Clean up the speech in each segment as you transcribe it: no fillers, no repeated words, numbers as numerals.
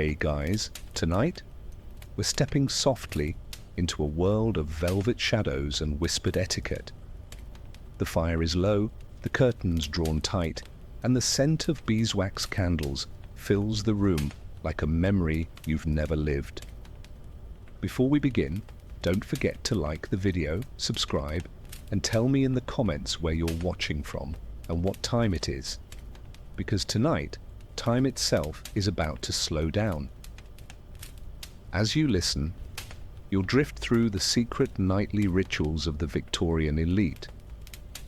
Hey guys, tonight we're stepping softly into a world of velvet shadows and whispered etiquette. The fire is low, the curtains drawn tight, and the scent of beeswax candles fills the room like a memory you've never lived. Before we begin, don't forget to like the video, subscribe, and tell me in the comments where you're watching from and what time it is. Because tonight, time itself is about to slow down. As you listen, you'll drift through the secret nightly rituals of the Victorian elite,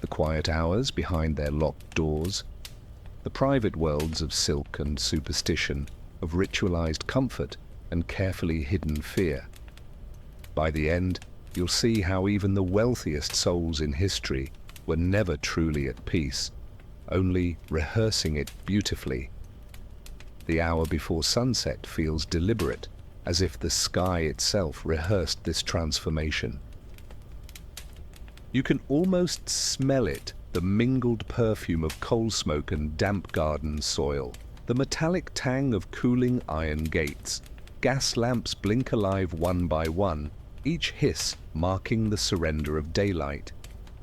the quiet hours behind their locked doors, the private worlds of silk and superstition, of ritualized comfort and carefully hidden fear. By the end, you'll see how even the wealthiest souls in history were never truly at peace, only rehearsing it beautifully. The hour before sunset feels deliberate, as if the sky itself rehearsed this transformation. You can almost smell it, the mingled perfume of coal smoke and damp garden soil, the metallic tang of cooling iron gates. Gas lamps blink alive one by one, each hiss marking the surrender of daylight.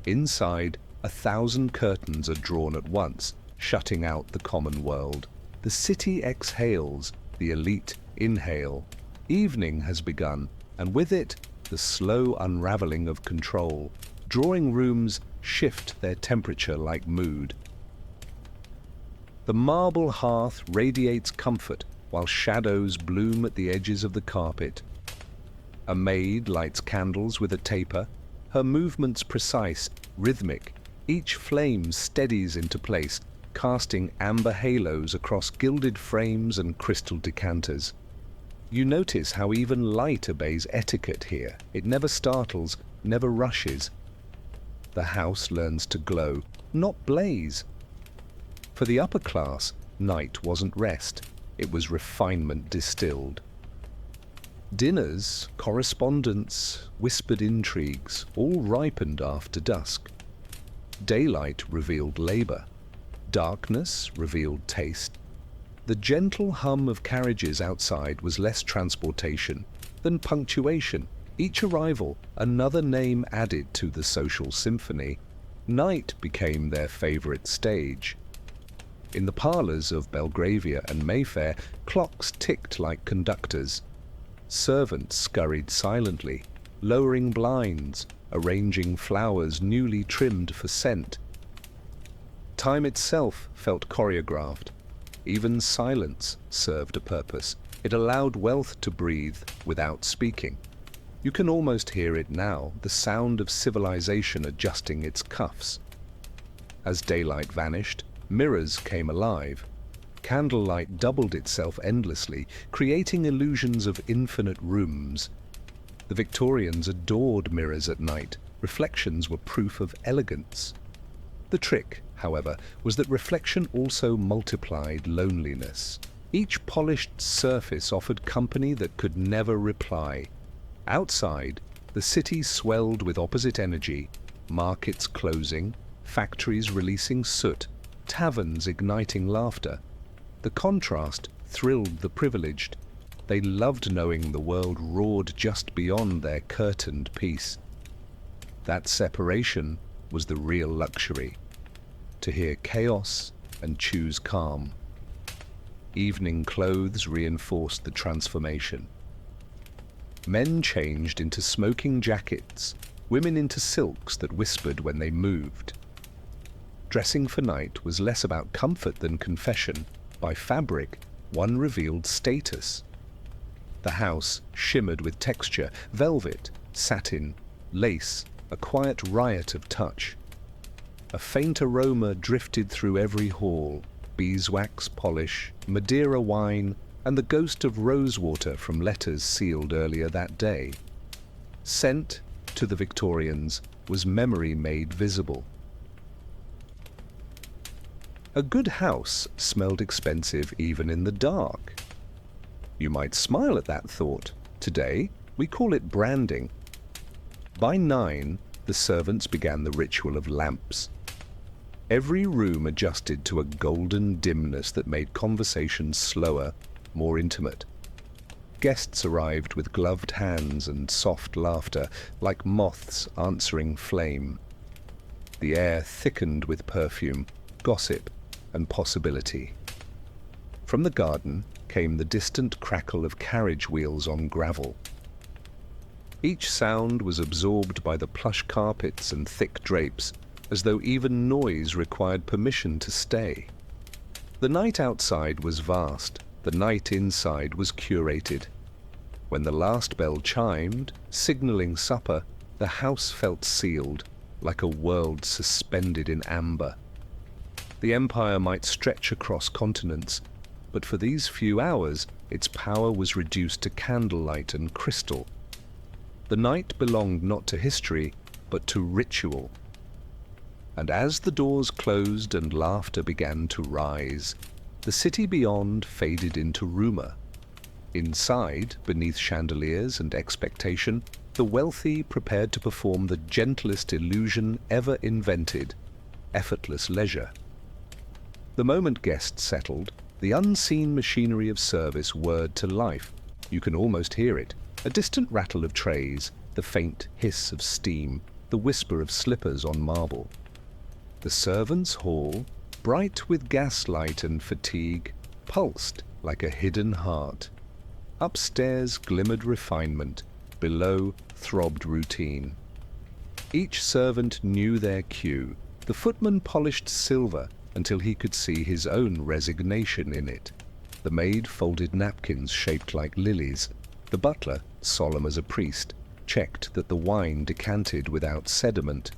Inside, 1,000 curtains are drawn at once, shutting out the common world. The city exhales, the elite inhale. Evening has begun, and with it, the slow unraveling of control. Drawing rooms shift their temperature like mood. The marble hearth radiates comfort, while shadows bloom at the edges of the carpet. A maid lights candles with a taper, her movements precise, rhythmic. Each flame steadies into place, casting amber halos across gilded frames and crystal decanters. You notice how even light obeys etiquette here. It never startles, never rushes. The house learns to glow, not blaze. For the upper class, night wasn't rest. It was refinement distilled. Dinners, correspondence, whispered intrigues, all ripened after dusk. Daylight revealed labor. Darkness revealed taste. The gentle hum of carriages outside was less transportation than punctuation. Each arrival, another name added to the social symphony. Night became their favorite stage. In the parlors of Belgravia and Mayfair, clocks ticked like conductors. Servants scurried silently, lowering blinds, arranging flowers newly trimmed for scent. Time itself felt choreographed. Even silence served a purpose. It allowed wealth to breathe without speaking. You can almost hear it now, the sound of civilization adjusting its cuffs. As daylight vanished, mirrors came alive. Candlelight doubled itself endlessly, creating illusions of infinite rooms. The Victorians adored mirrors at night. Reflections were proof of elegance. The trick, however, was that reflection also multiplied loneliness. Each polished surface offered company that could never reply. Outside, the city swelled with opposite energy, markets closing, factories releasing soot, taverns igniting laughter. The contrast thrilled the privileged. They loved knowing the world roared just beyond their curtained peace. That separation was the real luxury, to hear chaos and choose calm. Evening clothes reinforced the transformation. Men changed into smoking jackets, women into silks that whispered when they moved. Dressing for night was less about comfort than confession. By fabric, one revealed status. The house shimmered with texture, velvet, satin, lace, a quiet riot of touch. A faint aroma drifted through every hall, beeswax polish, Madeira wine, and the ghost of rosewater from letters sealed earlier that day. Scent, to the Victorians, was memory made visible. A good house smelled expensive even in the dark. You might smile at that thought. Today, we call it branding. By 9, the servants began the ritual of lamps. Every room adjusted to a golden dimness that made conversation slower, more intimate. Guests arrived with gloved hands and soft laughter, like moths answering flame. The air thickened with perfume, gossip, and possibility. From the garden came the distant crackle of carriage wheels on gravel. Each sound was absorbed by the plush carpets and thick drapes, as though even noise required permission to stay. The night outside was vast, the night inside was curated. When the last bell chimed, signaling supper, the house felt sealed, like a world suspended in amber. The empire might stretch across continents, but for these few hours its power was reduced to candlelight and crystal. The night belonged not to history, but to ritual. And as the doors closed and laughter began to rise, the city beyond faded into rumor. Inside, beneath chandeliers and expectation, the wealthy prepared to perform the gentlest illusion ever invented, effortless leisure. The moment guests settled, the unseen machinery of service whirred to life. You can almost hear it, a distant rattle of trays, the faint hiss of steam, the whisper of slippers on marble. The servants' hall, bright with gaslight and fatigue, pulsed like a hidden heart. Upstairs glimmered refinement, below throbbed routine. Each servant knew their cue. The footman polished silver until he could see his own resignation in it. The maid folded napkins shaped like lilies. The butler, solemn as a priest, checked that the wine decanted without sediment.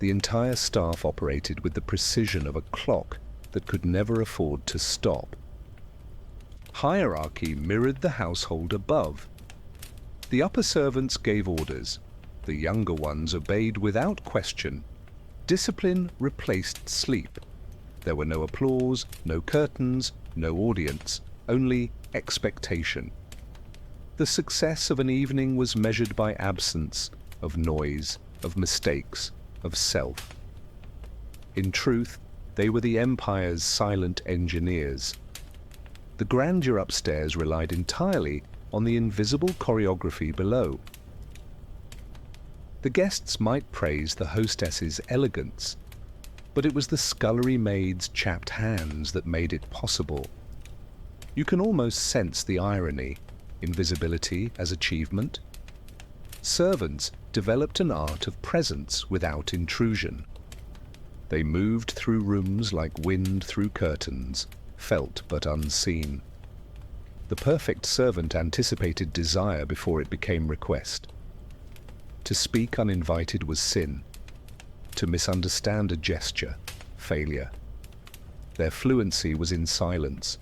The entire staff operated with the precision of a clock that could never afford to stop. Hierarchy mirrored the household above. The upper servants gave orders. The younger ones obeyed without question. Discipline replaced sleep. There were no applause, no curtains, no audience, only expectation. The success of an evening was measured by absence, of noise, of mistakes, of self. In truth, they were the empire's silent engineers. The grandeur upstairs relied entirely on the invisible choreography below. The guests might praise the hostess's elegance, but it was the scullery maid's chapped hands that made it possible. You can almost sense the irony, invisibility as achievement. Servants developed an art of presence without intrusion. They moved through rooms like wind through curtains, felt but unseen. The perfect servant anticipated desire before it became request. To speak uninvited was sin. To misunderstand a gesture, failure. Their fluency was in silence.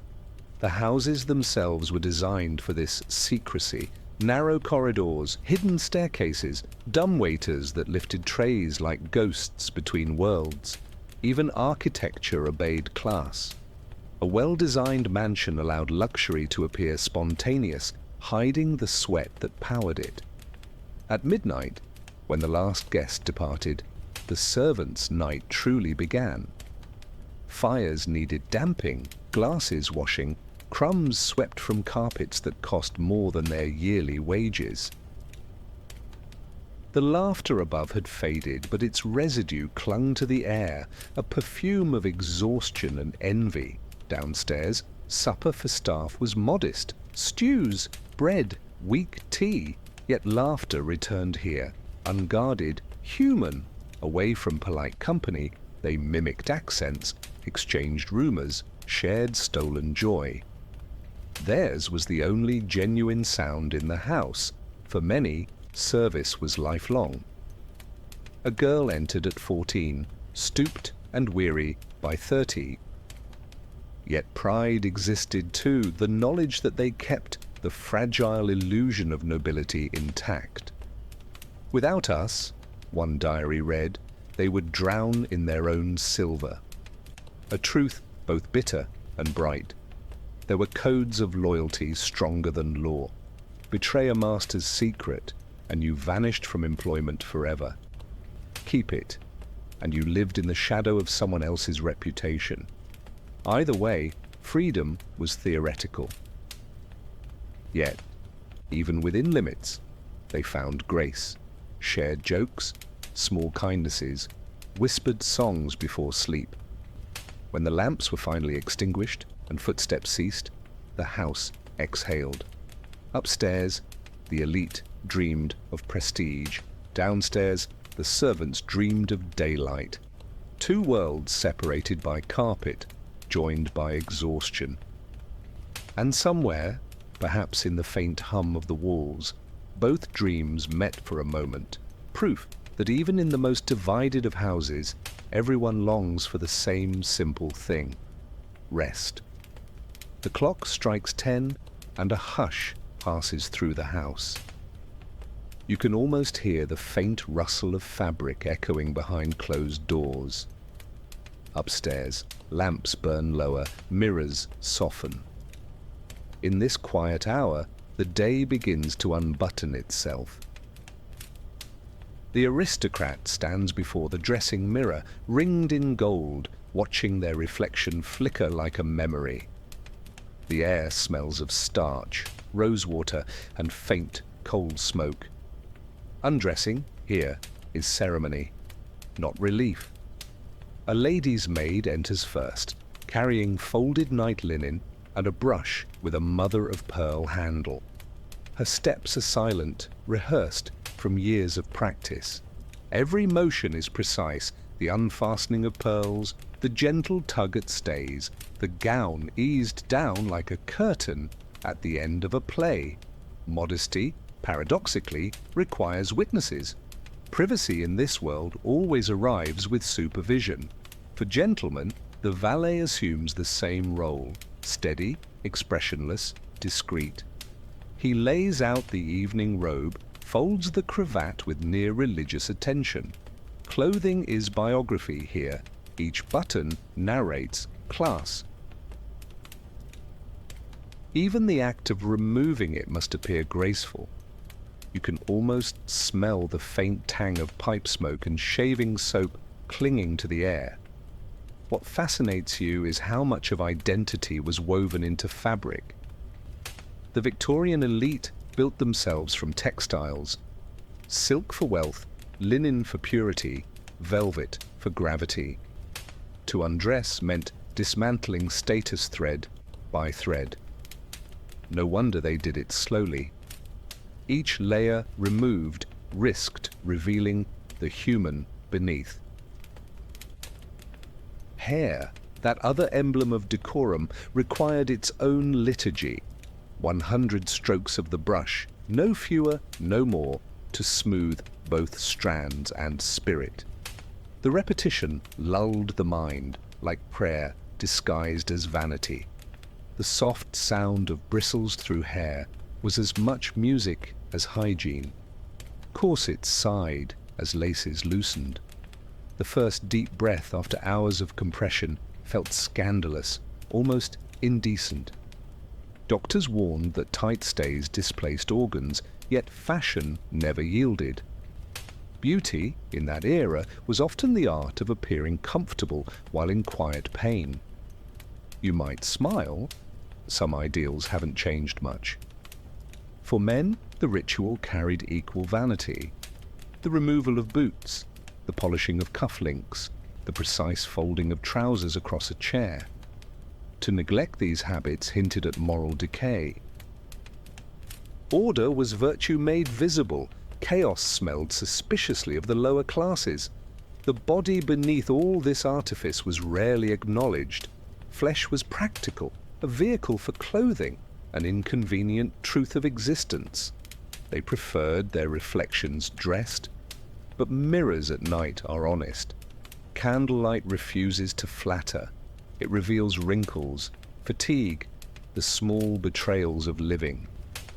The houses themselves were designed for this secrecy. Narrow corridors, hidden staircases, dumbwaiters that lifted trays like ghosts between worlds. Even architecture obeyed class. A well-designed mansion allowed luxury to appear spontaneous, hiding the sweat that powered it. At midnight, when the last guest departed, the servants' night truly began. Fires needed damping, glasses washing, crumbs swept from carpets that cost more than their yearly wages. The laughter above had faded, but its residue clung to the air, a perfume of exhaustion and envy. Downstairs, supper for staff was modest. Stews, bread, weak tea, yet laughter returned here, unguarded, human. Away from polite company, they mimicked accents, exchanged rumors, shared stolen joy. Theirs was the only genuine sound in the house. For many, service was lifelong. A girl entered at 14, stooped and weary by 30. Yet pride existed too, the knowledge that they kept the fragile illusion of nobility intact. Without us, one diary read, they would drown in their own silver. A truth both bitter and bright. There were codes of loyalty stronger than law. Betray a master's secret, and you vanished from employment forever. Keep it, and you lived in the shadow of someone else's reputation. Either way, freedom was theoretical. Yet, Even within limits, they found grace, shared jokes, small kindnesses, whispered songs before sleep. When the lamps were finally extinguished and footsteps ceased, the house exhaled. Upstairs, the elite dreamed of prestige. Downstairs, the servants dreamed of daylight. Two worlds separated by carpet, joined by exhaustion. And somewhere, perhaps in the faint hum of the walls, both dreams met for a moment, proof that even in the most divided of houses, everyone longs for the same simple thing: rest. The clock strikes 10, and a hush passes through the house. You can almost hear the faint rustle of fabric echoing behind closed doors. Upstairs, lamps burn lower, mirrors soften. In this quiet hour, the day begins to unbutton itself. The aristocrat stands before the dressing mirror, ringed in gold, watching their reflection flicker like a memory. The air smells of starch, rosewater, and faint, cold smoke. Undressing, here, is ceremony, not relief. A lady's maid enters first, carrying folded night linen and a brush with a mother-of-pearl handle. Her steps are silent, rehearsed from years of practice. Every motion is precise: the unfastening of pearls, the gentle tug at stays, the gown eased down like a curtain at the end of a play. Modesty, paradoxically, requires witnesses. Privacy in this world always arrives with supervision. For gentlemen, the valet assumes the same role: steady, expressionless, discreet. He lays out the evening robe, folds the cravat with near religious attention. Clothing is biography here. Each button narrates class. Even the act of removing it must appear graceful. You can almost smell the faint tang of pipe smoke and shaving soap clinging to the air. What fascinates you is how much of identity was woven into fabric. The Victorian elite built themselves from textiles: silk for wealth, linen for purity, velvet for gravity. To undress meant dismantling status thread by thread. No wonder they did it slowly. Each layer removed risked revealing the human beneath. Hair, that other emblem of decorum, required its own liturgy. 100 strokes of the brush, no fewer, no more, to smooth both strands and spirit. The repetition lulled the mind, like prayer disguised as vanity. The soft sound of bristles through hair was as much music as hygiene. Corsets sighed as laces loosened. The first deep breath after hours of compression felt scandalous, almost indecent. Doctors warned that tight stays displaced organs, yet fashion never yielded. Beauty, in that era, was often the art of appearing comfortable while in quiet pain. You might smile. Some ideals haven't changed much. For men, the ritual carried equal vanity. The removal of boots, the polishing of cufflinks, the precise folding of trousers across a chair. To neglect these habits hinted at moral decay. Order was virtue made visible. Chaos smelled suspiciously of the lower classes. The body beneath all this artifice was rarely acknowledged. Flesh was practical, a vehicle for clothing, an inconvenient truth of existence. They preferred their reflections dressed, but mirrors at night are honest. Candlelight refuses to flatter. It reveals wrinkles, fatigue, the small betrayals of living.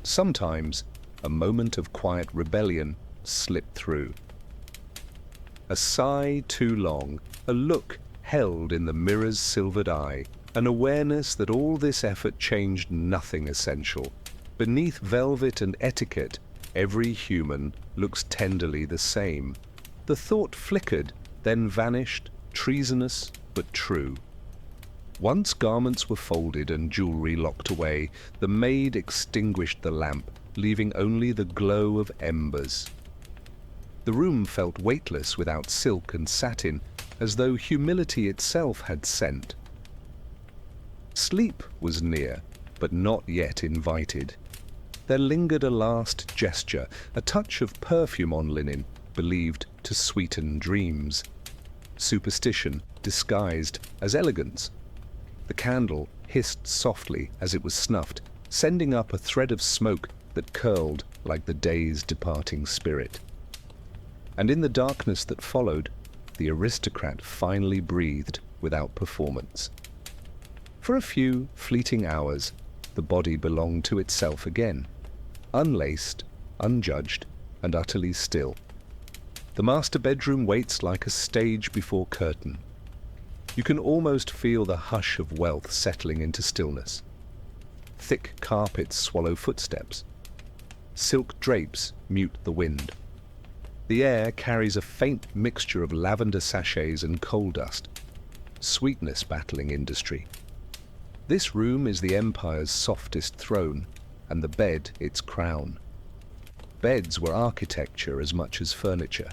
Sometimes a moment of quiet rebellion slipped through. A sigh too long, a look held in the mirror's silvered eye, an awareness that all this effort changed nothing essential. Beneath velvet and etiquette, every human looks tenderly the same. The thought flickered, then vanished, treasonous but true. Once garments were folded and jewelry locked away, the maid extinguished the lamp, leaving only the glow of embers. The room felt weightless without silk and satin, as though humility itself had scent. Sleep was near, but not yet invited. There lingered a last gesture, a touch of perfume on linen, believed to sweeten dreams. Superstition disguised as elegance. The candle hissed softly as it was snuffed, sending up a thread of smoke that curled like the day's departing spirit. And in the darkness that followed, the aristocrat finally breathed without performance. For a few fleeting hours, the body belonged to itself again, unlaced, unjudged, and utterly still. The master bedroom waits like a stage before curtain. You can almost feel the hush of wealth settling into stillness. Thick carpets swallow footsteps. Silk drapes mute the wind. The air carries a faint mixture of lavender sachets and coal dust, sweetness battling industry. This room is the empire's softest throne, and the bed its crown. Beds were architecture as much as furniture.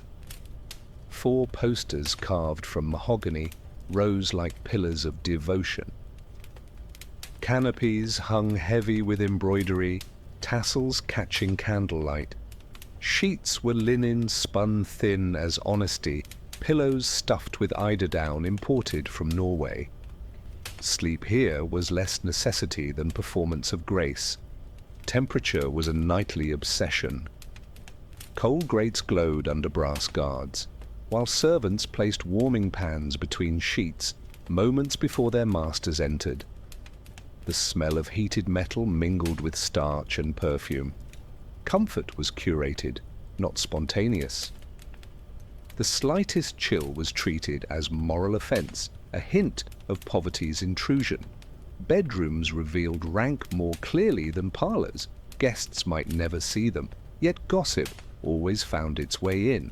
4 posters carved from mahogany rose like pillars of devotion. Canopies hung heavy with embroidery, tassels catching candlelight. Sheets were linen spun thin as honesty, pillows stuffed with eiderdown imported from Norway. Sleep here was less necessity than performance of grace. Temperature was a nightly obsession. Coal grates glowed under brass guards, while servants placed warming pans between sheets moments before their masters entered. The smell of heated metal mingled with starch and perfume. Comfort was curated, not spontaneous. The slightest chill was treated as moral offense, a hint of poverty's intrusion. Bedrooms revealed rank more clearly than parlors. Guests might never see them, yet gossip always found its way in.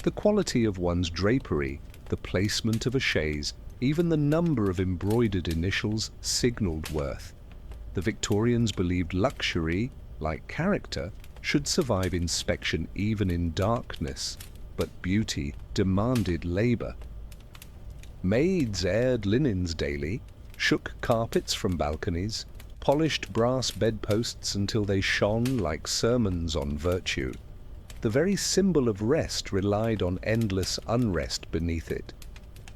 The quality of one's drapery, the placement of a chaise, even the number of embroidered initials signaled worth. The Victorians believed luxury, like character, should survive inspection even in darkness, but beauty demanded labor. Maids aired linens daily, shook carpets from balconies, polished brass bedposts until they shone like sermons on virtue. The very symbol of rest relied on endless unrest beneath it.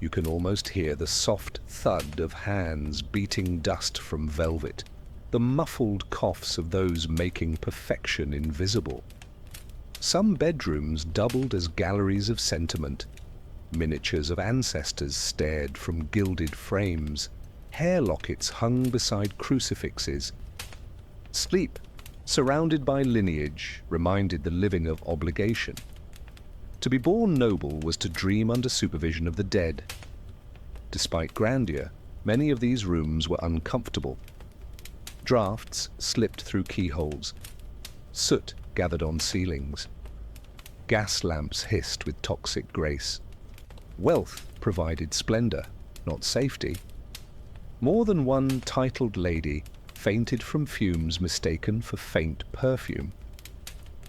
You can almost hear the soft thud of hands beating dust from velvet, the muffled coughs of those making perfection invisible. Some bedrooms doubled as galleries of sentiment. Miniatures of ancestors stared from gilded frames. Hair lockets hung beside crucifixes. Sleep, surrounded by lineage, reminded the living of obligation. To be born noble was to dream under supervision of the dead. Despite grandeur, many of these rooms were uncomfortable. Drafts slipped through keyholes. Soot gathered on ceilings. Gas lamps hissed with toxic grace. Wealth provided splendor, not safety. More than one titled lady fainted from fumes mistaken for faint perfume.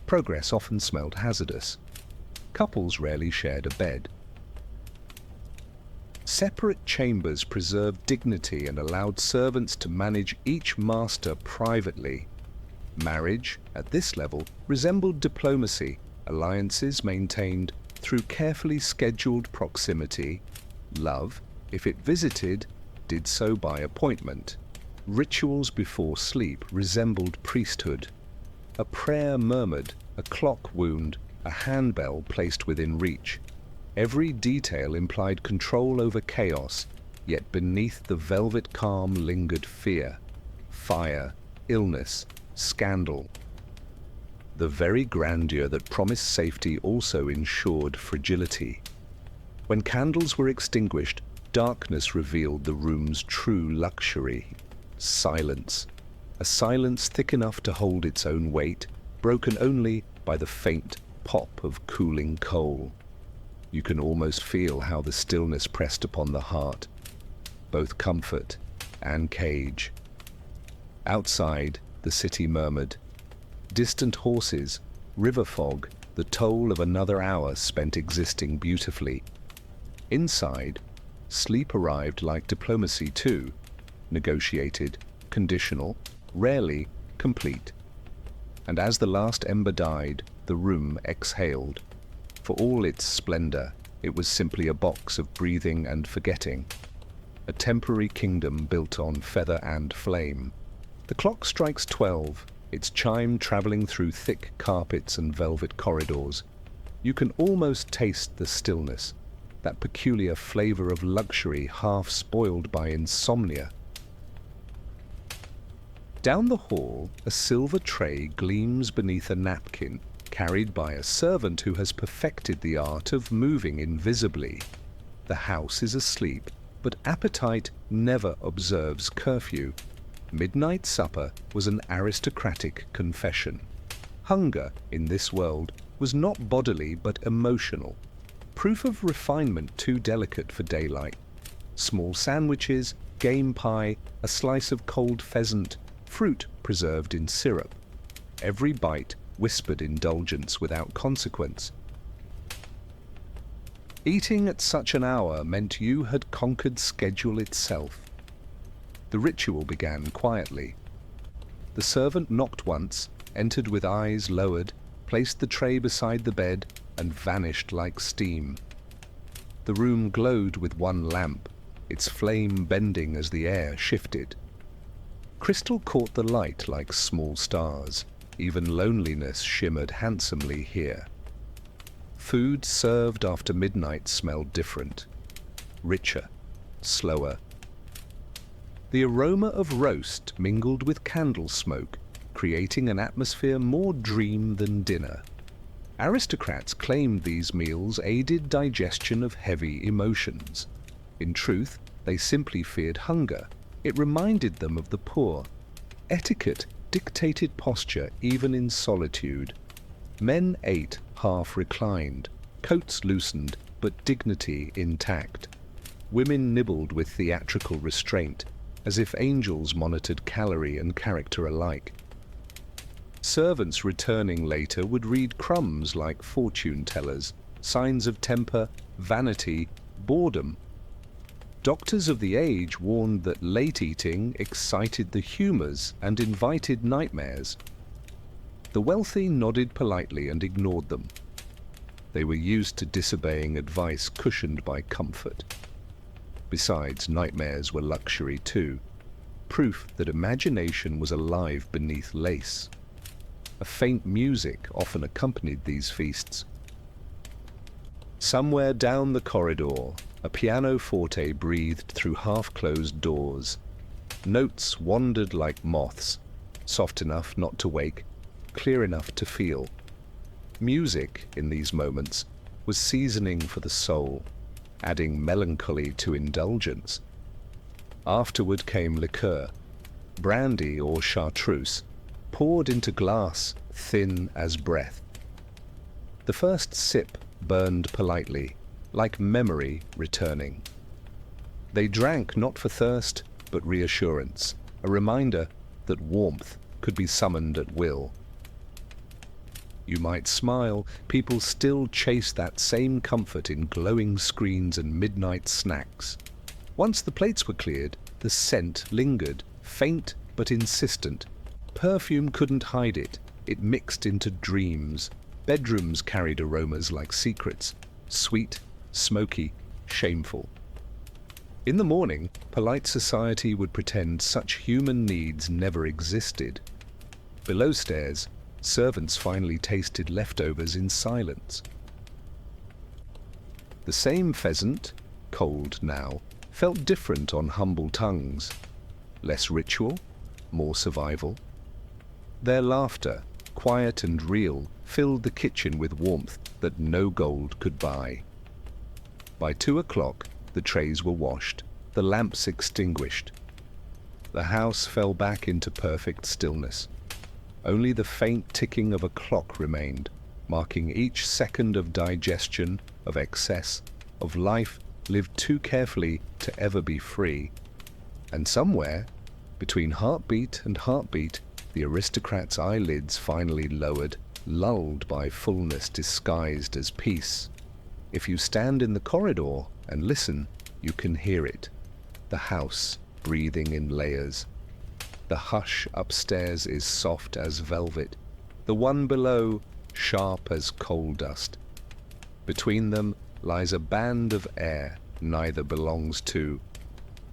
Progress often smelled hazardous. Couples rarely shared a bed. Separate chambers preserved dignity and allowed servants to manage each master privately. Marriage, at this level, resembled diplomacy, alliances maintained through carefully scheduled proximity. Love, if it visited, did so by appointment. Rituals before sleep resembled priesthood. A prayer murmured, a clock wound, a handbell placed within reach. Every detail implied control over chaos, yet beneath the velvet calm lingered fear, fire, illness, scandal. The very grandeur that promised safety also ensured fragility. When candles were extinguished, darkness revealed the room's true luxury. Silence. A silence thick enough to hold its own weight, broken only by the faint pop of cooling coal. You can almost feel how the stillness pressed upon the heart, both comfort and cage. Outside, the city murmured. Distant horses, river fog, the toll of another hour spent existing beautifully. Inside, sleep arrived like diplomacy too, negotiated, conditional, rarely complete. And as the last ember died, the room exhaled. For all its splendor, it was simply a box of breathing and forgetting, a temporary kingdom built on feather and flame. The clock strikes 12, its chime traveling through thick carpets and velvet corridors. You can almost taste the stillness, that peculiar flavor of luxury half spoiled by insomnia. Down the hall, a silver tray gleams beneath a napkin, carried by a servant who has perfected the art of moving invisibly. The house is asleep, but appetite never observes curfew. Midnight supper was an aristocratic confession. Hunger, in this world, was not bodily but emotional. Proof of refinement too delicate for daylight. Small sandwiches, game pie, a slice of cold pheasant, fruit preserved in syrup. Every bite whispered indulgence without consequence. Eating at such an hour meant you had conquered schedule itself. The ritual began quietly. The servant knocked once, entered with eyes lowered, placed the tray beside the bed, and vanished like steam. The room glowed with one lamp, its flame bending as the air shifted. Crystal caught the light like small stars. Even loneliness shimmered handsomely here. Food served after midnight smelled different, richer, slower. The aroma of roast mingled with candle smoke, creating an atmosphere more dream than dinner. Aristocrats claimed these meals aided digestion of heavy emotions. In truth, they simply feared hunger. It reminded them of the poor. Etiquette dictated posture even in solitude. Men ate half reclined, coats loosened, but dignity intact. Women nibbled with theatrical restraint, as if angels monitored calorie and character alike. Servants returning later would read crumbs like fortune tellers, signs of temper, vanity, boredom. Doctors of the age warned that late eating excited the humors and invited nightmares. The wealthy nodded politely and ignored them. They were used to disobeying advice cushioned by comfort. Besides, nightmares were luxury too, proof that imagination was alive beneath lace. A faint music often accompanied these feasts. Somewhere down the corridor, a pianoforte breathed through half-closed doors. Notes wandered like moths, soft enough not to wake, clear enough to feel. Music, in these moments, was seasoning for the soul, adding melancholy to indulgence. Afterward came liqueur, brandy or chartreuse, poured into glass, thin as breath. The first sip burned politely, like memory returning. They drank not for thirst, but reassurance, a reminder that warmth could be summoned at will. You might smile, people still chase that same comfort in glowing screens and midnight snacks. Once the plates were cleared, the scent lingered, faint but insistent. Perfume couldn't hide it. It mixed into dreams. Bedrooms carried aromas like secrets, sweet, smoky, shameful. In the morning, polite society would pretend such human needs never existed. Below stairs, servants finally tasted leftovers in silence. The same pheasant, cold now, felt different on humble tongues. Less ritual, more survival. Their laughter, quiet and real, filled the kitchen with warmth that no gold could buy. By 2 o'clock, the trays were washed, the lamps extinguished. The house fell back into perfect stillness. Only the faint ticking of a clock remained, marking each second of digestion, of excess, of life lived too carefully to ever be free. And somewhere, between heartbeat and heartbeat, The aristocrats' eyelids finally lowered, lulled by fullness disguised as peace. If you stand in the corridor and listen, you can hear it. The house breathing in layers. The hush upstairs is soft as velvet, the one below sharp as coal dust. Between them lies a band of air neither belongs to,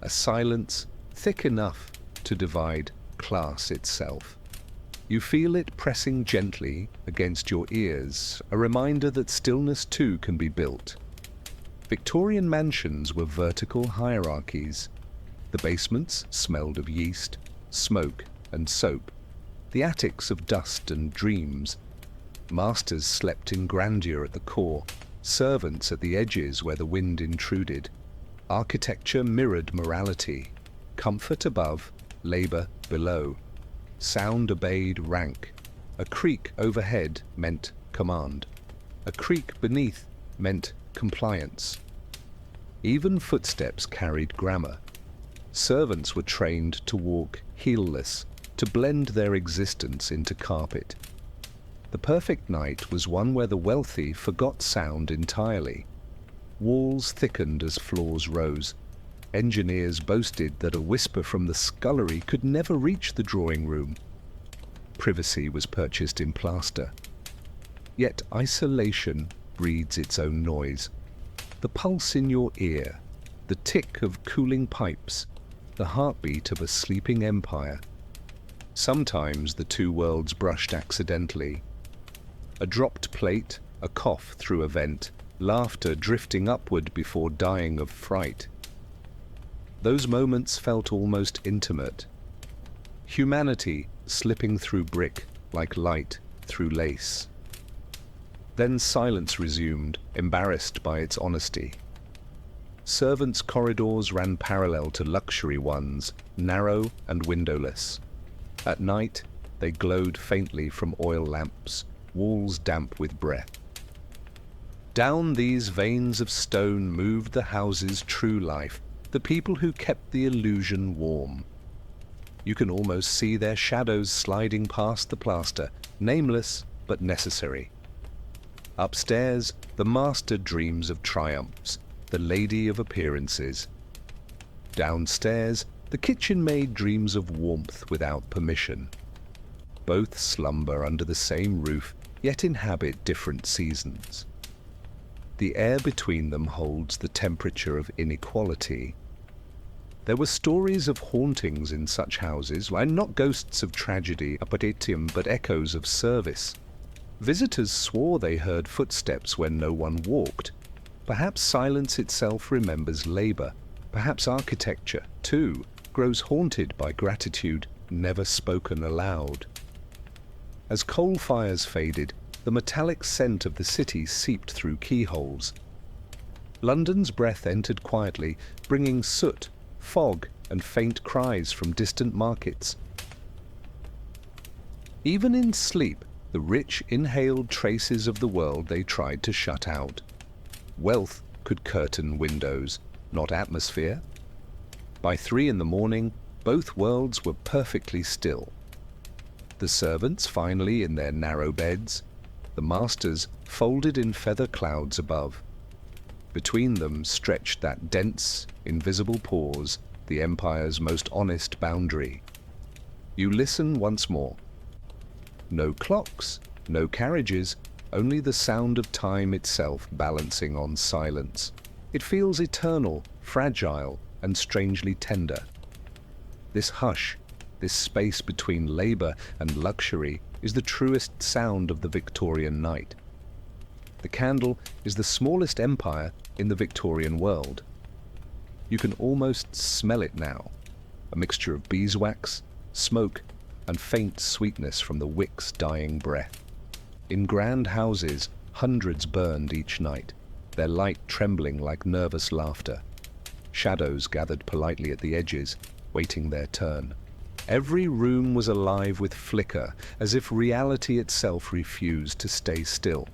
a silence thick enough to divide class itself. You feel it pressing gently against your ears, a reminder that stillness too can be built. Victorian mansions were vertical hierarchies. The basements smelled of yeast, smoke and soap, the attics of dust and dreams. Masters slept in grandeur at the core, servants at the edges where the wind intruded. Architecture mirrored morality, comfort above, labor below. Sound obeyed rank. A creak overhead meant command. A creak beneath meant compliance. Even footsteps carried grammar. Servants were trained to walk heelless, to blend their existence into carpet. The perfect night was one where the wealthy forgot sound entirely. Walls thickened as floors rose. Engineers boasted that a whisper from the scullery could never reach the drawing room. Privacy was purchased in plaster. Yet isolation breeds its own noise. The pulse in your ear, the tick of cooling pipes, the heartbeat of a sleeping empire. Sometimes the two worlds brushed accidentally. A dropped plate, a cough through a vent, laughter drifting upward before dying of fright. Those moments felt almost intimate. Humanity slipping through brick like light through lace. Then silence resumed, embarrassed by its honesty. Servants' corridors ran parallel to luxury ones, narrow and windowless. At night, they glowed faintly from oil lamps, walls damp with breath. Down these veins of stone moved the house's true life, the people who kept the illusion warm. You can almost see their shadows sliding past the plaster, nameless but necessary. Upstairs, the master dreams of triumphs, the lady of appearances. Downstairs, the kitchen maid dreams of warmth without permission. Both slumber under the same roof, yet inhabit different seasons. The air between them holds the temperature of inequality. There were stories of hauntings in such houses, and not ghosts of tragedy, apodetium, but echoes of service. Visitors swore they heard footsteps when no one walked. Perhaps silence itself remembers labor. Perhaps architecture, too, grows haunted by gratitude never spoken aloud. As coal fires faded, the metallic scent of the city seeped through keyholes. London's breath entered quietly, bringing soot, fog, and faint cries from distant markets. Even in sleep, the rich inhaled traces of the world they tried to shut out. Wealth could curtain windows, not atmosphere. By 3 a.m, both worlds were perfectly still. The servants finally in their narrow beds, the masters folded in feather clouds above. Between them stretched that dense, invisible pause, the empire's most honest boundary. You listen once more. No clocks, no carriages, only the sound of time itself balancing on silence. It feels eternal, fragile, and strangely tender. This hush, this space between labor and luxury, is the truest sound of the Victorian night. The candle is the smallest empire in the Victorian world. You can almost smell it now, a mixture of beeswax, smoke, and faint sweetness from the wick's dying breath. In grand houses, hundreds burned each night, their light trembling like nervous laughter. Shadows gathered politely at the edges, waiting their turn. Every room was alive with flicker, as if reality itself refused to stay still.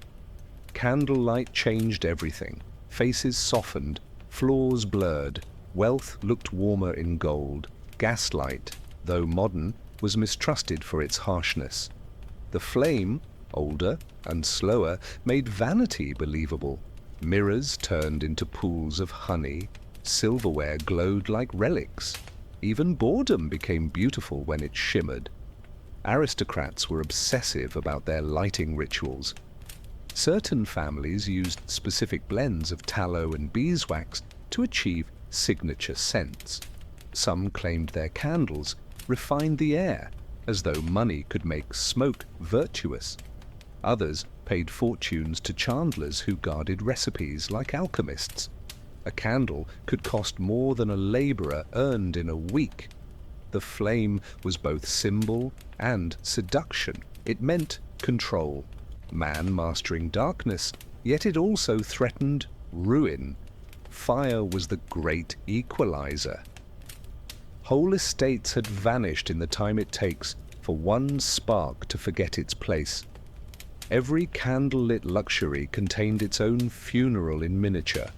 Candlelight changed everything. Faces softened, floors blurred, wealth looked warmer in gold. Gaslight, though modern, was mistrusted for its harshness. The flame, older and slower, made vanity believable. Mirrors turned into pools of honey, silverware glowed like relics. Even boredom became beautiful when it shimmered. Aristocrats were obsessive about their lighting rituals. Certain families used specific blends of tallow and beeswax to achieve signature scents. Some claimed their candles refined the air, as though money could make smoke virtuous. Others paid fortunes to chandlers who guarded recipes like alchemists. A candle could cost more than a laborer earned in a week. The flame was both symbol and seduction. It meant control, man mastering darkness, yet it also threatened ruin. Fire was the great equalizer. Whole estates had vanished in the time it takes for one spark to forget its place. Every candle-lit luxury contained its own funeral in miniature.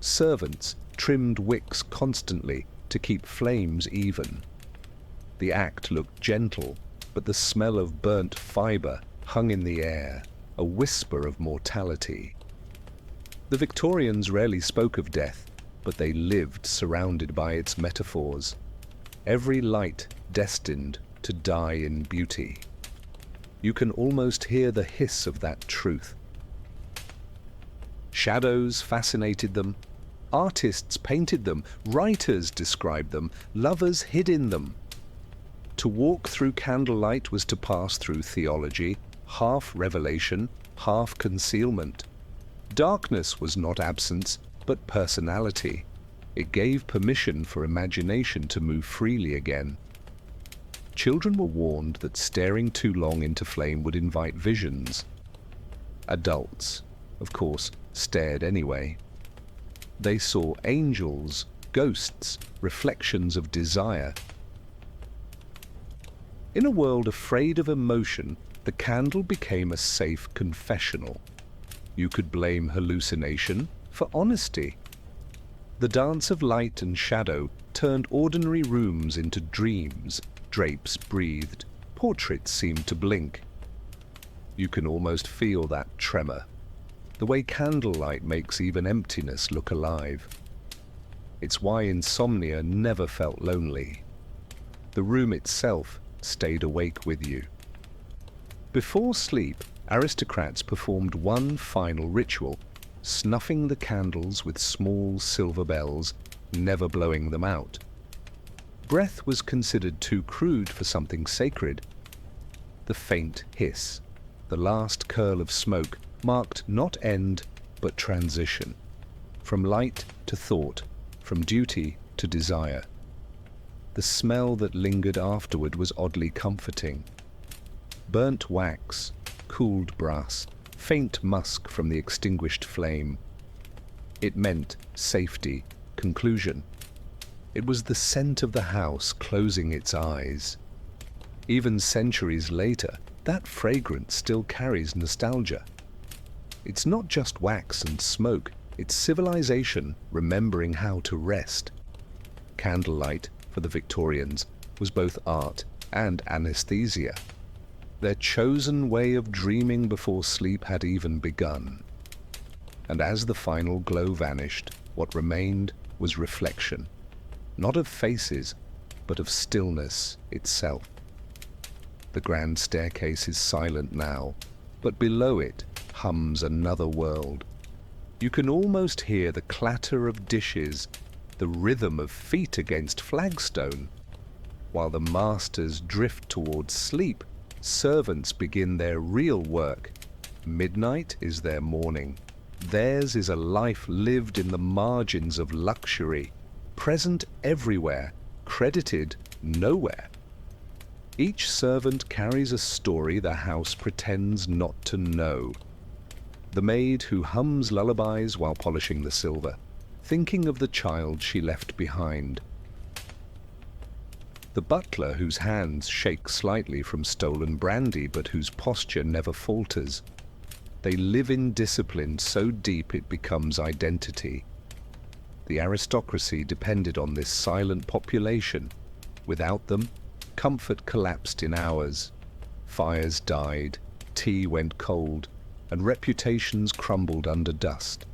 Servants trimmed wicks constantly to keep flames even. The act looked gentle, but the smell of burnt fibre hung in the air, a whisper of mortality. The Victorians rarely spoke of death, but they lived surrounded by its metaphors. Every light destined to die in beauty. You can almost hear the hiss of that truth. Shadows fascinated them. Artists painted them. Writers described them. Lovers hid in them. To walk through candlelight was to pass through theology, half revelation, half concealment. Darkness was not absence, but personality. It gave permission for imagination to move freely again. Children were warned that staring too long into flame would invite visions. Adults, of course, stared anyway. They saw angels, ghosts, reflections of desire. In a world afraid of emotion, the candle became a safe confessional. You could blame hallucination for honesty. The dance of light and shadow turned ordinary rooms into dreams. Drapes breathed, portraits seemed to blink. You can almost feel that tremor, the way candlelight makes even emptiness look alive. It's why insomnia never felt lonely. The room itself stayed awake with you. Before sleep, aristocrats performed one final ritual, snuffing the candles with small silver bells, never blowing them out. Breath was considered too crude for something sacred. The faint hiss, the last curl of smoke, marked not end, but transition. From light to thought, from duty to desire. The smell that lingered afterward was oddly comforting. Burnt wax, cooled brass, faint musk from the extinguished flame. It meant safety, conclusion. It was the scent of the house closing its eyes. Even centuries later, that fragrance still carries nostalgia. It's not just wax and smoke, it's civilization remembering how to rest. Candlelight, for the Victorians, was both art and anesthesia. Their chosen way of dreaming before sleep had even begun. And as the final glow vanished, what remained was reflection. Not of faces, but of stillness itself. The grand staircase is silent now, but below it hums another world. You can almost hear the clatter of dishes, the rhythm of feet against flagstone. While the masters drift towards sleep, servants begin their real work. Midnight is their morning. Theirs is a life lived in the margins of luxury, present everywhere, credited nowhere. Each servant carries a story the house pretends not to know. The maid who hums lullabies while polishing the silver, thinking of the child she left behind. The butler whose hands shake slightly from stolen brandy but whose posture never falters. They live in discipline so deep it becomes identity. The aristocracy depended on this silent population. Without them, Comfort collapsed in hours. Fires died, tea went cold, and reputations crumbled under dust.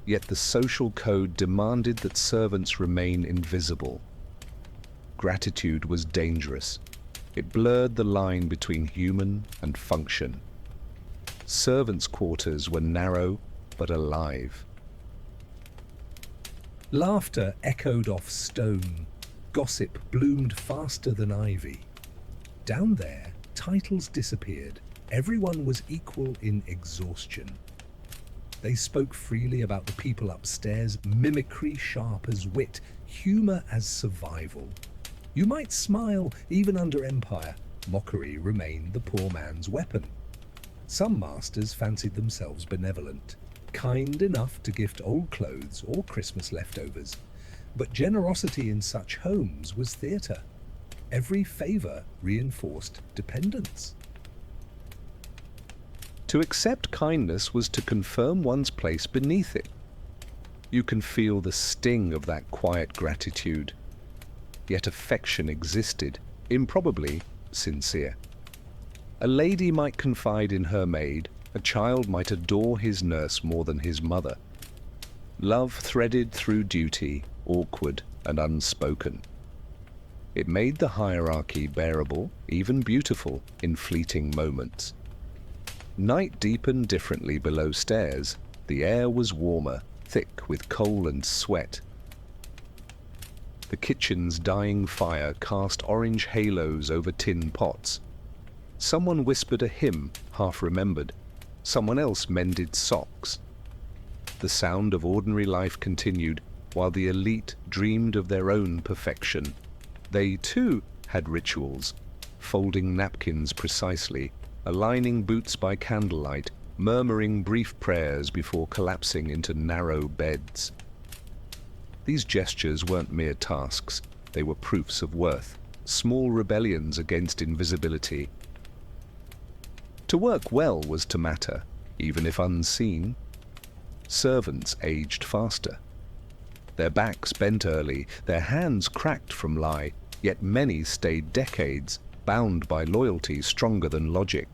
Yet the social code demanded that servants remain invisible. Gratitude was dangerous. It blurred the line between human and function. Servants' quarters were narrow but alive. Laughter echoed off stone. Gossip bloomed faster than ivy. Down there, titles disappeared. Everyone was equal in exhaustion. They spoke freely about the people upstairs, mimicry sharp as wit, humor as survival. You might smile even under empire. Mockery remained the poor man's weapon. Some masters fancied themselves benevolent, kind enough to gift old clothes or Christmas leftovers. But generosity in such homes was theatre. Every favor reinforced dependence. To accept kindness was to confirm one's place beneath it. You can feel the sting of that quiet gratitude. Yet affection existed, improbably sincere. A lady might confide in her maid, a child might adore his nurse more than his mother. Love threaded through duty, awkward and unspoken. It made the hierarchy bearable, even beautiful, in fleeting moments. Night deepened differently below stairs. The air was warmer, thick with coal and sweat. The kitchen's dying fire cast orange halos over tin pots. Someone whispered a hymn, half remembered. Someone else mended socks. The sound of ordinary life continued, while the elite dreamed of their own perfection. They, too, had rituals, folding napkins precisely, aligning boots by candlelight, murmuring brief prayers before collapsing into narrow beds. These gestures weren't mere tasks, they were proofs of worth, small rebellions against invisibility. To work well was to matter, even if unseen. Servants aged faster. Their backs bent early, their hands cracked from lie, yet many stayed decades, bound by loyalty stronger than logic.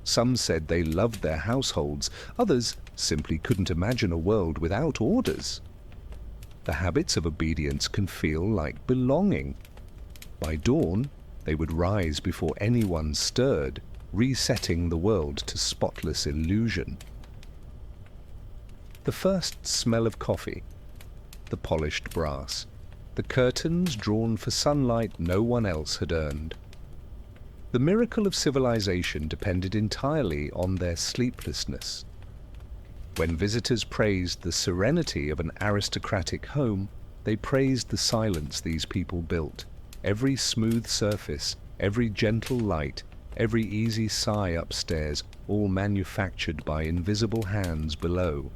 Some said they loved their households, others simply couldn't imagine a world without orders. The habits of obedience can feel like belonging. By dawn, they would rise before anyone stirred, resetting the world to spotless illusion. The first smell of coffee, the polished brass, the curtains drawn for sunlight no one else had earned. The miracle of civilization depended entirely on their sleeplessness. When visitors praised the serenity of an aristocratic home, they praised the silence these people built. Every smooth surface, every gentle light, every easy sigh upstairs, all manufactured by invisible hands below.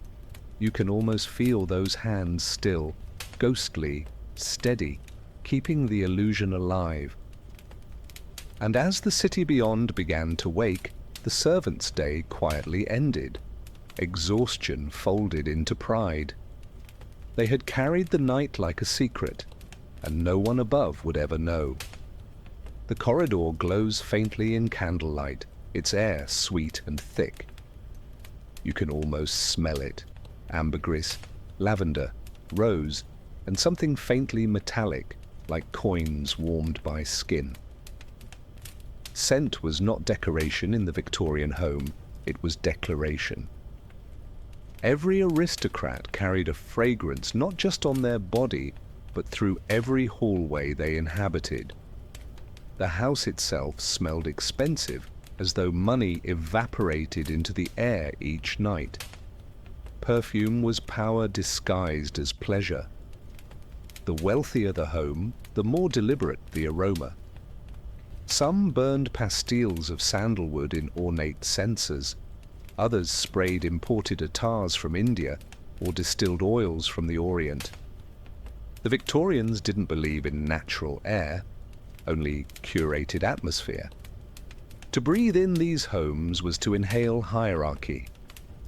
You can almost feel those hands still, ghostly, steady, keeping the illusion alive. And as the city beyond began to wake, the servants' day quietly ended. Exhaustion folded into pride. They had carried the night like a secret, and no one above would ever know. The corridor glows faintly in candlelight, its air sweet and thick. You can almost smell it. Ambergris, lavender, rose, and something faintly metallic, like coins warmed by skin. Scent was not decoration in the Victorian home, it was declaration. Every aristocrat carried a fragrance not just on their body, but through every hallway they inhabited. The house itself smelled expensive, as though money evaporated into the air each night. Perfume was power disguised as pleasure. The wealthier the home, the more deliberate the aroma. Some burned pastilles of sandalwood in ornate censers. Others sprayed imported attars from India or distilled oils from the Orient. The Victorians didn't believe in natural air, only curated atmosphere. To breathe in these homes was to inhale hierarchy.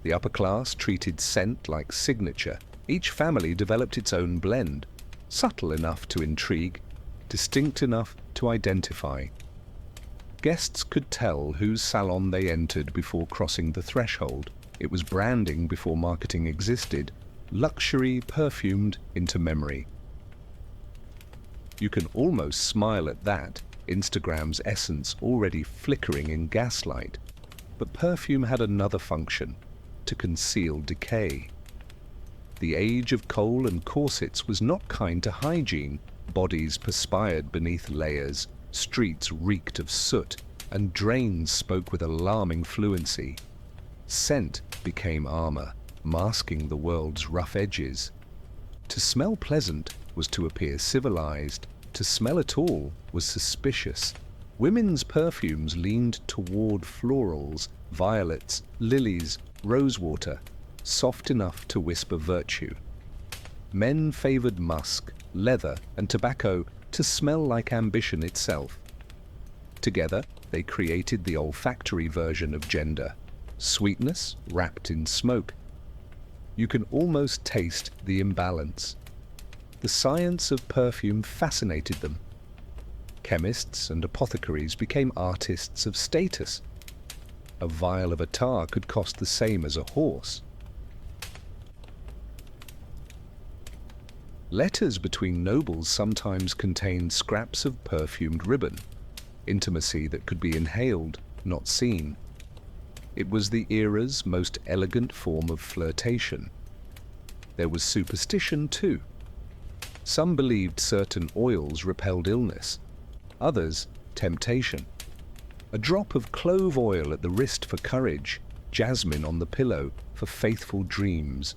The upper class treated scent like signature. Each family developed its own blend, subtle enough to intrigue, distinct enough to identify. Guests could tell whose salon they entered before crossing the threshold. It was branding before marketing existed, luxury perfumed into memory. You can almost smile at that, Instagram's essence already flickering in gaslight. But perfume had another function, to conceal decay. The age of coal and corsets was not kind to hygiene. Bodies perspired beneath layers, streets reeked of soot, and drains spoke with alarming fluency. Scent became armor, masking the world's rough edges. To smell pleasant was to appear civilized. To smell at all was suspicious. Women's perfumes leaned toward florals, violets, lilies, rosewater, soft enough to whisper virtue. Men favored musk, leather, and tobacco to smell like ambition itself. Together, they created the olfactory version of gender, sweetness wrapped in smoke. You can almost taste the imbalance. The science of perfume fascinated them. Chemists and apothecaries became artists of status. A vial of attar could cost the same as a horse. Letters between nobles sometimes contained scraps of perfumed ribbon, intimacy that could be inhaled, not seen. It was the era's most elegant form of flirtation. There was superstition too. Some believed certain oils repelled illness, others temptation. A drop of clove oil at the wrist for courage, jasmine on the pillow for faithful dreams.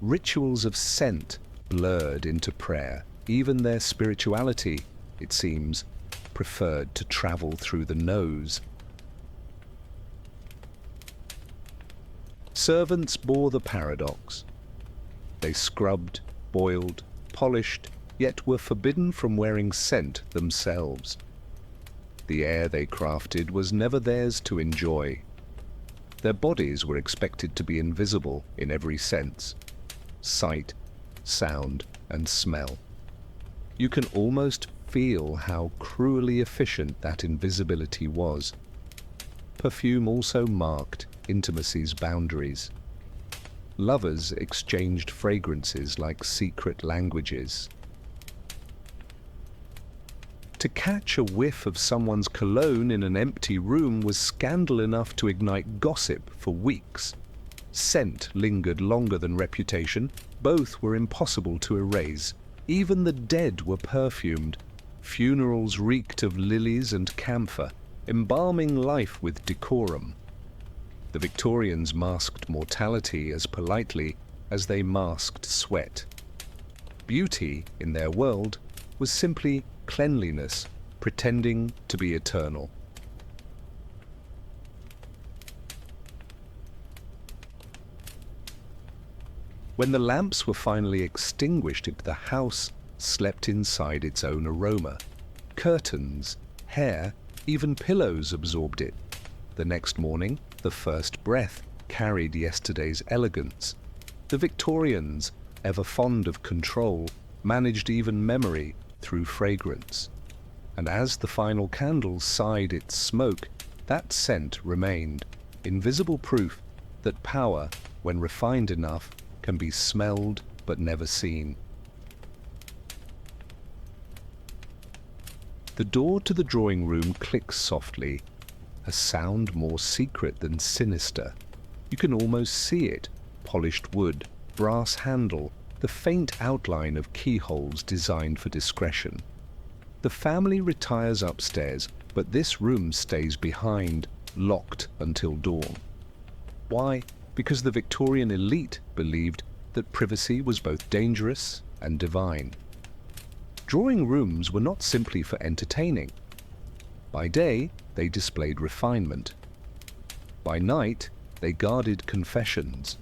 Rituals of scent blurred into prayer. Even their spirituality, it seems, preferred to travel through the nose. Servants bore the paradox. They scrubbed, boiled, polished, yet were forbidden from wearing scent themselves. The air they crafted was never theirs to enjoy. Their bodies were expected to be invisible in every sense: sight, sound, and smell. You can almost feel how cruelly efficient that invisibility was. Perfume also marked intimacy's boundaries. Lovers exchanged fragrances like secret languages. To catch a whiff of someone's cologne in an empty room was scandal enough to ignite gossip for weeks. Scent lingered longer than reputation. Both were impossible to erase. Even the dead were perfumed. Funerals reeked of lilies and camphor, embalming life with decorum. The Victorians masked mortality as politely as they masked sweat. Beauty, in their world, was simply cleanliness, pretending to be eternal. When the lamps were finally extinguished, the house slept inside its own aroma. Curtains, hair, even pillows absorbed it. The next morning, the first breath carried yesterday's elegance. The Victorians, ever fond of control, managed even memory through fragrance. And as the final candle sighed its smoke, that scent remained, invisible proof that power, when refined enough, can be smelled but never seen. The door to the drawing room clicks softly, a sound more secret than sinister. You can almost see it: polished wood, brass handle, the faint outline of keyholes designed for discretion. The family retires upstairs, but this room stays behind, locked until dawn. Why? Because the Victorian elite believed that privacy was both dangerous and divine. Drawing rooms were not simply for entertaining. By day, they displayed refinement. By night, they guarded confessions.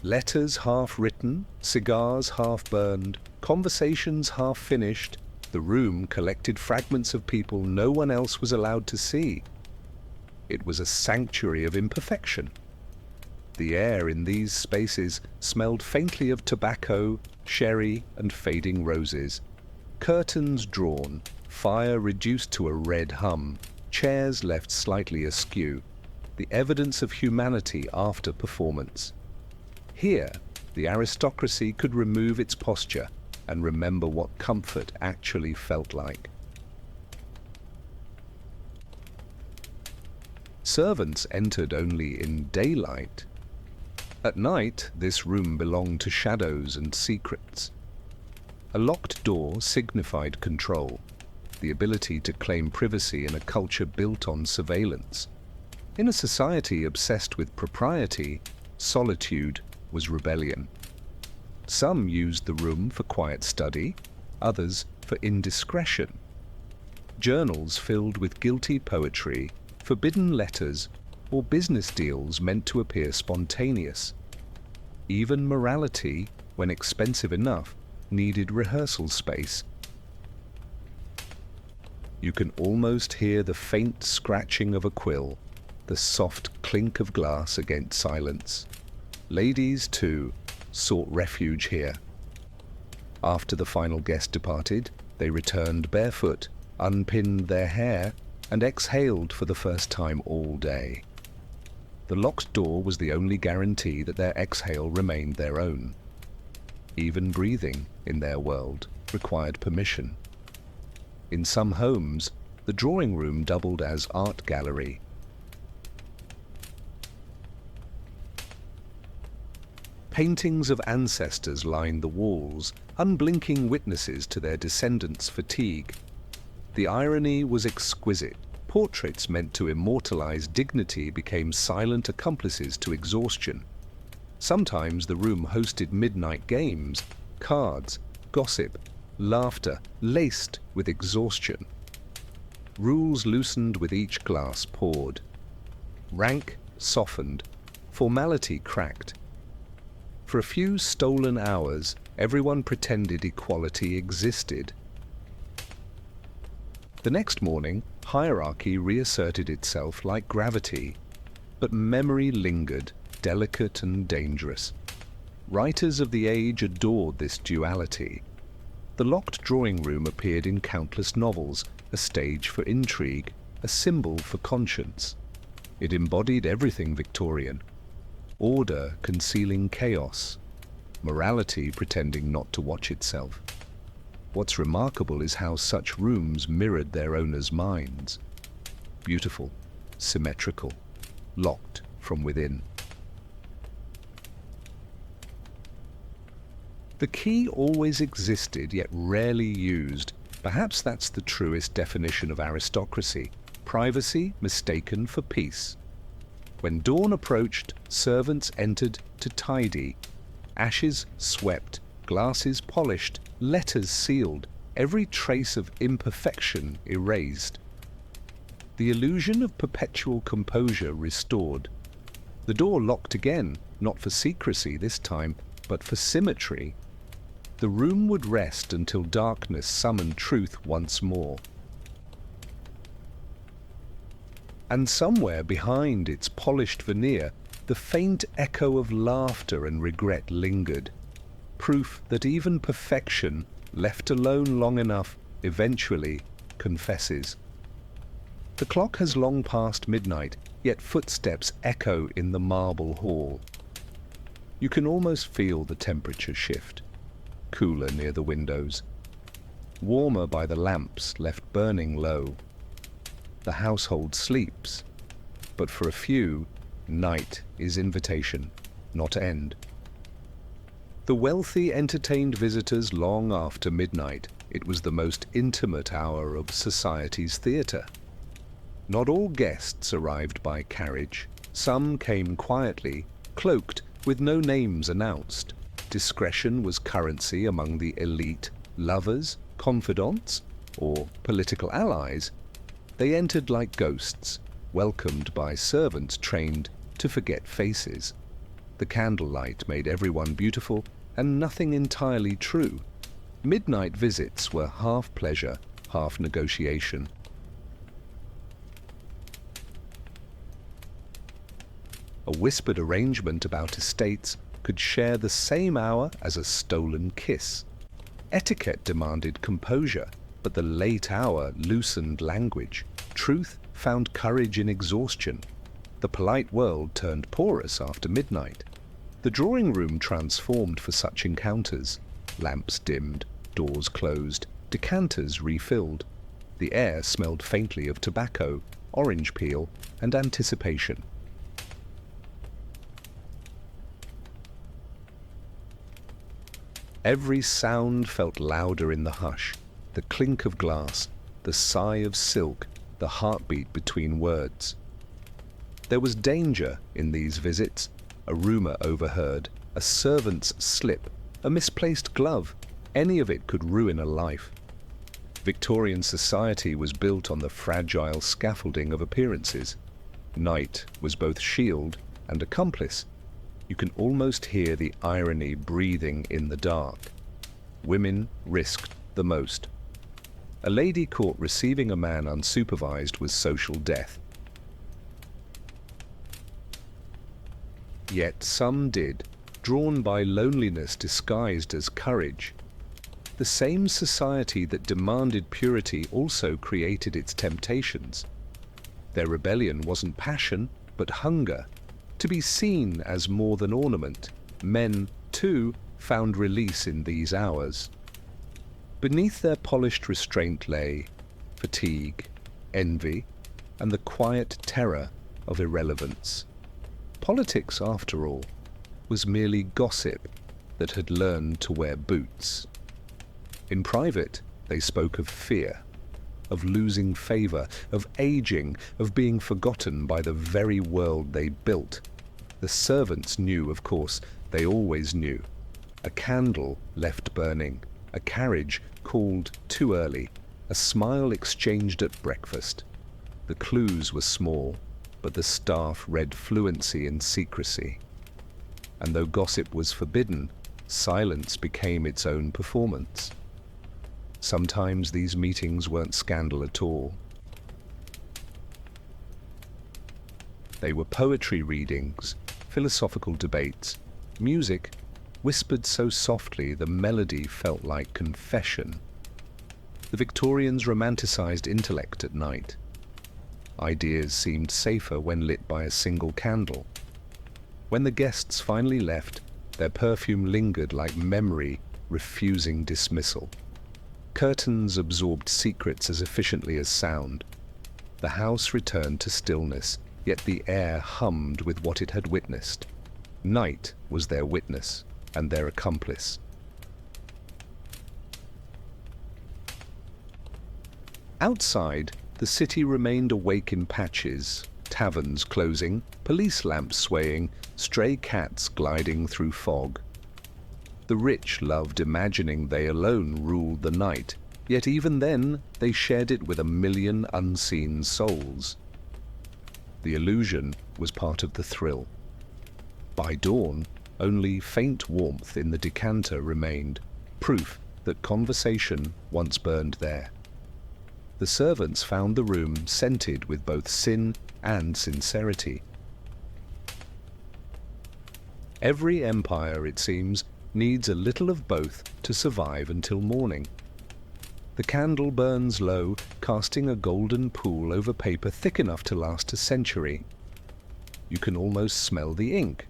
Letters half written, cigars half burned, conversations half finished, the room collected fragments of people no one else was allowed to see. It was a sanctuary of imperfection. The air in these spaces smelled faintly of tobacco, sherry and fading roses. Curtains drawn, fire reduced to a red hum, chairs left slightly askew, the evidence of humanity after performance. Here, the aristocracy could remove its posture and remember what comfort actually felt like. Servants entered only in daylight. At night, this room belonged to shadows and secrets. A locked door signified control, the ability to claim privacy in a culture built on surveillance. In a society obsessed with propriety, solitude was rebellion. Some used the room for quiet study, others for indiscretion. Journals filled with guilty poetry, forbidden letters, or business deals meant to appear spontaneous. Even morality, when expensive enough, needed rehearsal space. You can almost hear the faint scratching of a quill, the soft clink of glass against silence. Ladies, too, sought refuge here. After the final guest departed, they returned barefoot, unpinned their hair, and exhaled for the first time all day. The locked door was the only guarantee that their exhale remained their own. Even breathing, in their world, required permission. In some homes, the drawing room doubled as art gallery. Paintings of ancestors lined the walls, unblinking witnesses to their descendants' fatigue. The irony was exquisite. Portraits meant to immortalize dignity became silent accomplices to exhaustion. Sometimes the room hosted midnight games, cards, gossip, laughter, laced with exhaustion. Rules loosened with each glass poured. Rank softened, formality cracked. For a few stolen hours, everyone pretended equality existed. The next morning, hierarchy reasserted itself like gravity, but memory lingered, delicate and dangerous. Writers of the age adored this duality. The locked drawing room appeared in countless novels, a stage for intrigue, a symbol for conscience. It embodied everything Victorian. Order concealing chaos, morality pretending not to watch itself. What's remarkable is how such rooms mirrored their owners' minds. Beautiful, symmetrical, locked from within. The key always existed, yet rarely used. Perhaps that's the truest definition of aristocracy. Privacy mistaken for peace. When dawn approached, servants entered to tidy. Ashes swept, glasses polished, letters sealed, every trace of imperfection erased. The illusion of perpetual composure restored. The door locked again, not for secrecy this time, but for symmetry. The room would rest until darkness summoned truth once more. And somewhere behind its polished veneer, the faint echo of laughter and regret lingered. Proof that even perfection, left alone long enough, eventually confesses. The clock has long passed midnight, yet footsteps echo in the marble hall. You can almost feel the temperature shift. Cooler near the windows, warmer by the lamps left burning low. The household sleeps, but for a few, night is invitation, not end. The wealthy entertained visitors long after midnight. It was the most intimate hour of society's theatre. Not all guests arrived by carriage. Some came quietly, cloaked, with no names announced. Discretion was currency among the elite. Lovers, confidants, or political allies, they entered like ghosts, welcomed by servants trained to forget faces. The candlelight made everyone beautiful and nothing entirely true. Midnight visits were half pleasure, half negotiation. A whispered arrangement about estates could share the same hour as a stolen kiss. Etiquette demanded composure, but the late hour loosened language. Truth found courage in exhaustion. The polite world turned porous after midnight. The drawing room transformed for such encounters. Lamps dimmed, doors closed, decanters refilled. The air smelled faintly of tobacco, orange peel, and anticipation. Every sound felt louder in the hush. The clink of glass, the sigh of silk, the heartbeat between words. There was danger in these visits, a rumor overheard, a servant's slip, a misplaced glove. Any of it could ruin a life. Victorian society was built on the fragile scaffolding of appearances. Night was both shield and accomplice. You can almost hear the irony breathing in the dark. Women risked the most. A lady caught receiving a man unsupervised was social death. Yet some did, drawn by loneliness disguised as courage. The same society that demanded purity also created its temptations. Their rebellion wasn't passion, but hunger. To be seen as more than ornament, men, too, found release in these hours. Beneath their polished restraint lay fatigue, envy, and the quiet terror of irrelevance. Politics, after all, was merely gossip that had learned to wear boots. In private, they spoke of fear, of losing favor, of aging, of being forgotten by the very world they built. The servants knew, of course, they always knew. A candle left burning, a carriage called too early, a smile exchanged at breakfast. The clues were small, but the staff read fluency in secrecy. And though gossip was forbidden, silence became its own performance. Sometimes these meetings weren't scandal at all. They were poetry readings, philosophical debates, music whispered so softly the melody felt like confession. The Victorians romanticized intellect at night. Ideas seemed safer when lit by a single candle. When the guests finally left, their perfume lingered like memory refusing dismissal. Curtains absorbed secrets as efficiently as sound. The house returned to stillness, yet the air hummed with what it had witnessed. Night was their witness and their accomplice. Outside, the city remained awake in patches, taverns closing, police lamps swaying, stray cats gliding through fog. The rich loved imagining they alone ruled the night, yet even then they shared it with a million unseen souls. The illusion was part of the thrill. By dawn, only faint warmth in the decanter remained, proof that conversation once burned there. The servants found the room scented with both sin and sincerity. Every empire, it seems, needs a little of both to survive until morning. The candle burns low, casting a golden pool over paper thick enough to last a century. You can almost smell the ink.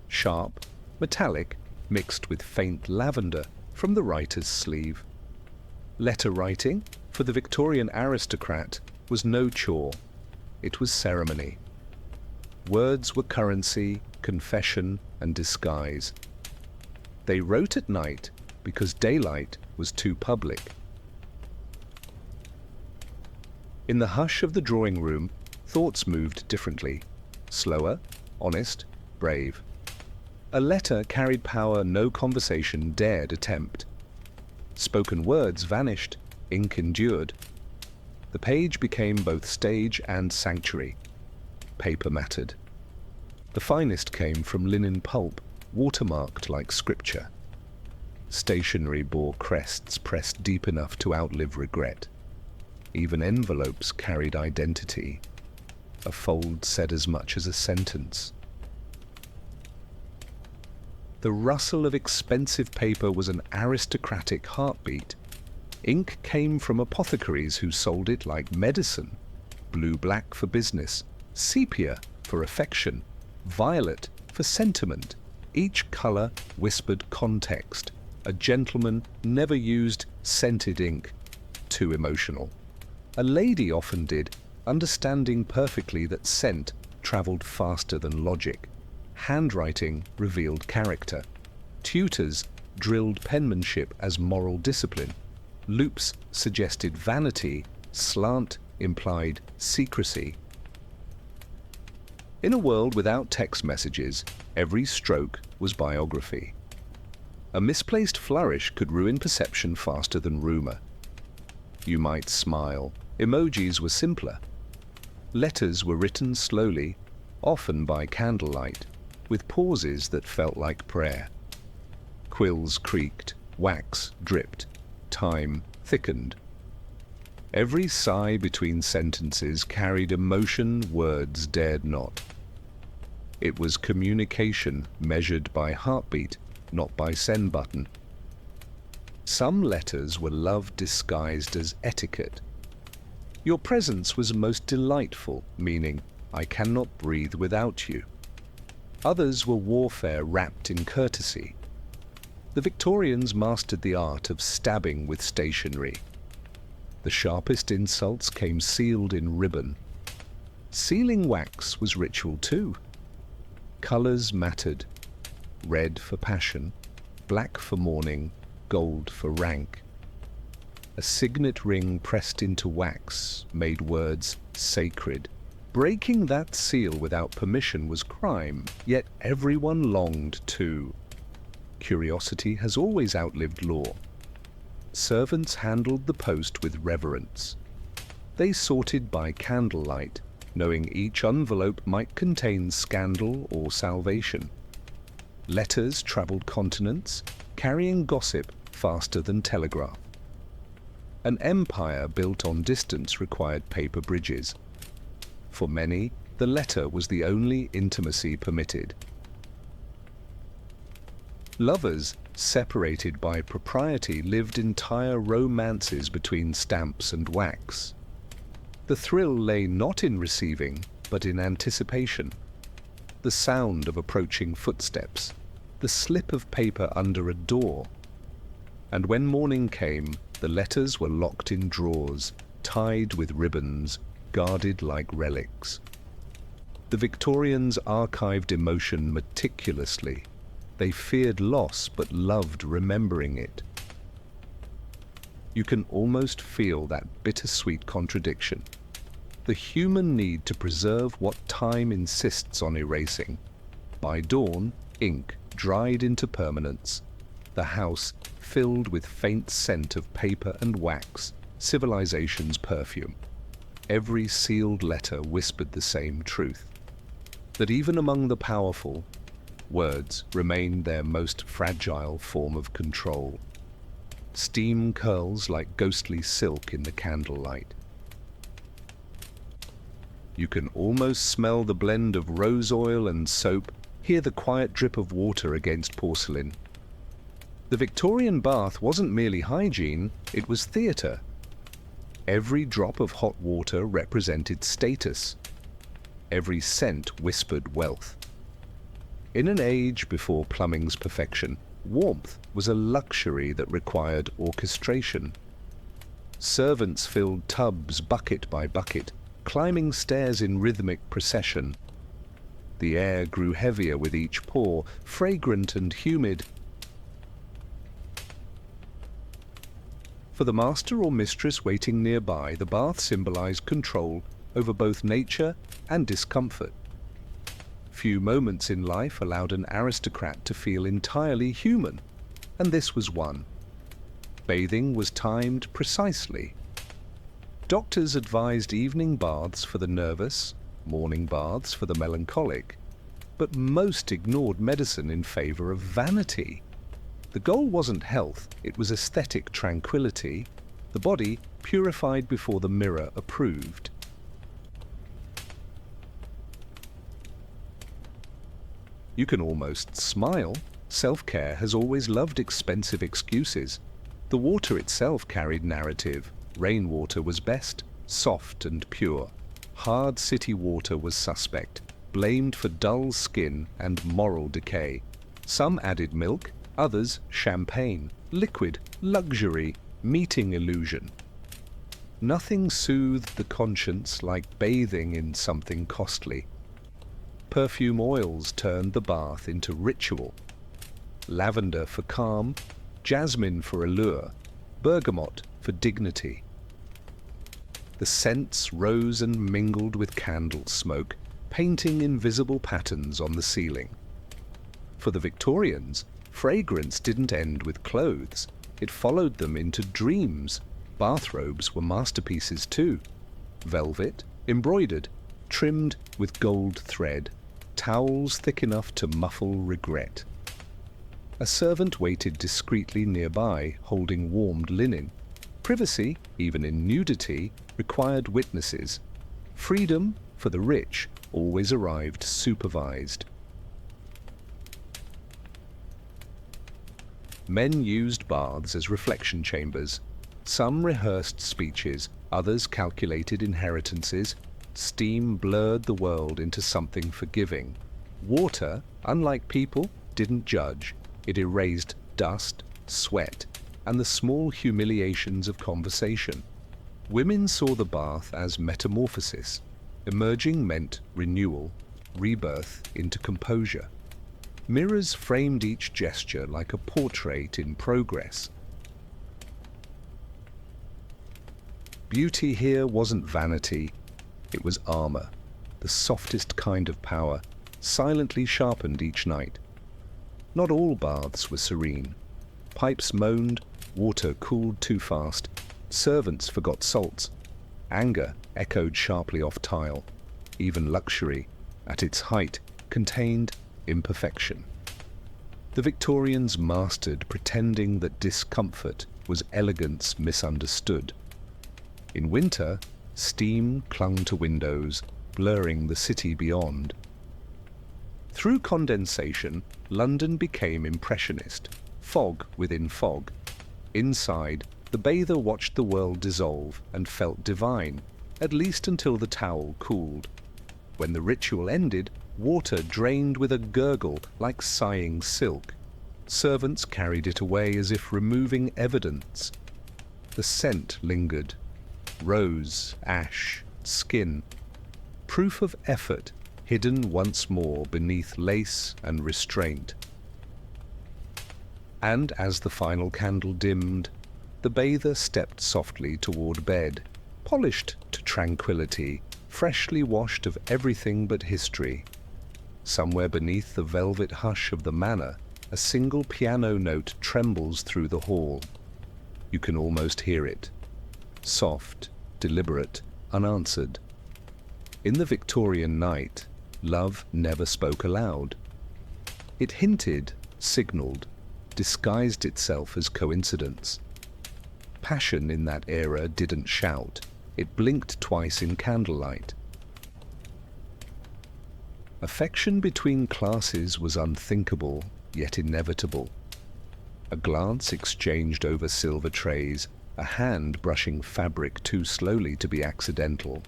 Sharp, metallic, mixed with faint lavender from the writer's sleeve. Letter writing, for the Victorian aristocrat, was no chore. It was ceremony. Words were currency, confession, and disguise. They wrote at night because daylight was too public. In the hush of the drawing room, thoughts moved differently. Slower, honest, brave. A letter carried power no conversation dared attempt. Spoken words vanished, ink endured. The page became both stage and sanctuary. Paper mattered. The finest came from linen pulp, watermarked like scripture. Stationery bore crests pressed deep enough to outlive regret. Even envelopes carried identity. A fold said as much as a sentence. The rustle of expensive paper was an aristocratic heartbeat. Ink came from apothecaries who sold it like medicine. Blue-black for business, sepia for affection, violet for sentiment. Each colour whispered context. A gentleman never used scented ink. Too emotional. A lady often did, understanding perfectly that scent travelled faster than logic. Handwriting revealed character. Tutors drilled penmanship as moral discipline. Loops suggested vanity. Slant implied secrecy. In a world without text messages, every stroke was biography. A misplaced flourish could ruin perception faster than rumour. You might smile. Emojis were simpler. Letters were written slowly, often by candlelight, with pauses that felt like prayer. Quills creaked, wax dripped, time thickened. Every sigh between sentences carried emotion words dared not. It was communication measured by heartbeat, not by send button. Some letters were love disguised as etiquette. Your presence was most delightful, meaning, I cannot breathe without you. Others were warfare wrapped in courtesy. The Victorians mastered the art of stabbing with stationery. The sharpest insults came sealed in ribbon. Sealing wax was ritual too. Colours mattered. Red for passion, black for mourning, gold for rank. A signet ring pressed into wax made words sacred. Breaking that seal without permission was crime, yet everyone longed to. Curiosity has always outlived law. Servants handled the post with reverence. They sorted by candlelight, knowing each envelope might contain scandal or salvation. Letters travelled continents, carrying gossip faster than telegraph. An empire built on distance required paper bridges. For many, the letter was the only intimacy permitted. Lovers, separated by propriety, lived entire romances between stamps and wax. The thrill lay not in receiving, but in anticipation. The sound of approaching footsteps, the slip of paper under a door. And when morning came, the letters were locked in drawers, tied with ribbons, guarded like relics. The Victorians archived emotion meticulously. They feared loss but loved remembering it. You can almost feel that bittersweet contradiction. The human need to preserve what time insists on erasing. By dawn, ink dried into permanence. The house filled with faint scent of paper and wax, civilization's perfume. Every sealed letter whispered the same truth, that even among the powerful, words remained their most fragile form of control. Steam curls like ghostly silk in the candlelight. You can almost smell the blend of rose oil and soap, hear the quiet drip of water against porcelain. The Victorian bath wasn't merely hygiene, it was theatre. Every drop of hot water represented status. Every scent whispered wealth. In an age before plumbing's perfection, warmth was a luxury that required orchestration. Servants filled tubs bucket by bucket, climbing stairs in rhythmic procession. The air grew heavier with each pour, fragrant and humid. For the master or mistress waiting nearby, the bath symbolized control over both nature and discomfort. Few moments in life allowed an aristocrat to feel entirely human, and this was one. Bathing was timed precisely. Doctors advised evening baths for the nervous, morning baths for the melancholic, but most ignored medicine in favor of vanity. The goal wasn't health, it was aesthetic tranquility, the body purified before the mirror approved. You can almost smile. Self-care has always loved expensive excuses. The water itself carried narrative. Rainwater was best, soft and pure. Hard city water was suspect, blamed for dull skin and moral decay. Some added milk, others champagne, liquid, luxury, meeting illusion. Nothing soothed the conscience like bathing in something costly. Perfume oils turned the bath into ritual. Lavender for calm, jasmine for allure, bergamot for dignity. The scents rose and mingled with candle smoke, painting invisible patterns on the ceiling. For the Victorians, fragrance didn't end with clothes. It followed them into dreams. Bathrobes were masterpieces too. Velvet, embroidered, trimmed with gold thread, towels thick enough to muffle regret. A servant waited discreetly nearby, holding warmed linen. Privacy, even in nudity, required witnesses. Freedom, for the rich, always arrived supervised. Men used baths as reflection chambers. Some rehearsed speeches, others calculated inheritances. Steam blurred the world into something forgiving. Water, unlike people, didn't judge. It erased dust, sweat, and the small humiliations of conversation. Women saw the bath as metamorphosis. Emerging meant renewal, rebirth into composure. Mirrors framed each gesture like a portrait in progress. Beauty here wasn't vanity, it was armor, the softest kind of power, silently sharpened each night. Not all baths were serene. Pipes moaned, water cooled too fast, servants forgot salts, anger echoed sharply off tile. Even luxury, at its height, contained imperfection. The Victorians mastered pretending that discomfort was elegance misunderstood. In winter, steam clung to windows, blurring the city beyond. Through condensation, London became impressionist, fog within fog. Inside, the bather watched the world dissolve and felt divine, at least until the towel cooled. When the ritual ended, water drained with a gurgle like sighing silk. Servants carried it away as if removing evidence. The scent lingered. Rose, ash, skin. Proof of effort hidden once more beneath lace and restraint. And as the final candle dimmed, the bather stepped softly toward bed, polished to tranquility, freshly washed of everything but history. Somewhere beneath the velvet hush of the manor, a single piano note trembles through the hall. You can almost hear it. Soft, deliberate, unanswered. In the Victorian night, love never spoke aloud. It hinted, signaled, disguised itself as coincidence. Passion in that era didn't shout. It blinked twice in candlelight. Affection between classes was unthinkable, yet inevitable. A glance exchanged over silver trays, a hand brushing fabric too slowly to be accidental.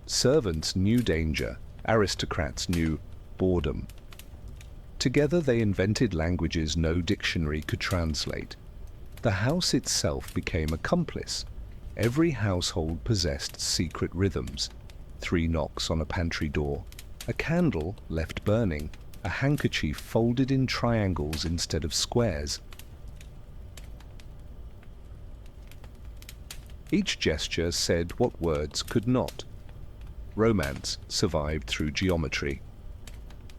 Servants knew danger, aristocrats knew boredom. Together they invented languages no dictionary could translate. The house itself became accomplice. Every household possessed secret rhythms. 3 knocks on a pantry door, a candle left burning, a handkerchief folded in triangles instead of squares. Each gesture said what words could not. Romance survived through geometry.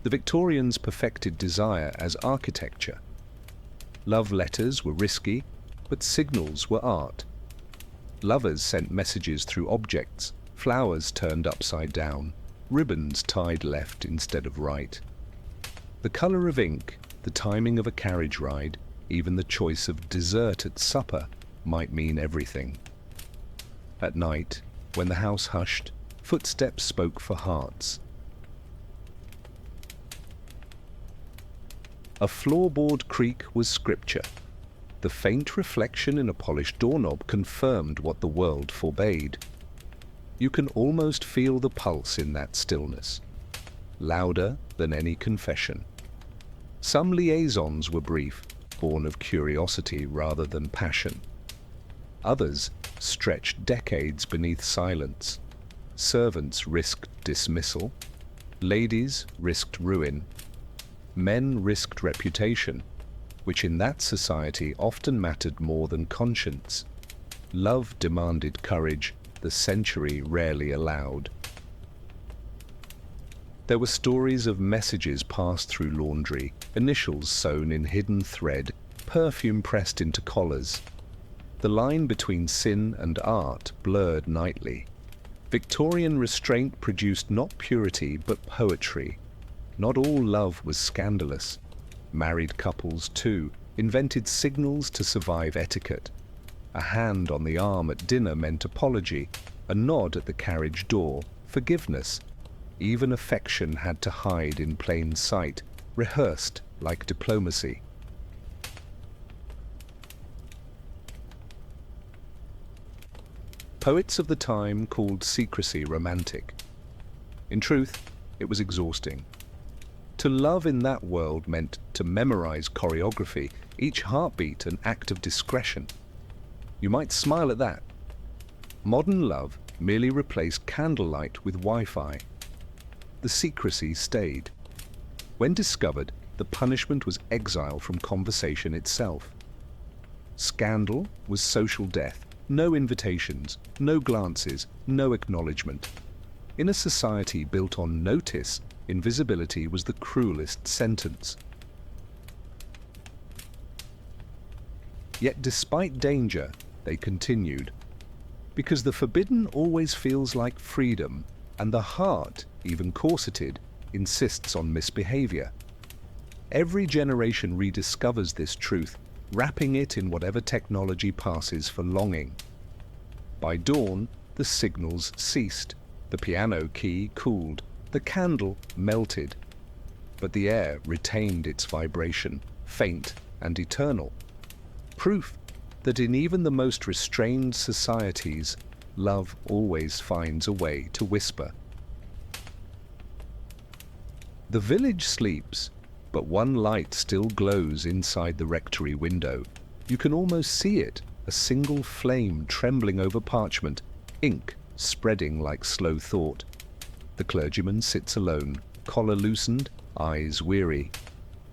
The Victorians perfected desire as architecture. Love letters were risky, but signals were art. Lovers sent messages through objects, flowers turned upside down, ribbons tied left instead of right. The color of ink, the timing of a carriage ride, even the choice of dessert at supper might mean everything. At night, when the house hushed, footsteps spoke for hearts. A floorboard creak was scripture. The faint reflection in a polished doorknob confirmed what the world forbade. You can almost feel the pulse in that stillness, louder than any confession. Some liaisons were brief, born of curiosity rather than passion. Others stretched decades beneath silence. Servants risked dismissal. Ladies risked ruin. Men risked reputation, which in that society often mattered more than conscience. Love demanded courage the century rarely allowed. There were stories of messages passed through laundry, initials sewn in hidden thread, perfume pressed into collars. The line between sin and art blurred nightly. Victorian restraint produced not purity but poetry. Not all love was scandalous. Married couples, too, invented signals to survive etiquette. A hand on the arm at dinner meant apology, a nod at the carriage door, forgiveness. Even affection had to hide in plain sight, rehearsed like diplomacy. Poets of the time called secrecy romantic. In truth, it was exhausting. To love in that world meant to memorize choreography, each heartbeat an act of discretion. You might smile at that. Modern love merely replaced candlelight with Wi-Fi. The secrecy stayed. When discovered, the punishment was exile from conversation itself. Scandal was social death. No invitations, no glances, no acknowledgement. In a society built on notice, invisibility was the cruelest sentence. Yet despite danger, they continued. Because the forbidden always feels like freedom, and the heart, even corseted, insists on misbehavior. Every generation rediscovers this truth, wrapping it in whatever technology passes for longing. By dawn, the signals ceased, the piano key cooled, the candle melted, but the air retained its vibration, faint and eternal. Proof that in even the most restrained societies, love always finds a way to whisper. The village sleeps, but one light still glows inside the rectory window. You can almost see it, a single flame trembling over parchment, ink spreading like slow thought. The clergyman sits alone, collar loosened, eyes weary.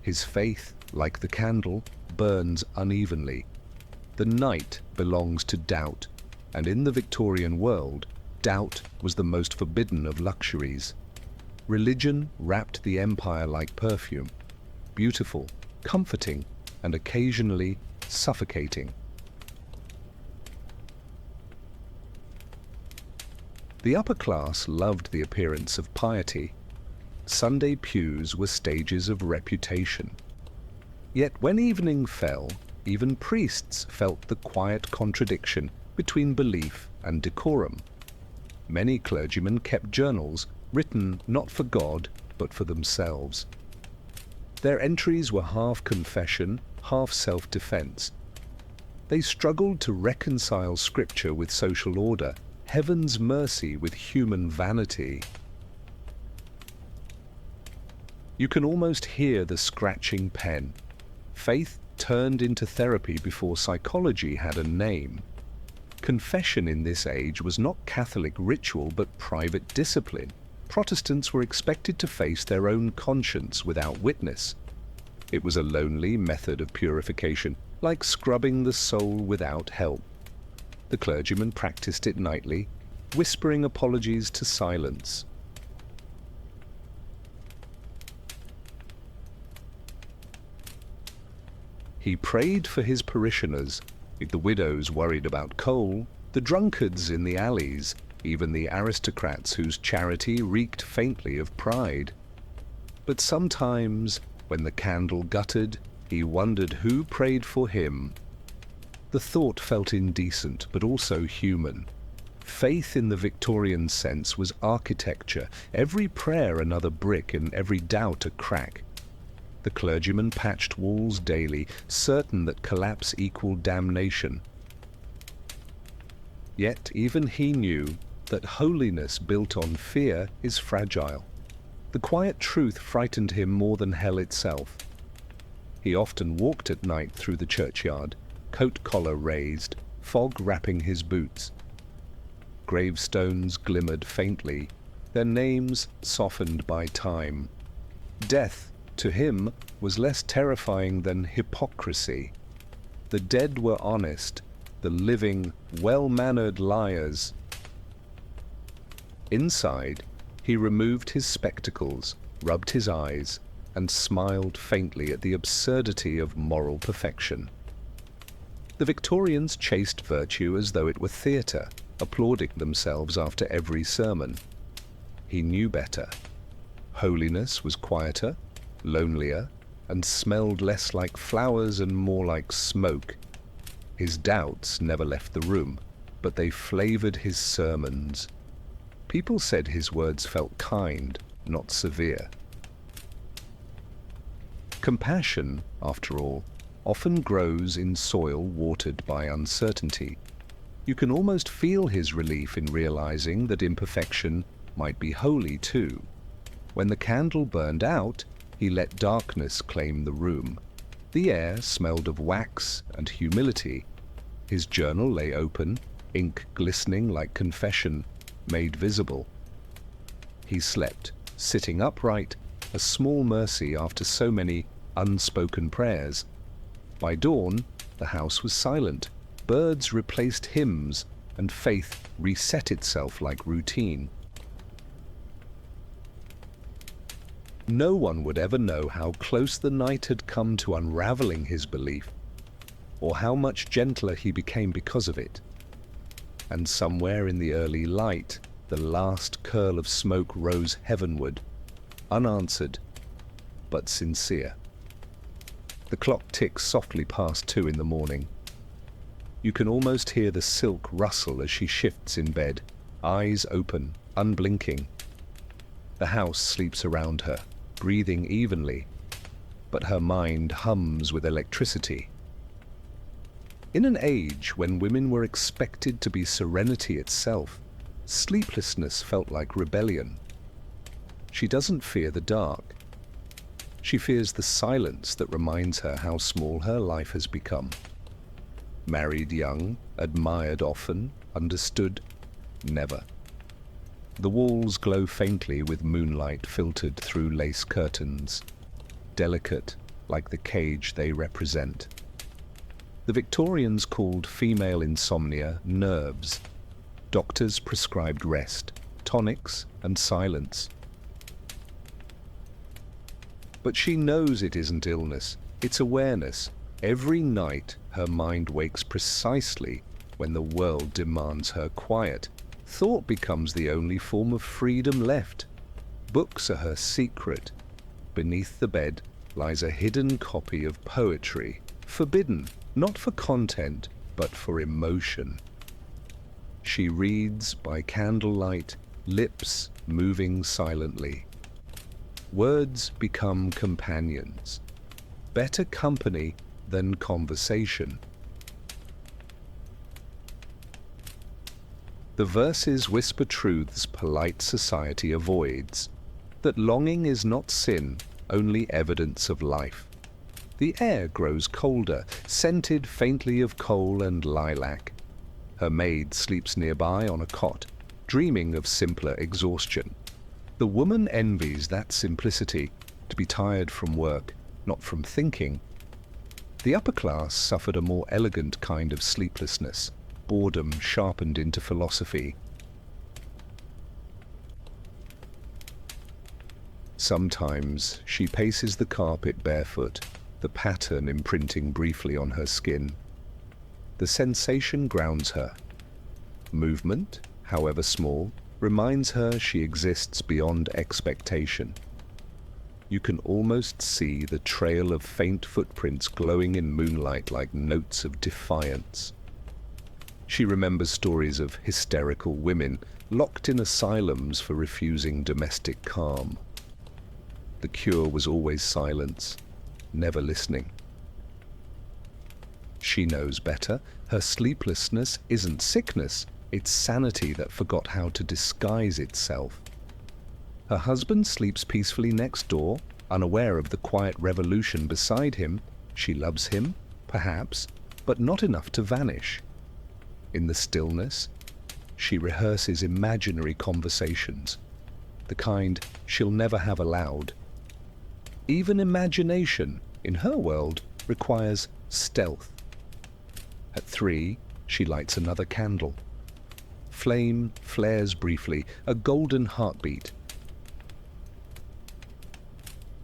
His faith, like the candle, burns unevenly. The night belongs to doubt, and in the Victorian world, doubt was the most forbidden of luxuries. Religion wrapped the empire like perfume, beautiful, comforting, and occasionally suffocating. The upper class loved the appearance of piety. Sunday pews were stages of reputation. Yet when evening fell, even priests felt the quiet contradiction between belief and decorum. Many clergymen kept journals written not for God, but for themselves. Their entries were half confession, half self-defense. They struggled to reconcile scripture with social order, heaven's mercy with human vanity. You can almost hear the scratching pen. Faith turned into therapy before psychology had a name. Confession in this age was not Catholic ritual but private discipline. Protestants were expected to face their own conscience without witness. It was a lonely method of purification, like scrubbing the soul without help. The clergyman practiced it nightly, whispering apologies to silence. He prayed for his parishioners, the widows worried about coal, the drunkards in the alleys, even the aristocrats whose charity reeked faintly of pride. But sometimes, when the candle guttered, he wondered who prayed for him. The thought felt indecent, but also human. Faith in the Victorian sense was architecture, every prayer another brick and every doubt a crack. The clergyman patched walls daily, certain that collapse equaled damnation. Yet even he knew that holiness built on fear is fragile. The quiet truth frightened him more than hell itself. He often walked at night through the churchyard, coat collar raised, fog wrapping his boots. Gravestones glimmered faintly, their names softened by time. Death, to him, was less terrifying than hypocrisy. The dead were honest, the living, well-mannered liars. Inside, he removed his spectacles, rubbed his eyes, and smiled faintly at the absurdity of moral perfection. The Victorians chased virtue as though it were theatre, applauding themselves after every sermon. He knew better. Holiness was quieter, lonelier, and smelled less like flowers and more like smoke. His doubts never left the room, but they flavored his sermons. People said his words felt kind, not severe. Compassion, after all, often grows in soil watered by uncertainty. You can almost feel his relief in realizing that imperfection might be holy too. When the candle burned out, he let darkness claim the room. The air smelled of wax and humility. His journal lay open, ink glistening like confession, made visible. He slept, sitting upright, a small mercy after so many unspoken prayers. By dawn, the house was silent. Birds replaced hymns, and faith reset itself like routine. No one would ever know how close the night had come to unraveling his belief, or how much gentler he became because of it. And somewhere in the early light, the last curl of smoke rose heavenward, unanswered, but sincere. The clock ticks softly past 2 in the morning. You can almost hear the silk rustle as she shifts in bed, eyes open, unblinking. The house sleeps around her, breathing evenly, but her mind hums with electricity. In an age when women were expected to be serenity itself, sleeplessness felt like rebellion. She doesn't fear the dark. She fears the silence that reminds her how small her life has become. Married young, admired often, understood never. The walls glow faintly with moonlight filtered through lace curtains, delicate like the cage they represent. The Victorians called female insomnia nerves. Doctors prescribed rest, tonics, and silence. But she knows it isn't illness, it's awareness. Every night her mind wakes precisely when the world demands her quiet. Thought becomes the only form of freedom left. Books are her secret. Beneath the bed lies a hidden copy of poetry, forbidden, not for content, but for emotion. She reads by candlelight, lips moving silently. Words become companions. Better company than conversation. The verses whisper truths polite society avoids, that longing is not sin, only evidence of life. The air grows colder, scented faintly of coal and lilac. Her maid sleeps nearby on a cot, dreaming of simpler exhaustion. The woman envies that simplicity, to be tired from work, not from thinking. The upper class suffered a more elegant kind of sleeplessness, boredom sharpened into philosophy. Sometimes she paces the carpet barefoot, the pattern imprinting briefly on her skin. The sensation grounds her. Movement, however small, reminds her she exists beyond expectation. You can almost see the trail of faint footprints glowing in moonlight like notes of defiance. She remembers stories of hysterical women locked in asylums for refusing domestic calm. The cure was always silence, never listening. She knows better. Her sleeplessness isn't sickness, it's sanity that forgot how to disguise itself. Her husband sleeps peacefully next door, unaware of the quiet revolution beside him. She loves him, perhaps, but not enough to vanish. In the stillness, she rehearses imaginary conversations, the kind she'll never have aloud. Even imagination, in her world, requires stealth. At 3, she lights another candle. Flame flares briefly, a golden heartbeat.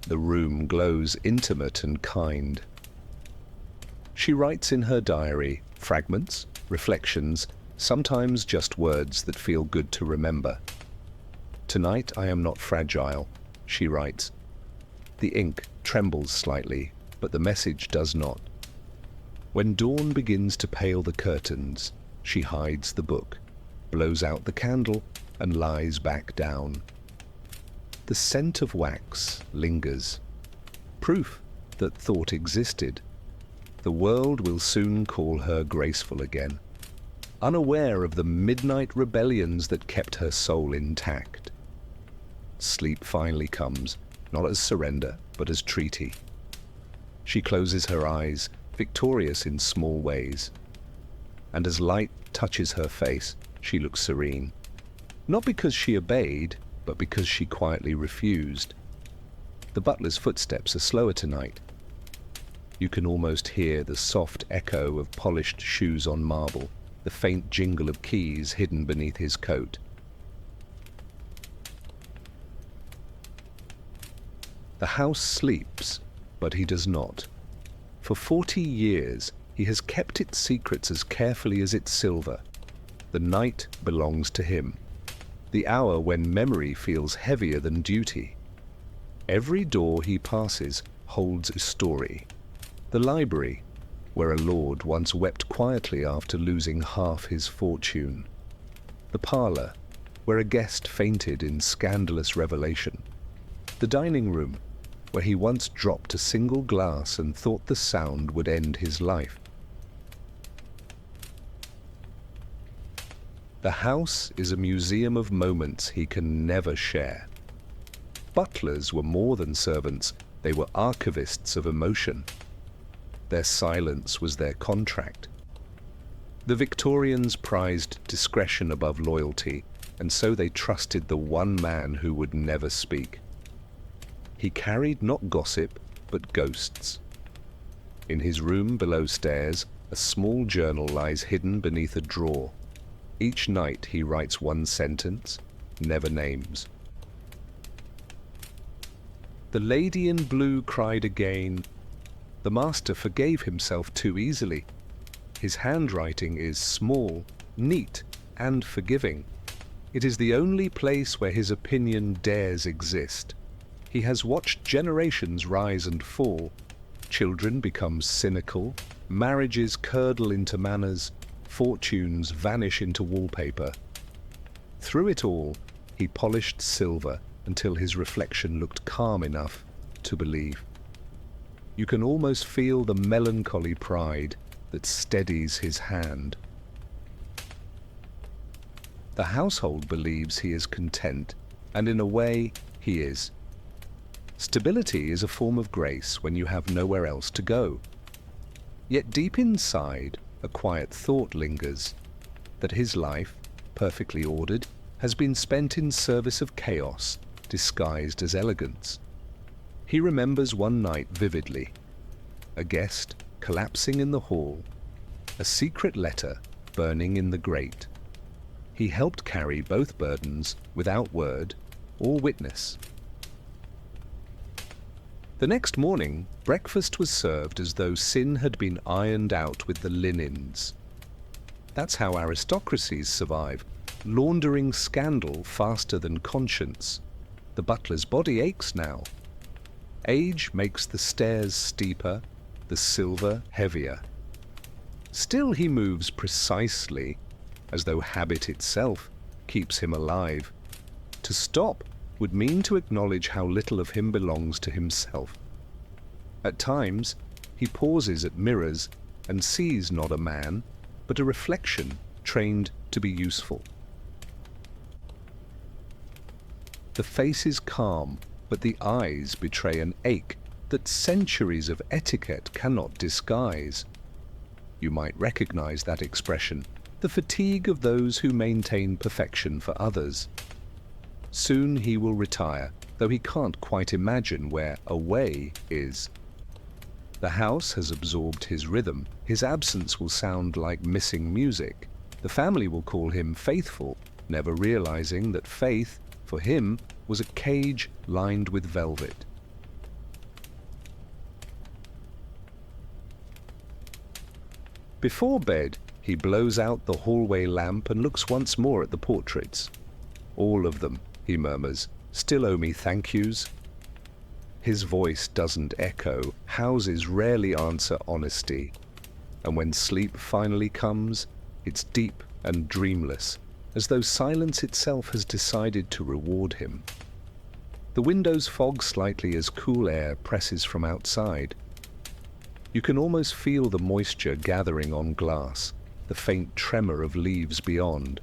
The room glows intimate and kind. She writes in her diary, fragments, reflections, sometimes just words that feel good to remember. "Tonight I am not fragile," she writes. The ink trembles slightly, but the message does not. When dawn begins to pale the curtains, she hides the book, blows out the candle, and lies back down. The scent of wax lingers, proof that thought existed. The world will soon call her graceful again, unaware of the midnight rebellions that kept her soul intact. Sleep finally comes, not as surrender, but as treaty. She closes her eyes, victorious in small ways. And as light touches her face, she looks serene. Not because she obeyed, but because she quietly refused. The butler's footsteps are slower tonight. You can almost hear the soft echo of polished shoes on marble, the faint jingle of keys hidden beneath his coat. The house sleeps, but he does not. For 40 years, he has kept its secrets as carefully as its silver. The night belongs to him, the hour when memory feels heavier than duty. Every door he passes holds a story. The library, where a lord once wept quietly after losing half his fortune. The parlour, where a guest fainted in scandalous revelation. The dining room, where he once dropped a single glass and thought the sound would end his life. The house is a museum of moments he can never share. Butlers were more than servants, they were archivists of emotion. Their silence was their contract. The Victorians prized discretion above loyalty, and so they trusted the one man who would never speak. He carried not gossip, but ghosts. In his room below stairs, a small journal lies hidden beneath a drawer. Each night he writes one sentence, never names. The lady in blue cried again. The master forgave himself too easily. His handwriting is small, neat, and forgiving. It is the only place where his opinion dares exist. He has watched generations rise and fall. Children become cynical, marriages curdle into manners, fortunes vanish into wallpaper. Through it all, he polished silver until his reflection looked calm enough to believe. You can almost feel the melancholy pride that steadies his hand. The household believes he is content, and in a way, he is. Stability is a form of grace when you have nowhere else to go. Yet deep inside, a quiet thought lingers, that his life, perfectly ordered, has been spent in service of chaos, disguised as elegance. He remembers one night vividly, a guest collapsing in the hall, a secret letter burning in the grate. He helped carry both burdens without word or witness. The next morning, breakfast was served as though sin had been ironed out with the linens. That's how aristocracies survive, laundering scandal faster than conscience. The butler's body aches now. Age makes the stairs steeper, the silver heavier. Still he moves precisely, as though habit itself keeps him alive. To stop would mean to acknowledge how little of him belongs to himself. At times, he pauses at mirrors and sees not a man, but a reflection trained to be useful. The face is calm, but the eyes betray an ache that centuries of etiquette cannot disguise. You might recognize that expression, the fatigue of those who maintain perfection for others. Soon he will retire, though he can't quite imagine where away is. The house has absorbed his rhythm. His absence will sound like missing music. The family will call him faithful, never realizing that faith, for him, was a cage lined with velvet. Before bed, he blows out the hallway lamp and looks once more at the portraits. "All of them," he murmurs, "still owe me thank yous." His voice doesn't echo. Houses rarely answer honesty. And when sleep finally comes, it's deep and dreamless, as though silence itself has decided to reward him. The windows fog slightly as cool air presses from outside. You can almost feel the moisture gathering on glass, the faint tremor of leaves beyond.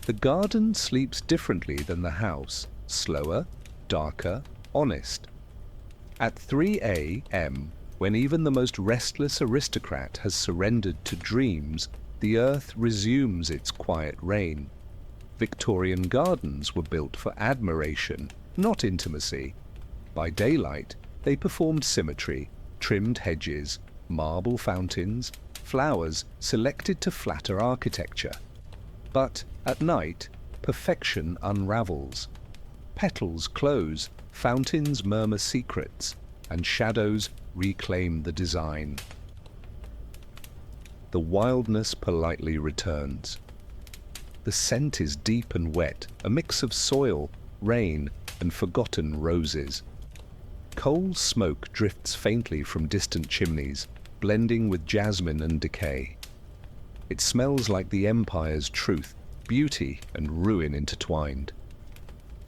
The garden sleeps differently than the house, slower, darker, honest. At 3 a.m., when even the most restless aristocrat has surrendered to dreams, the earth resumes its quiet reign. Victorian gardens were built for admiration, not intimacy. By daylight, they performed symmetry, trimmed hedges, marble fountains, flowers selected to flatter architecture. But at night, perfection unravels. Petals close, fountains murmur secrets, and shadows reclaim the design. The wildness politely returns. The scent is deep and wet, a mix of soil, rain, and forgotten roses. Coal smoke drifts faintly from distant chimneys, blending with jasmine and decay. It smells like the empire's truth, beauty and ruin intertwined.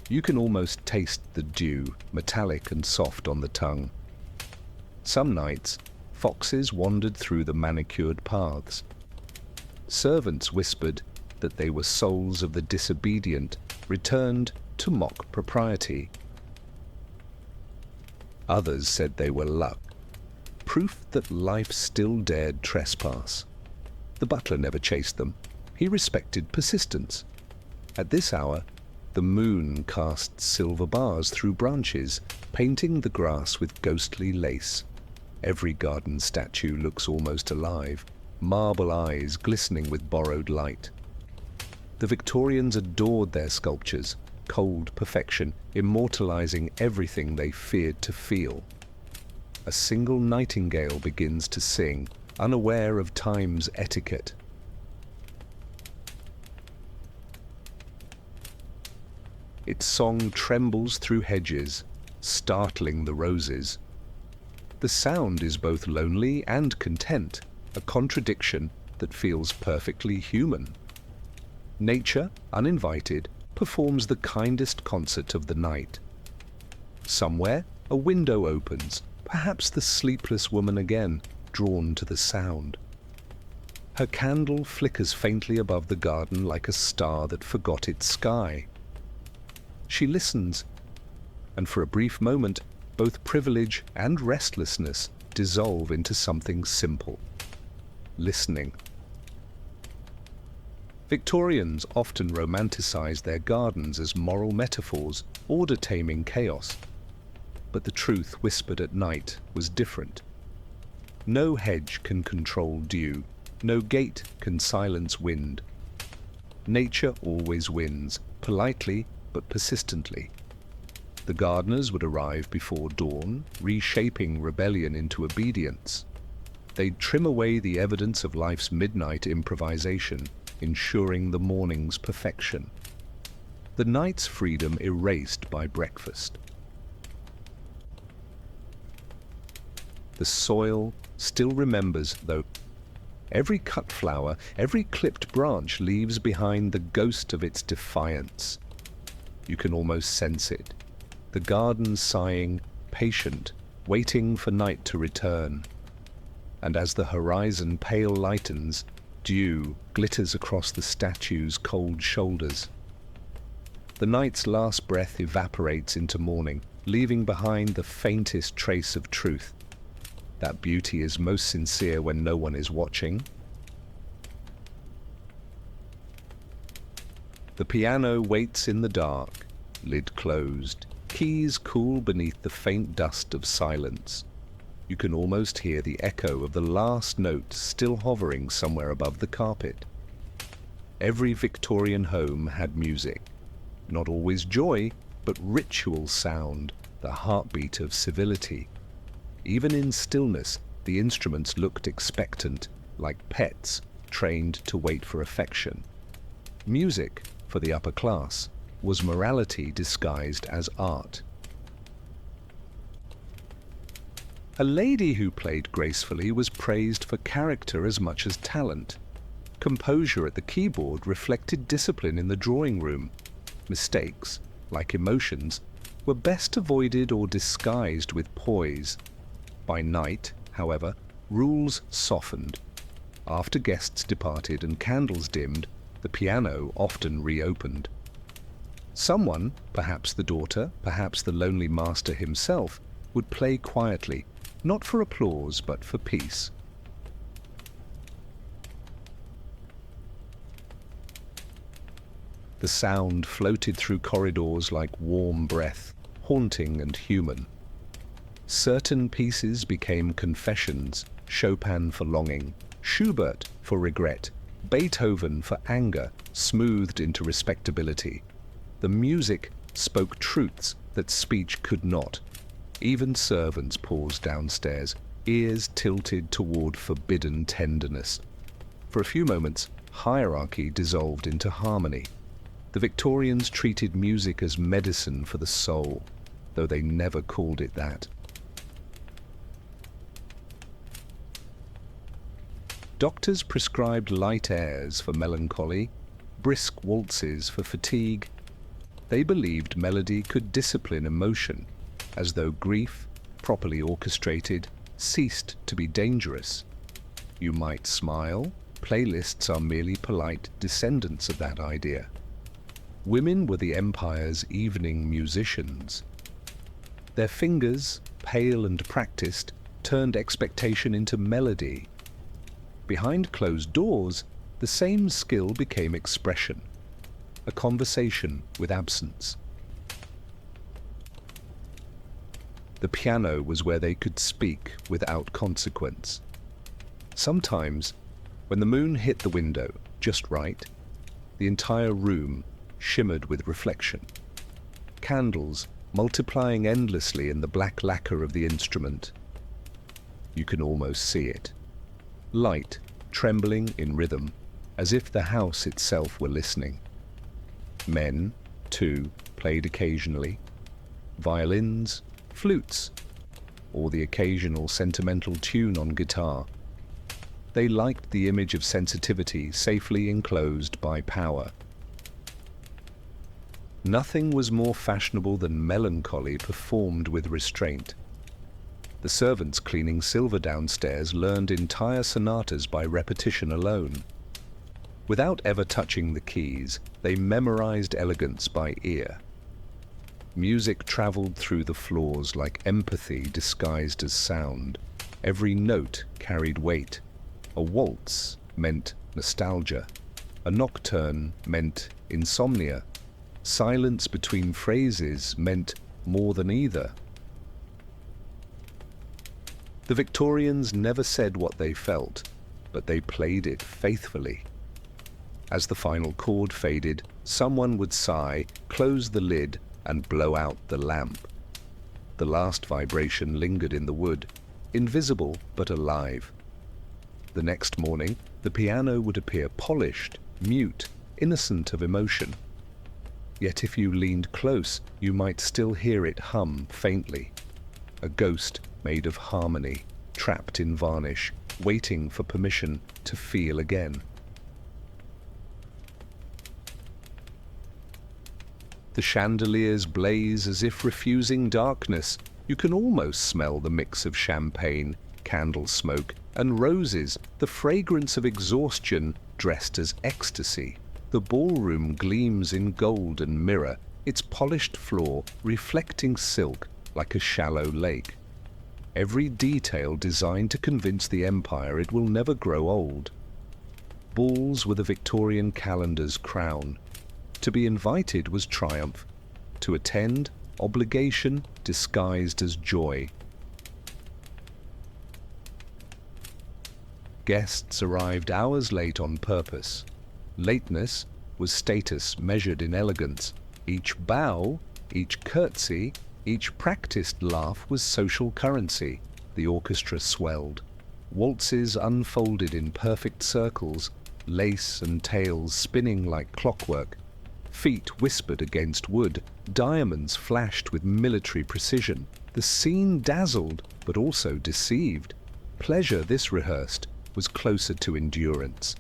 You can almost taste the dew, metallic and soft on the tongue. Some nights, foxes wandered through the manicured paths. Servants whispered that they were souls of the disobedient, returned to mock propriety. Others said they were luck, proof that life still dared trespass. The butler never chased them. He respected persistence. At this hour, the moon casts silver bars through branches, painting the grass with ghostly lace. Every garden statue looks almost alive, marble eyes glistening with borrowed light. The Victorians adored their sculptures, cold perfection, immortalizing everything they feared to feel. A single nightingale begins to sing, unaware of time's etiquette. Its song trembles through hedges, startling the roses. The sound is both lonely and content, a contradiction that feels perfectly human. Nature, uninvited, performs the kindest concert of the night. Somewhere, a window opens, perhaps the sleepless woman again, drawn to the sound. Her candle flickers faintly above the garden like a star that forgot its sky. She listens, and for a brief moment, both privilege and restlessness dissolve into something simple: listening. Victorians often romanticized their gardens as moral metaphors, order-taming chaos. But the truth whispered at night was different. No hedge can control dew, no gate can silence wind. Nature always wins, politely but persistently. The gardeners would arrive before dawn, reshaping rebellion into obedience. They'd trim away the evidence of life's midnight improvisation, ensuring the morning's perfection. The night's freedom erased by breakfast. The soil still remembers, though. Every cut flower, every clipped branch leaves behind the ghost of its defiance. You can almost sense it. The garden sighing, patient, waiting for night to return. And as the horizon pale lightens, dew glitters across the statue's cold shoulders. The night's last breath evaporates into morning, leaving behind the faintest trace of truth. That beauty is most sincere when no one is watching. The piano waits in the dark, lid closed, keys cool beneath the faint dust of silence. You can almost hear the echo of the last note still hovering somewhere above the carpet. Every Victorian home had music. Not always joy, but ritual sound, the heartbeat of civility. Even in stillness, the instruments looked expectant, like pets trained to wait for affection. Music, for the upper class, was morality disguised as art. A lady who played gracefully was praised for character as much as talent. Composure at the keyboard reflected discipline in the drawing room. Mistakes, like emotions, were best avoided or disguised with poise. By night, however, rules softened. After guests departed and candles dimmed, the piano often reopened. Someone, perhaps the daughter, perhaps the lonely master himself, would play quietly, not for applause but for peace. The sound floated through corridors like warm breath, haunting and human. Certain pieces became confessions, Chopin for longing, Schubert for regret, Beethoven for anger, smoothed into respectability. The music spoke truths that speech could not. Even servants paused downstairs, ears tilted toward forbidden tenderness. For a few moments, hierarchy dissolved into harmony. The Victorians treated music as medicine for the soul, though they never called it that. Doctors prescribed light airs for melancholy, brisk waltzes for fatigue. They believed melody could discipline emotion, as though grief, properly orchestrated, ceased to be dangerous. You might smile, playlists are merely polite descendants of that idea. Women were the empire's evening musicians. Their fingers, pale and practiced, turned expectation into melody. Behind closed doors, the same skill became expression, a conversation with absence. The piano was where they could speak without consequence. Sometimes, when the moon hit the window just right, the entire room shimmered with reflection. Candles multiplying endlessly in the black lacquer of the instrument. You can almost see it. Light trembling in rhythm, as if the house itself were listening. Men, too, played occasionally. Violins, flutes, or the occasional sentimental tune on guitar. They liked the image of sensitivity safely enclosed by power. Nothing was more fashionable than melancholy performed with restraint. The servants cleaning silver downstairs learned entire sonatas by repetition alone. Without ever touching the keys, they memorized elegance by ear. Music traveled through the floors like empathy disguised as sound. Every note carried weight. A waltz meant nostalgia. A nocturne meant insomnia. Silence between phrases meant more than either. The Victorians never said what they felt, but they played it faithfully. As the final chord faded, someone would sigh, close the lid, and blow out the lamp. The last vibration lingered in the wood, invisible but alive. The next morning, the piano would appear polished, mute, innocent of emotion. Yet if you leaned close, you might still hear it hum faintly. A ghost made of harmony, trapped in varnish, waiting for permission to feel again. The chandeliers blaze as if refusing darkness. You can almost smell the mix of champagne, candle smoke, and roses, the fragrance of exhaustion dressed as ecstasy. The ballroom gleams in gold and mirror, its polished floor reflecting silk like a shallow lake. Every detail designed to convince the empire it will never grow old. Balls were the Victorian calendar's crown. To be invited was triumph. To attend, obligation disguised as joy. Guests arrived hours late on purpose. Lateness was status measured in elegance. Each bow, each curtsy, each practiced laugh was social currency. The orchestra swelled. Waltzes unfolded in perfect circles, lace and tails spinning like clockwork. Feet whispered against wood, diamonds flashed with military precision. The scene dazzled, but also deceived. Pleasure, this rehearsed, was closer to endurance.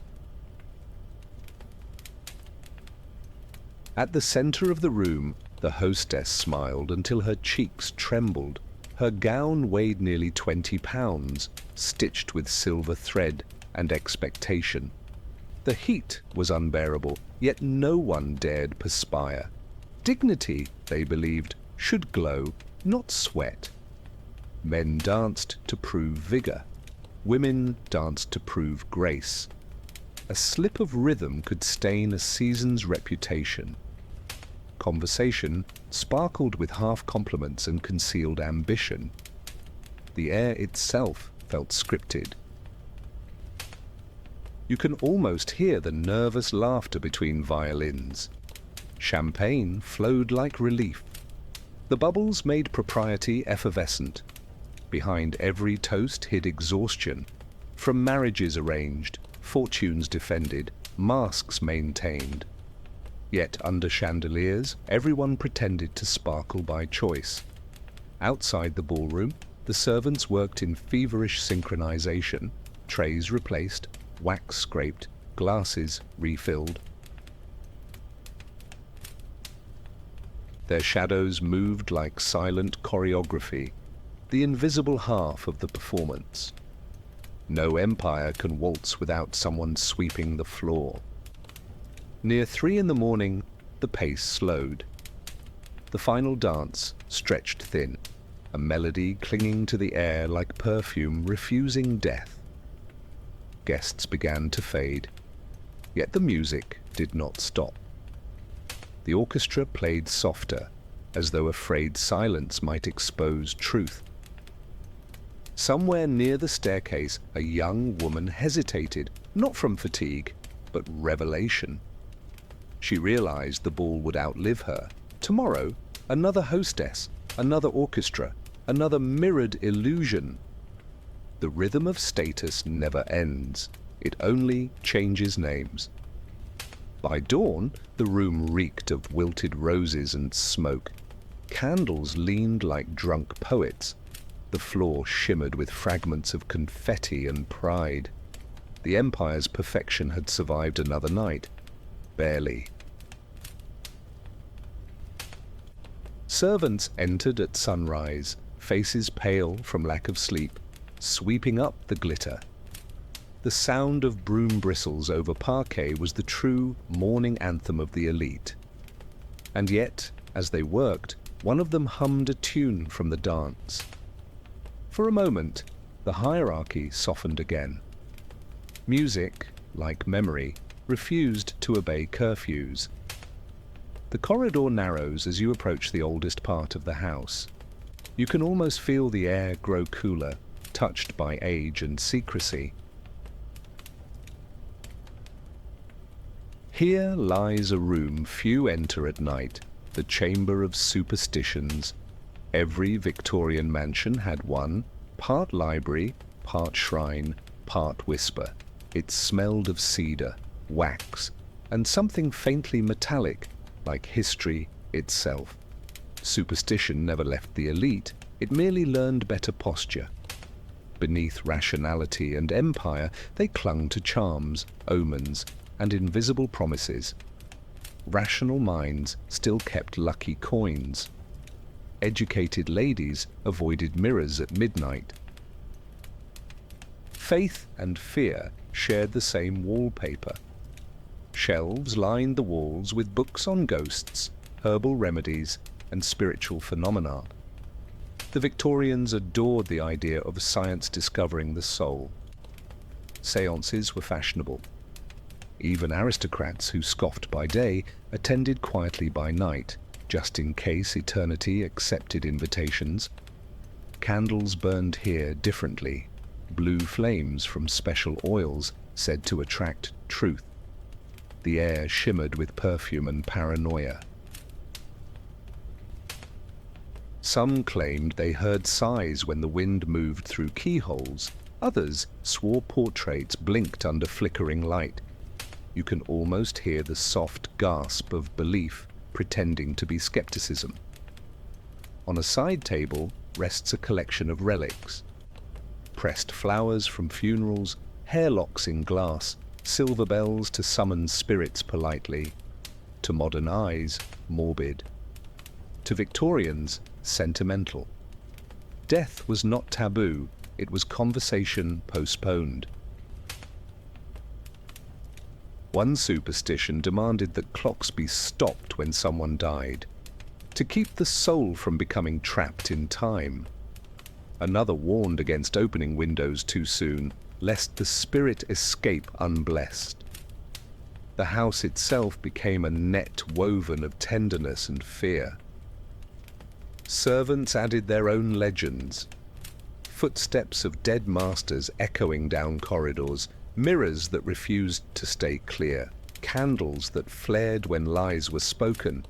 At the center of the room, the hostess smiled until her cheeks trembled. Her gown weighed nearly 20 pounds, stitched with silver thread and expectation. The heat was unbearable, yet no one dared perspire. Dignity, they believed, should glow, not sweat. Men danced to prove vigor. Women danced to prove grace. A slip of rhythm could stain a season's reputation. Conversation sparkled with half compliments and concealed ambition. The air itself felt scripted. You can almost hear the nervous laughter between violins. Champagne flowed like relief. The bubbles made propriety effervescent. Behind every toast hid exhaustion. From marriages arranged, fortunes defended, masks maintained. Yet under chandeliers, everyone pretended to sparkle by choice. Outside the ballroom, the servants worked in feverish synchronization, trays replaced, wax scraped, glasses refilled. Their shadows moved like silent choreography, the invisible half of the performance. No empire can waltz without someone sweeping the floor. Near 3 in the morning, the pace slowed. The final dance stretched thin, a melody clinging to the air like perfume refusing death. Guests began to fade, yet the music did not stop. The orchestra played softer, as though afraid silence might expose truth. Somewhere near the staircase, a young woman hesitated, not from fatigue, but revelation. She realized the ball would outlive her. Tomorrow, another hostess, another orchestra, another mirrored illusion. The rhythm of status never ends. It only changes names. By dawn, the room reeked of wilted roses and smoke. Candles leaned like drunk poets. The floor shimmered with fragments of confetti and pride. The empire's perfection had survived another night. Barely. Servants entered at sunrise, faces pale from lack of sleep, sweeping up the glitter. The sound of broom bristles over parquet was the true morning anthem of the elite. And yet, as they worked, one of them hummed a tune from the dance. For a moment, the hierarchy softened again. Music, like memory, refused to obey curfews. The corridor narrows as you approach the oldest part of the house. You can almost feel the air grow cooler, touched by age and secrecy. Here lies a room few enter at night, the chamber of superstitions. Every Victorian mansion had one, part library, part shrine, part whisper. It smelled of cedar, wax, and something faintly metallic, like history itself. Superstition never left the elite, it merely learned better posture. Beneath rationality and empire, they clung to charms, omens, and invisible promises. rational minds still kept lucky coins. Educated ladies avoided mirrors at midnight. Faith and fear shared the same wallpaper. Shelves lined the walls with books on ghosts, herbal remedies, and spiritual phenomena. The Victorians adored the idea of science discovering the soul. Seances were fashionable. Even aristocrats who scoffed by day attended quietly by night, just in case eternity accepted invitations. Candles burned here differently, blue flames from special oils said to attract truth. The air shimmered with perfume and paranoia. Some claimed they heard sighs when the wind moved through keyholes. Others swore portraits blinked under flickering light. You can almost hear the soft gasp of belief pretending to be skepticism. On a side table rests a collection of relics. Pressed flowers from funerals, hair locks in glass, silver bells to summon spirits politely. To modern eyes, morbid. To Victorians, sentimental. Death was not taboo, it was conversation postponed. One superstition demanded that clocks be stopped when someone died, to keep the soul from becoming trapped in time. Another warned against opening windows too soon, lest the spirit escape unblessed. The house itself became a net woven of tenderness and fear. Servants added their own legends. Footsteps of dead masters echoing down corridors, mirrors that refused to stay clear, candles that flared when lies were spoken.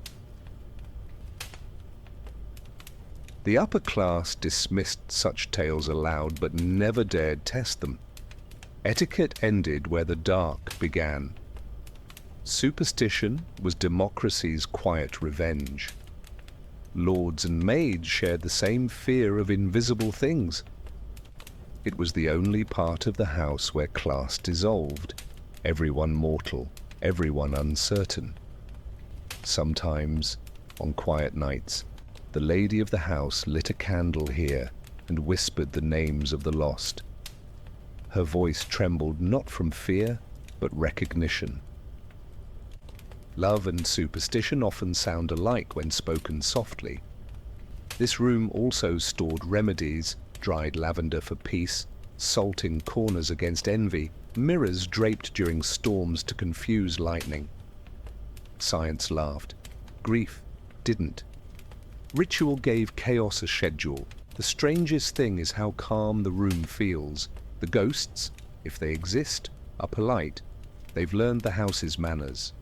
The upper class dismissed such tales aloud but never dared test them. Etiquette ended where the dark began. Superstition was democracy's quiet revenge. Lords and maids shared the same fear of invisible things. It was the only part of the house where class dissolved, everyone mortal, everyone uncertain. Sometimes, on quiet nights, the lady of the house lit a candle here and whispered the names of the lost. Her voice trembled not from fear, but recognition. Love and superstition often sound alike when spoken softly. This room also stored remedies, dried lavender for peace, salt in corners against envy, mirrors draped during storms to confuse lightning. Science laughed. Grief didn't. Ritual gave chaos a schedule. The strangest thing is how calm the room feels. The ghosts, if they exist, are polite. They've learned the house's manners.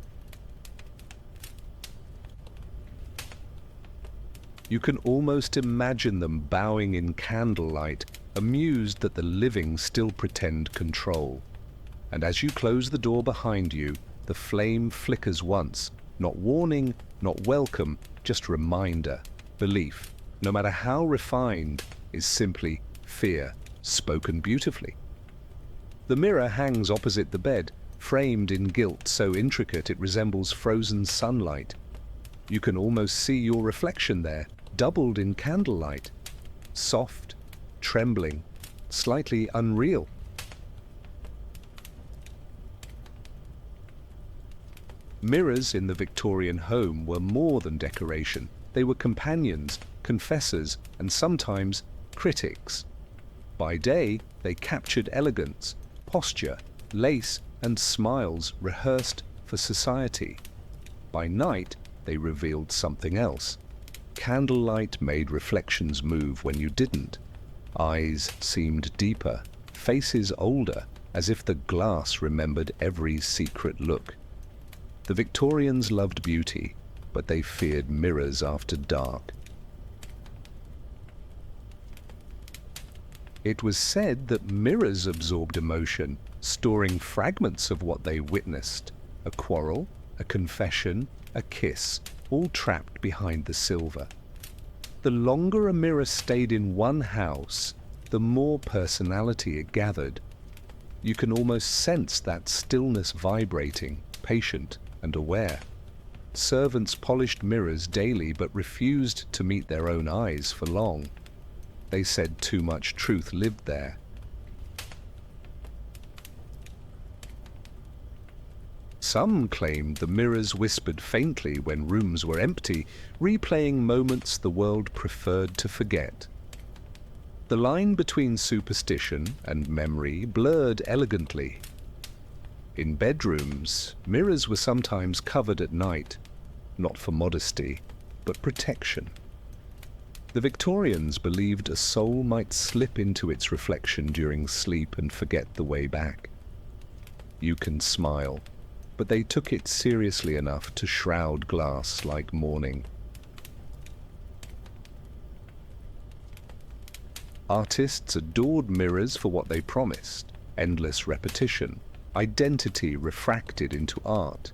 You can almost imagine them bowing in candlelight, amused that the living still pretend control. And as you close the door behind you, the flame flickers once, not warning, not welcome, just reminder. Belief, no matter how refined, is simply fear, spoken beautifully. The mirror hangs opposite the bed, framed in gilt so intricate it resembles frozen sunlight. You can almost see your reflection there, doubled in candlelight, soft, trembling, slightly unreal. Mirrors in the Victorian home were more than decoration. They were companions, confessors, and sometimes critics. By day, they captured elegance, posture, lace, and smiles rehearsed for society. By night, they revealed something else. Candlelight made reflections move when you didn't. Eyes seemed deeper, faces older, as if the glass remembered every secret look. The Victorians loved beauty, but they feared mirrors after dark. It was said that mirrors absorbed emotion, storing fragments of what they witnessed. A quarrel, a confession, a kiss, all trapped behind the silver. The longer a mirror stayed in one house, the more personality it gathered. You can almost sense that stillness vibrating, patient and aware. Servants polished mirrors daily but refused to meet their own eyes for long. They said too much truth lived there. Some claimed the mirrors whispered faintly when rooms were empty, replaying moments the world preferred to forget. The line between superstition and memory blurred elegantly. In bedrooms, mirrors were sometimes covered at night, not for modesty, but protection. The Victorians believed a soul might slip into its reflection during sleep and forget the way back. You can smile, but they took it seriously enough to shroud glass like mourning. Artists adored mirrors for what they promised: endless repetition, identity refracted into art.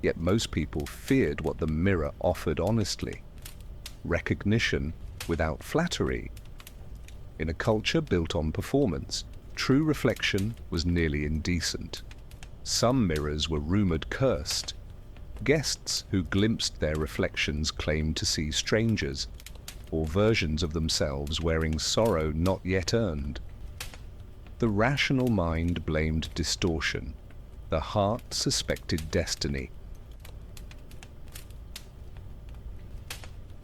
Yet most people feared what the mirror offered honestly: recognition without flattery. In a culture built on performance, true reflection was nearly indecent. Some mirrors were rumored cursed. Guests who glimpsed their reflections claimed to see strangers, or versions of themselves wearing sorrow not yet earned. The rational mind blamed distortion. The heart suspected destiny.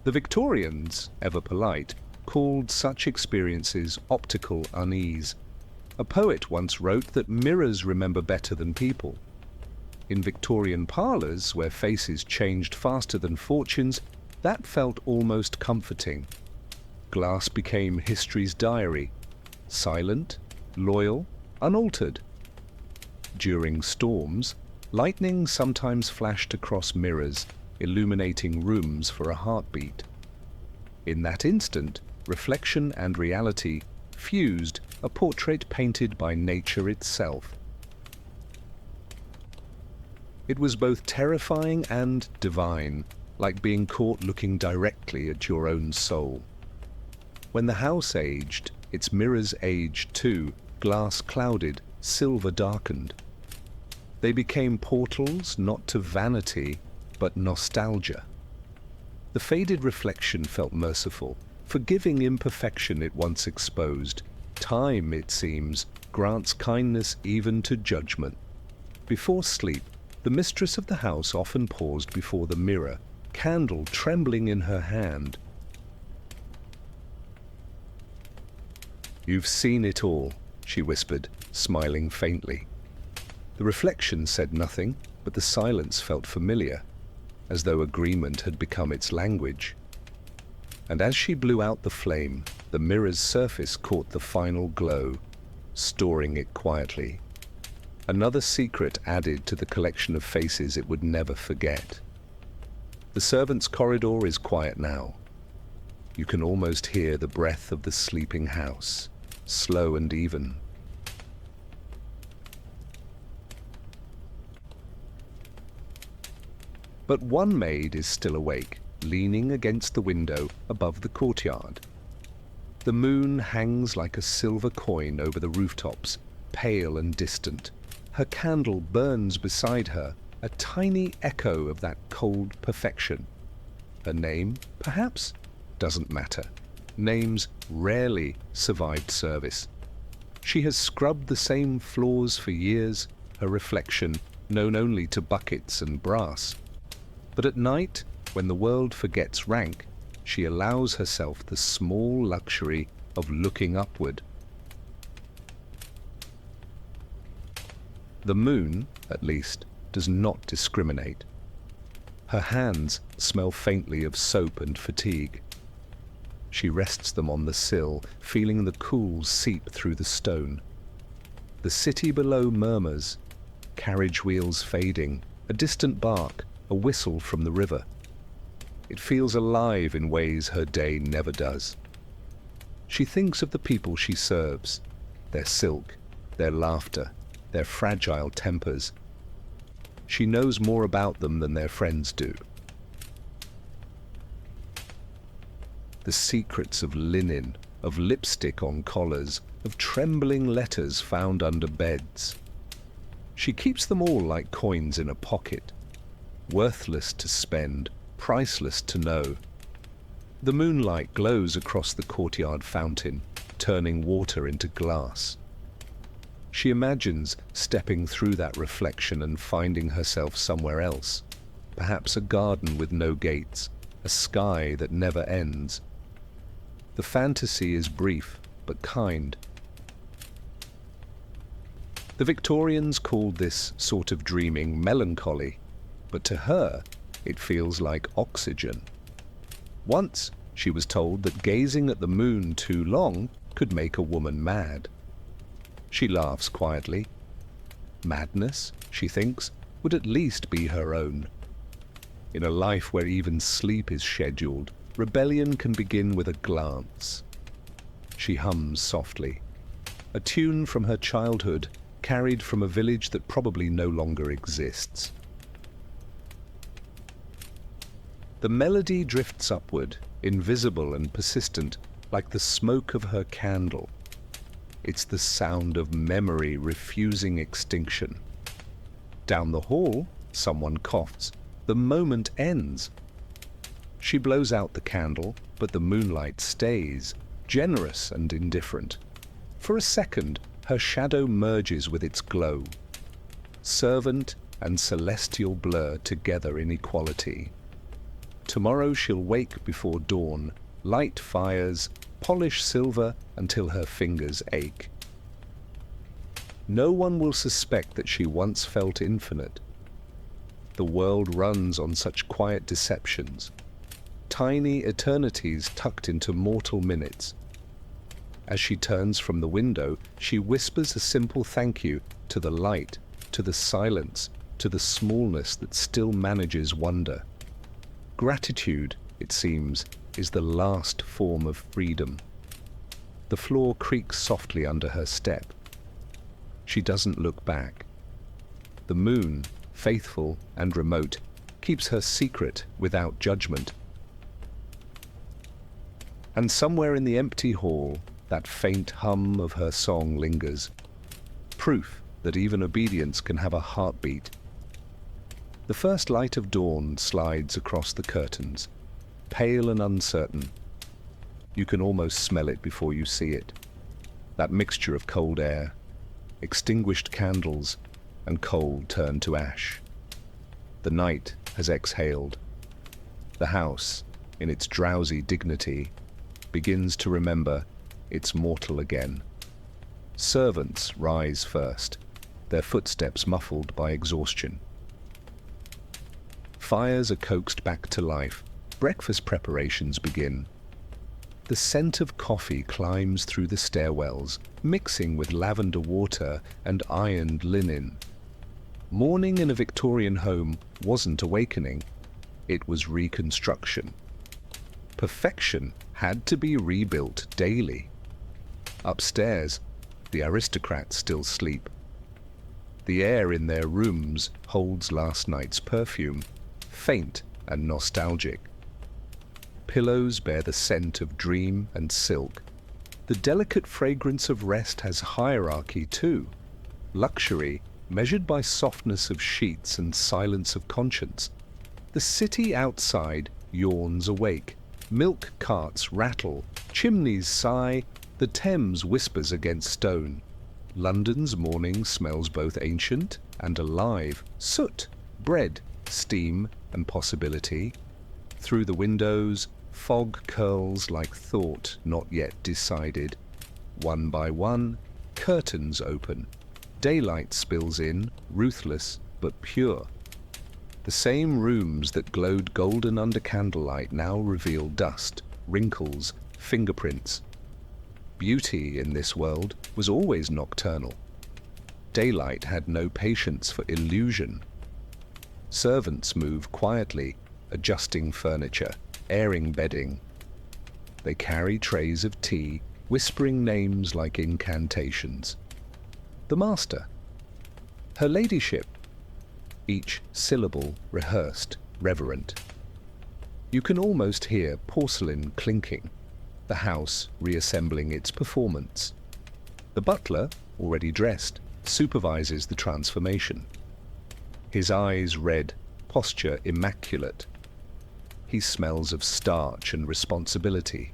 The Victorians, ever polite, called such experiences optical unease. A poet once wrote that mirrors remember better than people. In Victorian parlours, where faces changed faster than fortunes, that felt almost comforting. Glass became history's diary, silent, loyal, unaltered. During storms, lightning sometimes flashed across mirrors, illuminating rooms for a heartbeat. In that instant, reflection and reality fused, a portrait painted by nature itself. It was both terrifying and divine, like being caught looking directly at your own soul. When the house aged, its mirrors aged too, glass clouded, silver darkened. They became portals not to vanity, but nostalgia. The faded reflection felt merciful, forgiving imperfection it once exposed. Time, it seems, grants kindness even to judgment. Before sleep, the mistress of the house often paused before the mirror, candle trembling in her hand. "You've seen it all," she whispered, smiling faintly. The reflection said nothing, but the silence felt familiar, as though agreement had become its language. And as she blew out the flame, the mirror's surface caught the final glow, storing it quietly. Another secret added to the collection of faces it would never forget. The servants' corridor is quiet now. You can almost hear the breath of the sleeping house, slow and even. But one maid is still awake, leaning against the window above the courtyard. The moon hangs like a silver coin over the rooftops, pale and distant. Her candle burns beside her, a tiny echo of that cold perfection. Her name, perhaps? Doesn't matter. Names rarely survived service. She has scrubbed the same floors for years, her reflection known only to buckets and brass. But at night, when the world forgets rank, she allows herself the small luxury of looking upward. The moon, at least, does not discriminate. Her hands smell faintly of soap and fatigue. She rests them on the sill, feeling the cool seep through the stone. The city below murmurs, carriage wheels fading, a distant bark, a whistle from the river. It feels alive in ways her day never does. She thinks of the people she serves, their silk, their laughter, their fragile tempers. She knows more about them than their friends do. The secrets of linen, of lipstick on collars, of trembling letters found under beds. She keeps them all like coins in a pocket. worthless to spend, priceless to know. The moonlight glows across the courtyard fountain, turning water into glass. She imagines stepping through that reflection and finding herself somewhere else, perhaps a garden with no gates, a sky that never ends. The fantasy is brief but kind. The Victorians called this sort of dreaming melancholy, but to her it feels like oxygen. Once she was told that gazing at the moon too long could make a woman mad. She laughs quietly. Madness, she thinks, would at least be her own. In a life where even sleep is scheduled, rebellion can begin with a glance. She hums softly, a tune from her childhood, carried from a village that probably no longer exists. The melody drifts upward, invisible and persistent, like the smoke of her candle. It's the sound of memory refusing extinction. Down the hall, someone coughs. The moment ends. She blows out the candle, but the moonlight stays, generous and indifferent. For a second, her shadow merges with its glow. Servant and celestial blur together in equality. Tomorrow she'll wake before dawn, light fires, polish silver until her fingers ache. No one will suspect that she once felt infinite. The world runs on such quiet deceptions, tiny eternities tucked into mortal minutes. As she turns from the window, she whispers a simple thank you to the light, to the silence, to the smallness that still manages wonder. Gratitude, it seems, is the last form of freedom. The floor creaks softly under her step. She doesn't look back. The moon, faithful and remote, keeps her secret without judgment. And somewhere in the empty hall, that faint hum of her song lingers, proof that even obedience can have a heartbeat. The first light of dawn slides across the curtains, pale and uncertain. You can almost smell it before you see it. That mixture of cold air, extinguished candles, and coal turned to ash. The night has exhaled. The house, in its drowsy dignity, begins to remember it's mortal again. Servants rise first, their footsteps muffled by exhaustion. Fires are coaxed back to life. Breakfast preparations begin. The scent of coffee climbs through the stairwells, mixing with lavender water and ironed linen. Morning in a Victorian home wasn't awakening, it was reconstruction. Perfection had to be rebuilt daily. Upstairs, the aristocrats still sleep. The air in their rooms holds last night's perfume, faint and nostalgic. Pillows bear the scent of dream and silk. The delicate fragrance of rest has hierarchy too. Luxury, measured by softness of sheets and silence of conscience. The city outside yawns awake. Milk carts rattle, chimneys sigh, the Thames whispers against stone. London's morning smells both ancient and alive. Soot, bread, steam, and possibility. Through the windows, fog curls like thought not yet decided. One by one, curtains open. Daylight spills in, ruthless but pure. The same rooms that glowed golden under candlelight now reveal dust, wrinkles, fingerprints. Beauty in this world was always nocturnal. Daylight had no patience for illusion. Servants move quietly, adjusting furniture, airing bedding. They carry trays of tea, whispering names like incantations. The master, her ladyship, each syllable rehearsed, reverent. You can almost hear porcelain clinking, the house reassembling its performance. The butler, already dressed, supervises the transformation. His eyes red, posture immaculate. He smells of starch and responsibility.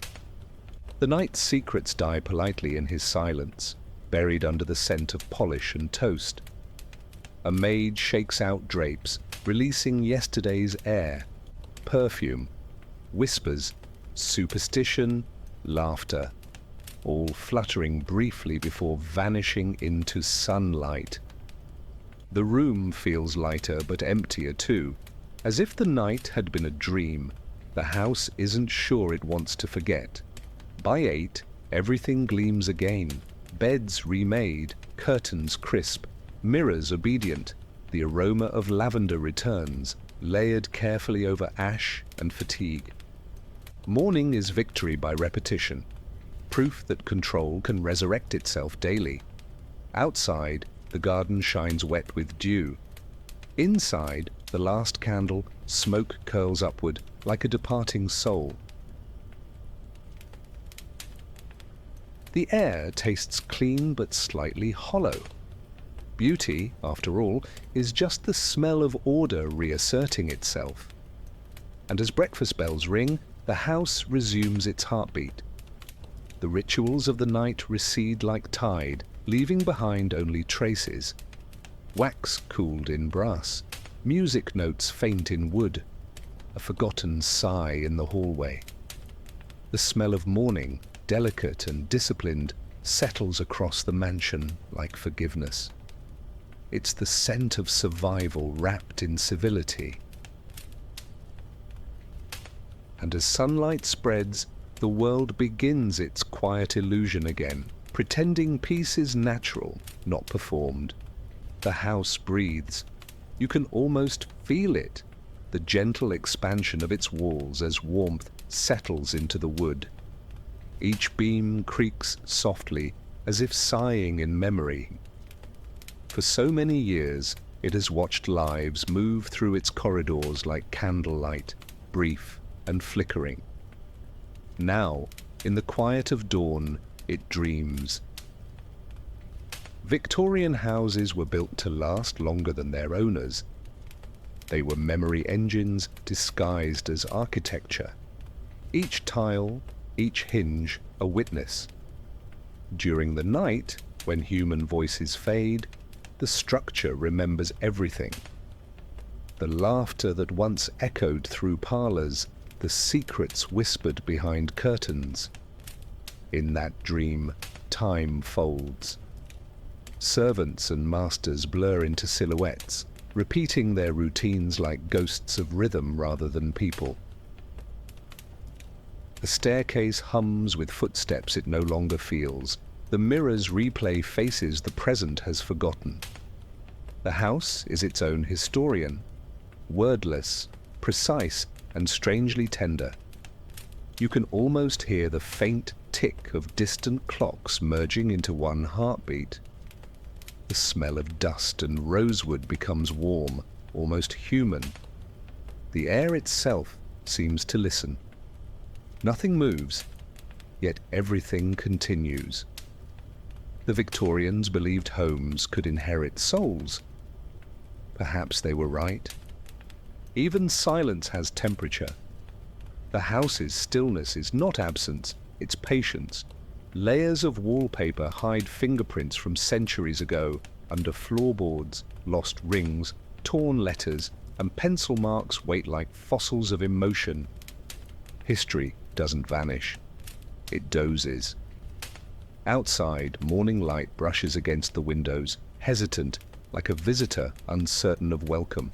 The night's secrets die politely in his silence, buried under the scent of polish and toast. A maid shakes out drapes, releasing yesterday's air, perfume, whispers, superstition, laughter, all fluttering briefly before vanishing into sunlight. The room feels lighter but emptier too, as if the night had been a dream. The house isn't sure it wants to forget. By 8, everything gleams again. Beds remade, curtains crisp, mirrors obedient. The aroma of lavender returns, layered carefully over ash and fatigue. Morning is victory by repetition, proof that control can resurrect itself daily. Outside, the garden shines wet with dew. Inside, the last candle, smoke curls upward like a departing soul. The air tastes clean but slightly hollow. Beauty, after all, is just the smell of order reasserting itself. And as breakfast bells ring, the house resumes its heartbeat. The rituals of the night recede like tide, leaving behind only traces. Wax cooled in brass, music notes faint in wood, a forgotten sigh in the hallway. The smell of morning, delicate and disciplined, settles across the mansion like forgiveness. It's the scent of survival wrapped in civility. And as sunlight spreads, the world begins its quiet illusion again, pretending peace is natural, not performed. The house breathes. You can almost feel it, the gentle expansion of its walls as warmth settles into the wood. Each beam creaks softly, as if sighing in memory. For so many years, it has watched lives move through its corridors like candlelight, brief and flickering. Now, in the quiet of dawn, it dreams. Victorian houses were built to last longer than their owners. They were memory engines disguised as architecture. Each tile, each hinge, a witness. During the night, when human voices fade, the structure remembers everything. The laughter that once echoed through parlors, the secrets whispered behind curtains. In that dream, time folds. Servants and masters blur into silhouettes, repeating their routines like ghosts of rhythm rather than people. The staircase hums with footsteps it no longer feels. The mirrors replay faces the present has forgotten. The house is its own historian, wordless, precise, and strangely tender. You can almost hear the faint tick of distant clocks merging into one heartbeat. The smell of dust and rosewood becomes warm, almost human. The air itself seems to listen. Nothing moves, yet everything continues. The Victorians believed homes could inherit souls. Perhaps they were right. Even silence has temperature. The house's stillness is not absence, it's patience. Layers of wallpaper hide fingerprints from centuries ago under floorboards, lost rings, torn letters, and pencil marks wait like fossils of emotion. History doesn't vanish. It dozes. Outside, morning light brushes against the windows, hesitant, like a visitor uncertain of welcome.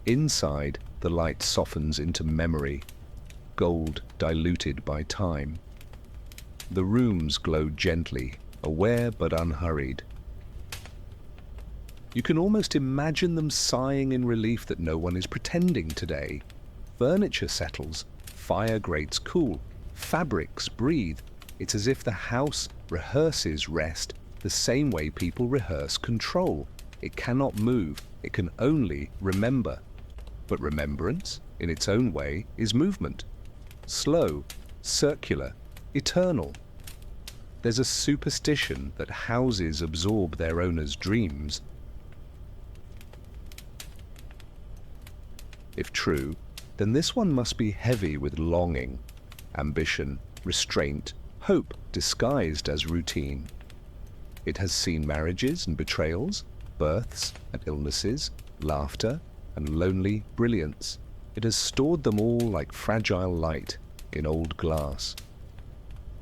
Inside, the light softens into memory, gold diluted by time. The rooms glow gently, aware but unhurried. You can almost imagine them sighing in relief that no one is pretending today. Furniture settles, fire grates cool, fabrics breathe. It's as if the house rehearses rest the same way people rehearse control. It cannot move, it can only remember. But remembrance, in its own way, is movement. Slow, circular, eternal. There's a superstition that houses absorb their owners' dreams. If true, then this one must be heavy with longing, ambition, restraint, hope disguised as routine. It has seen marriages and betrayals, births and illnesses, laughter and lonely brilliance. It has stored them all like fragile light in old glass.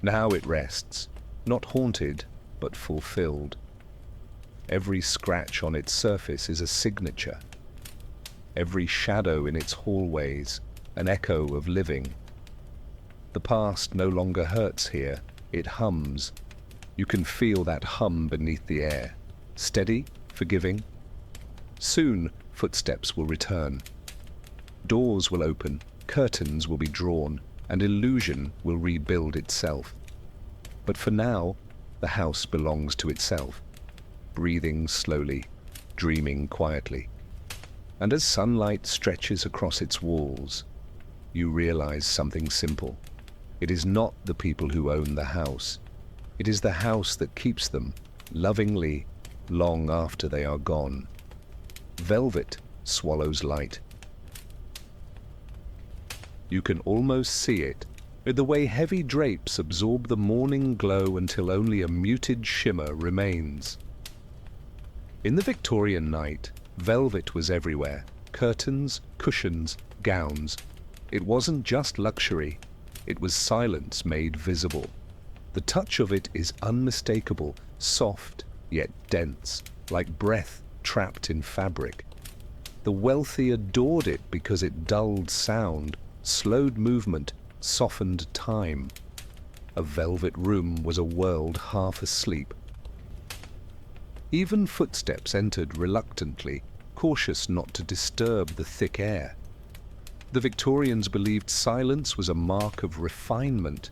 Now it rests, not haunted, but fulfilled. Every scratch on its surface is a signature. Every shadow in its hallways, an echo of living. The past no longer hurts here, it hums. You can feel that hum beneath the air, steady, forgiving. Soon, footsteps will return. Doors will open, curtains will be drawn, and illusion will rebuild itself. But for now, the house belongs to itself, breathing slowly, dreaming quietly. And as sunlight stretches across its walls, you realize something simple. It is not the people who own the house. It is the house that keeps them, lovingly, long after they are gone. Velvet swallows light. You can almost see it, with the way heavy drapes absorb the morning glow until only a muted shimmer remains. In the Victorian night, velvet was everywhere. Curtains, cushions, gowns. It wasn't just luxury. It was silence made visible. The touch of it is unmistakable, soft yet dense, like breath trapped in fabric. The wealthy adored it because it dulled sound, slowed movement, softened time. A velvet room was a world half asleep. Even footsteps entered reluctantly, cautious not to disturb the thick air. The Victorians believed silence was a mark of refinement.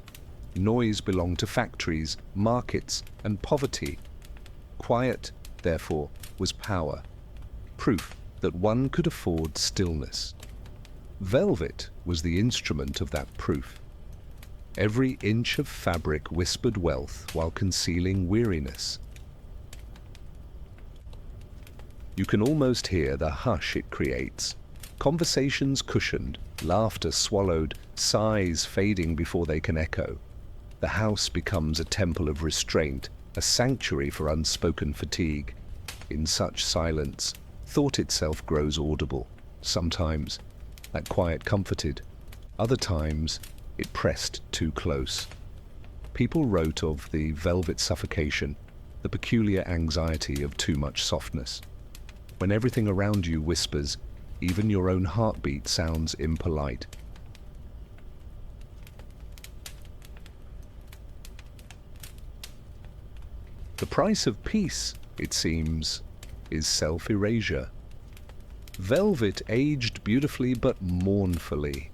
Noise belonged to factories, markets, and poverty. Quiet, therefore, was power, proof that one could afford stillness. Velvet was the instrument of that proof. Every inch of fabric whispered wealth while concealing weariness. You can almost hear the hush it creates. Conversations cushioned, laughter swallowed, sighs fading before they can echo. The house becomes a temple of restraint, a sanctuary for unspoken fatigue. In such silence, thought itself grows audible. Sometimes, that quiet comforted. Other times, it pressed too close. People wrote of the velvet suffocation, the peculiar anxiety of too much softness. When everything around you whispers, even your own heartbeat sounds impolite. The price of peace, it seems, is self-erasure. Velvet aged beautifully but mournfully.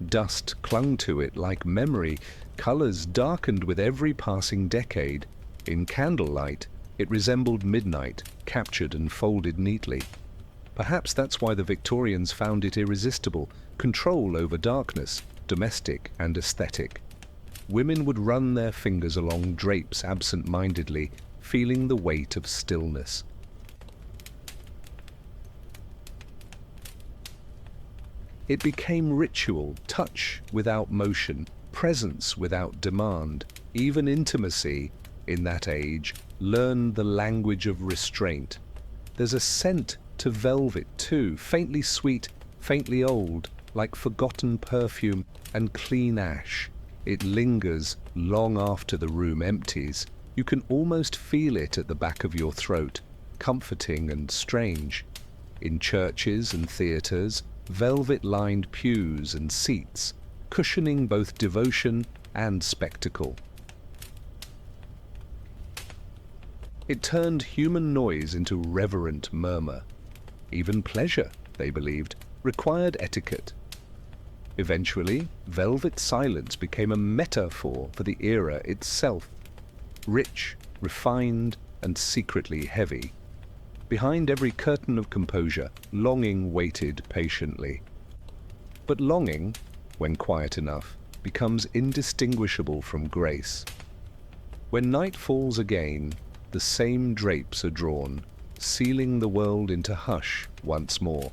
Dust clung to it like memory, colors darkened with every passing decade. In candlelight, it resembled midnight, captured and folded neatly. Perhaps that's why the Victorians found it irresistible, control over darkness, domestic and aesthetic. Women would run their fingers along drapes absent-mindedly, feeling the weight of stillness. It became ritual, touch without motion, presence without demand. Even intimacy, in that age, learned the language of restraint. There's a scent to velvet too, faintly sweet, faintly old, like forgotten perfume and clean ash. It lingers long after the room empties. You can almost feel it at the back of your throat, comforting and strange. In churches and theatres, velvet-lined pews and seats, cushioning both devotion and spectacle. It turned human noise into reverent murmur. Even pleasure, they believed, required etiquette. Eventually, velvet silence became a metaphor for the era itself. Rich, refined, and secretly heavy. Behind every curtain of composure, longing waited patiently. But longing, when quiet enough, becomes indistinguishable from grace. When night falls again, the same drapes are drawn, sealing the world into hush once more.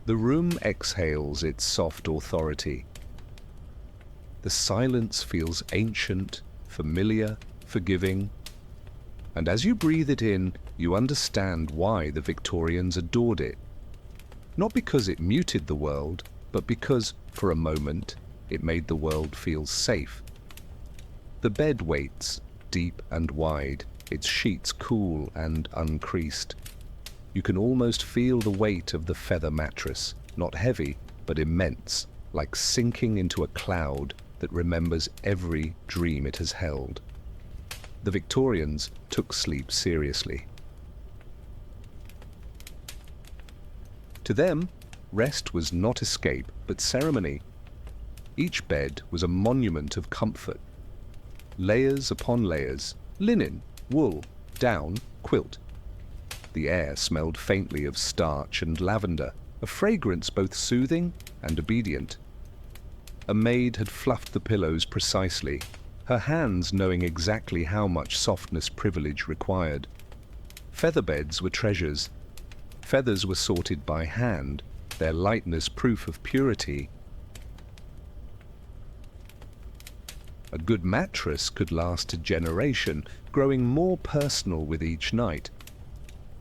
The room exhales its soft authority. The silence feels ancient, familiar, forgiving. And as you breathe it in, you understand why the Victorians adored it. Not because it muted the world, but because, for a moment, it made the world feel safe. The bed waits, deep and wide, its sheets cool and uncreased. You can almost feel the weight of the feather mattress, not heavy, but immense, like sinking into a cloud that remembers every dream it has held. The Victorians took sleep seriously. To them, rest was not escape, but ceremony. Each bed was a monument of comfort. Layers upon layers, linen, wool, down, quilt. The air smelled faintly of starch and lavender, a fragrance both soothing and obedient. A maid had fluffed the pillows precisely, her hands knowing exactly how much softness privilege required. Feather beds were treasures. Feathers were sorted by hand, their lightness proof of purity. A good mattress could last a generation, growing more personal with each night.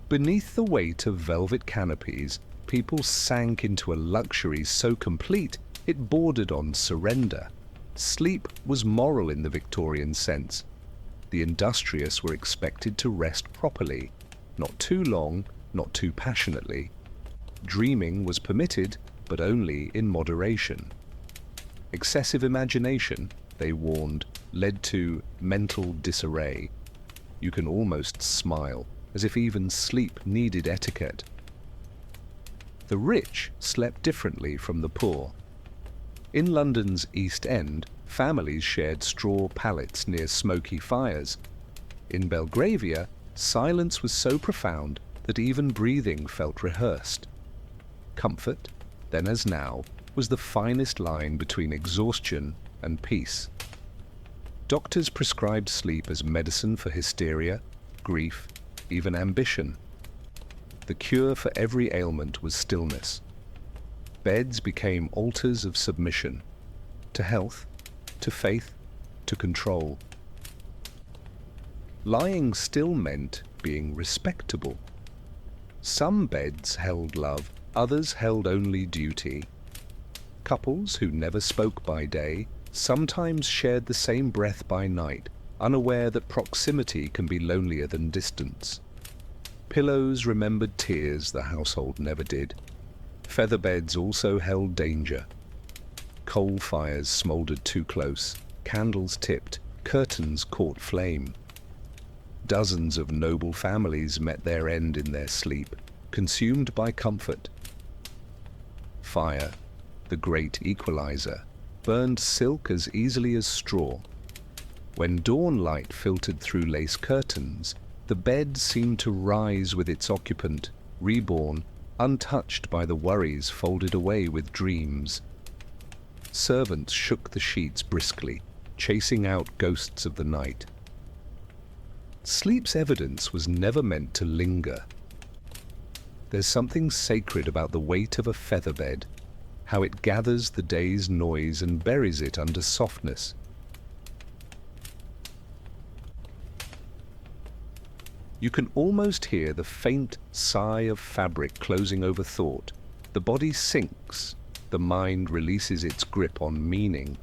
Beneath the weight of velvet canopies, people sank into a luxury so complete it bordered on surrender. Sleep was moral in the Victorian sense. The industrious were expected to rest properly, not too long, not too passionately. Dreaming was permitted, but only in moderation. Excessive imagination, they warned, led to mental disarray. You can almost smile, as if even sleep needed etiquette. The rich slept differently from the poor. In London's East End, families shared straw pallets near smoky fires. In Belgravia, silence was so profound that even breathing felt rehearsed. Comfort, then as now, was the finest line between exhaustion and peace. Doctors prescribed sleep as medicine for hysteria, grief, even ambition. The cure for every ailment was stillness. Beds became altars of submission, to health, to faith, to control. Lying still meant being respectable. Some beds held love, others held only duty. Couples who never spoke by day sometimes shared the same breath by night, unaware that proximity can be lonelier than distance. Pillows remembered tears the household never did. Feather beds also held danger. Coal fires smouldered too close, candles tipped, curtains caught flame. Dozens of noble families met their end in their sleep, consumed by comfort. Fire, the great equalizer, burned silk as easily as straw. When dawn light filtered through lace curtains, the bed seemed to rise with its occupant, reborn, untouched by the worries folded away with dreams. Servants shook the sheets briskly, chasing out ghosts of the night. Sleep's evidence was never meant to linger. There's something sacred about the weight of a feather bed, how it gathers the day's noise and buries it under softness. You can almost hear the faint sigh of fabric closing over thought. The body sinks, the mind releases its grip on meaning.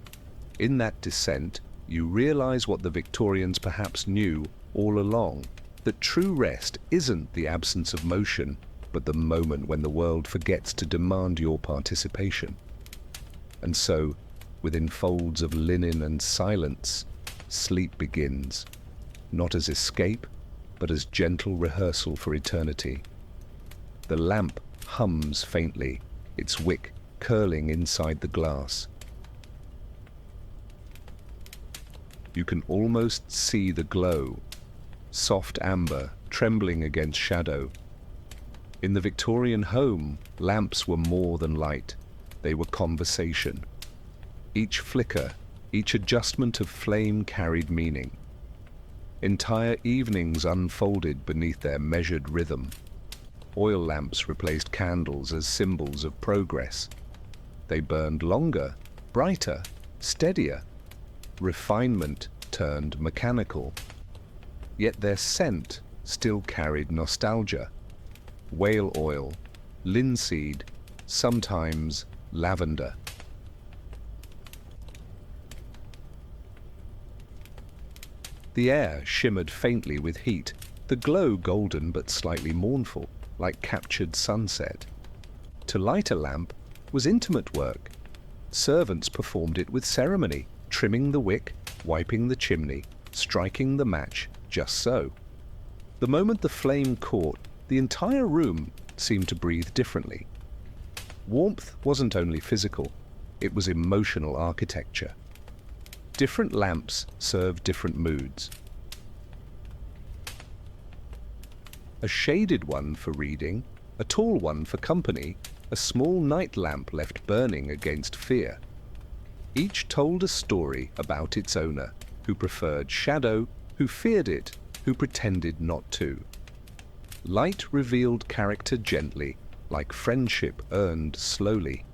In that descent, you realize what the Victorians perhaps knew all along, that true rest isn't the absence of motion, but the moment when the world forgets to demand your participation. And so, within folds of linen and silence, sleep begins, not as escape, but as gentle rehearsal for eternity. The lamp hums faintly, its wick curling inside the glass. You can almost see the glow, soft amber trembling against shadow. In the Victorian home, lamps were more than light. They were conversation. Each flicker, each adjustment of flame carried meaning. Entire evenings unfolded beneath their measured rhythm. Oil lamps replaced candles as symbols of progress. They burned longer, brighter, steadier. Refinement turned mechanical. Yet their scent still carried nostalgia. Whale oil, linseed, sometimes lavender. The air shimmered faintly with heat, the glow golden but slightly mournful, like captured sunset. To light a lamp was intimate work. Servants performed it with ceremony, trimming the wick, wiping the chimney, striking the match just so. The moment the flame caught, the entire room seemed to breathe differently. Warmth wasn't only physical, it was emotional architecture. Different lamps served different moods. A shaded one for reading, a tall one for company, a small night lamp left burning against fear. Each told a story about its owner, who preferred shadow, who feared it, who pretended not to. Light revealed character gently, like friendship earned slowly.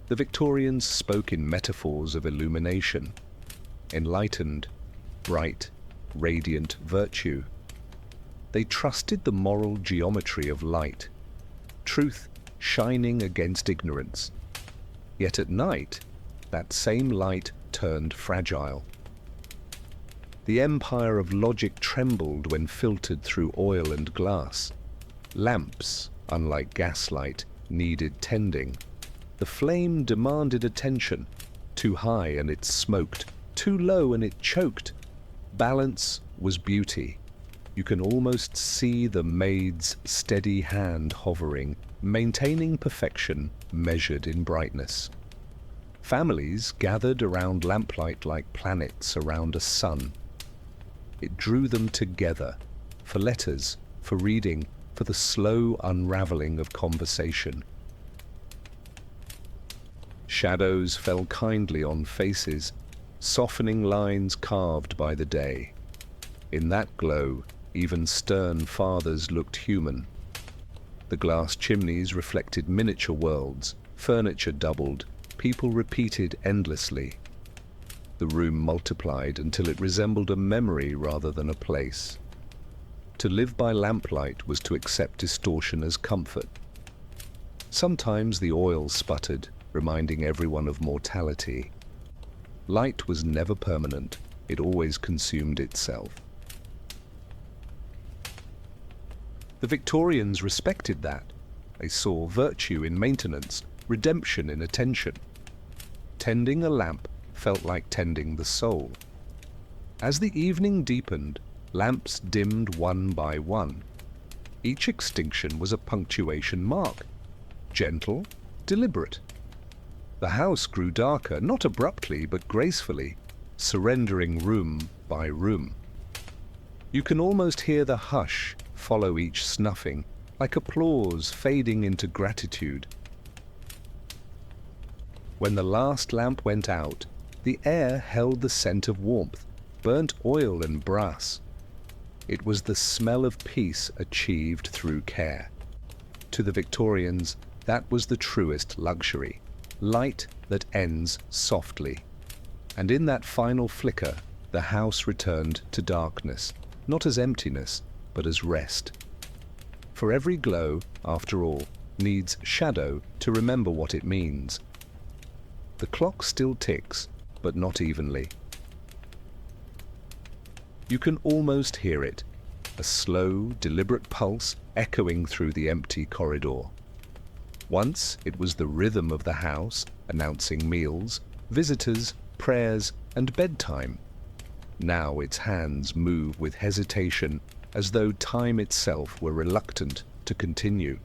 The Victorians spoke in metaphors of illumination, enlightened, bright, radiant virtue. They trusted the moral geometry of light, truth shining against ignorance. Yet at night, that same light turned fragile. The empire of logic trembled when filtered through oil and glass. Lamps, unlike gaslight, needed tending. The flame demanded attention. Too high and it smoked, too low and it choked. Balance was beauty. You can almost see the maid's steady hand hovering, maintaining perfection measured in brightness. Families gathered around lamplight like planets around a sun. It drew them together, for letters, for reading, for the slow unraveling of conversation. Shadows fell kindly on faces, softening lines carved by the day. In that glow, even stern fathers looked human. The glass chimneys reflected miniature worlds, furniture doubled, people repeated endlessly. The room multiplied until it resembled a memory rather than a place. To live by lamplight was to accept distortion as comfort. Sometimes the oil sputtered, reminding everyone of mortality. Light was never permanent, it always consumed itself. The Victorians respected that. They saw virtue in maintenance, redemption in attention. Tending a lamp felt like tending the soul. As the evening deepened, lamps dimmed one by one. Each extinction was a punctuation mark, gentle, deliberate. The house grew darker, not abruptly but gracefully, surrendering room by room. You can almost hear the hush follow each snuffing, like applause fading into gratitude. When the last lamp went out, the air held the scent of warmth, burnt oil and brass. It was the smell of peace achieved through care. To the Victorians, that was the truest luxury, light that ends softly. And in that final flicker, the house returned to darkness, not as emptiness, but as rest. For every glow, after all, needs shadow to remember what it means. The clock still ticks, but not evenly. You can almost hear it, a slow, deliberate pulse echoing through the empty corridor. Once it was the rhythm of the house, announcing meals, visitors, prayers, and bedtime. Now its hands move with hesitation, as though time itself were reluctant to continue.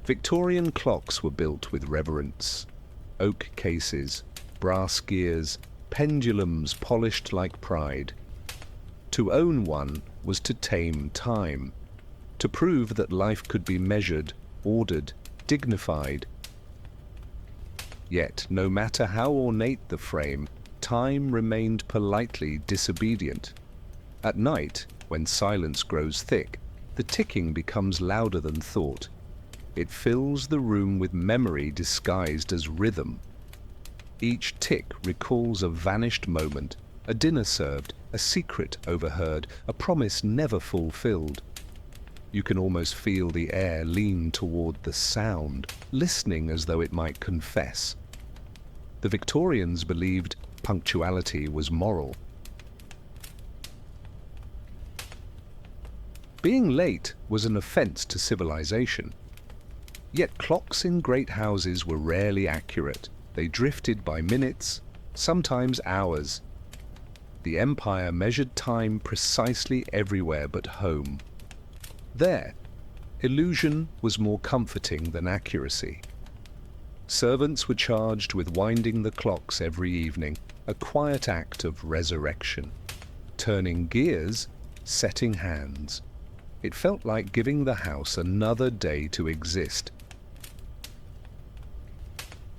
Victorian clocks were built with reverence. Oak cases, brass gears, pendulums polished like pride. To own one was to tame time, to prove that life could be measured, ordered, dignified. Yet, no matter how ornate the frame, time remained politely disobedient. At night, when silence grows thick, The ticking becomes louder than thought. It fills the room with memory disguised as rhythm. Each tick recalls a vanished moment, a dinner served, a secret overheard, a promise never fulfilled. You can almost feel the air lean toward the sound, listening as though it might confess. The Victorians believed punctuality was moral. Being late was an offense to civilization. Yet clocks in great houses were rarely accurate. They drifted by minutes, sometimes hours. The empire measured time precisely everywhere but home. There, illusion was more comforting than accuracy. Servants were charged with winding the clocks every evening, a quiet act of resurrection. Turning gears, setting hands. It felt like giving the house another day to exist.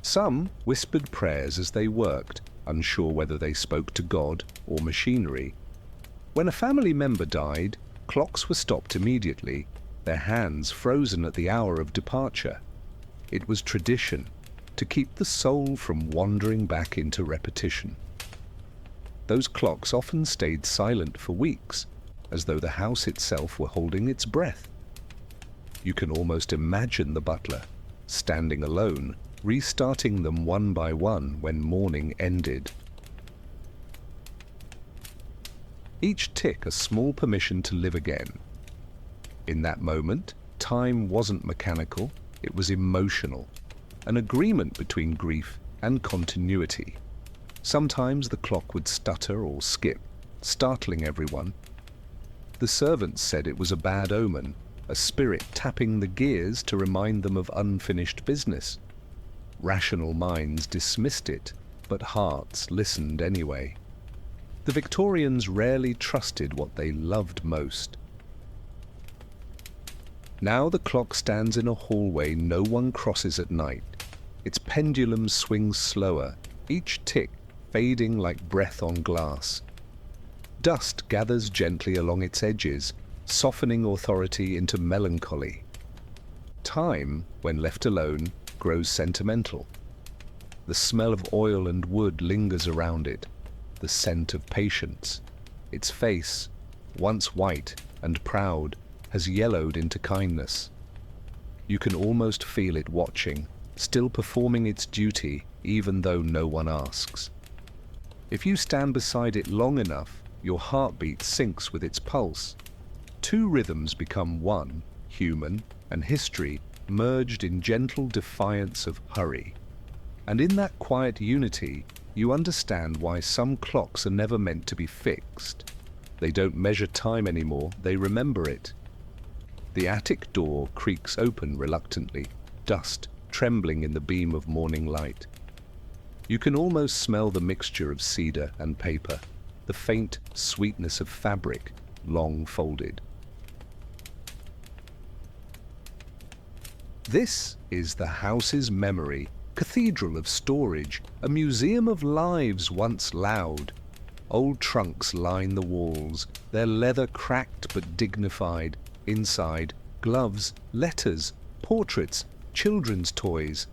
Some whispered prayers as they worked, unsure whether they spoke to God or machinery. When a family member died, clocks were stopped immediately, their hands frozen at the hour of departure. It was tradition, to keep the soul from wandering back into repetition. Those clocks often stayed silent for weeks, as though the house itself were holding its breath. You can almost imagine the butler, standing alone, restarting them one by one when morning ended. Each tick a small permission to live again. In that moment, time wasn't mechanical, it was emotional, an agreement between grief and continuity. Sometimes the clock would stutter or skip, startling everyone. The servants said it was a bad omen, a spirit tapping the gears to remind them of unfinished business. Rational minds dismissed it, but hearts listened anyway. The Victorians rarely trusted what they loved most. Now the clock stands in a hallway no one crosses at night. Its pendulum swings slower, each tick fading like breath on glass. Dust gathers gently along its edges, softening authority into melancholy. Time, when left alone, grows sentimental. The smell of oil and wood lingers around it, the scent of patience. Its face, once white and proud, has yellowed into kindness. You can almost feel it watching, still performing its duty even though no one asks. If you stand beside it long enough, your heartbeat syncs with its pulse. Two rhythms become one, human and history, merged in gentle defiance of hurry. And in that quiet unity, you understand why some clocks are never meant to be fixed. They don't measure time anymore, they remember it. The attic door creaks open reluctantly, dust trembling in the beam of morning light. You can almost smell the mixture of cedar and paper, the faint sweetness of fabric, long folded. This is the house's memory, cathedral of storage, a museum of lives once loud. Old trunks line the walls, their leather cracked but dignified. Inside, gloves, letters, portraits, children's toys.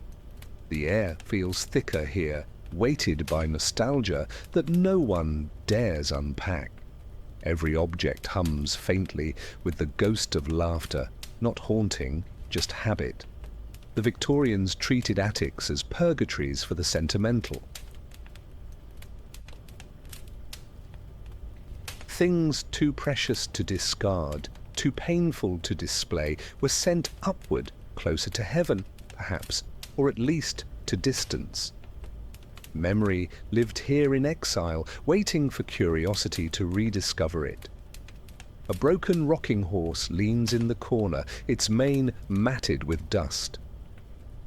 The air feels thicker here, weighted by nostalgia that no one dares unpack. Every object hums faintly with the ghost of laughter, not haunting, just habit. The Victorians treated attics as purgatories for the sentimental. Things too precious to discard, too painful to display, were sent upward, closer to heaven, perhaps, or at least to distance. Memory lived here in exile, waiting for curiosity to rediscover it. A broken rocking horse leans in the corner, its mane matted with dust.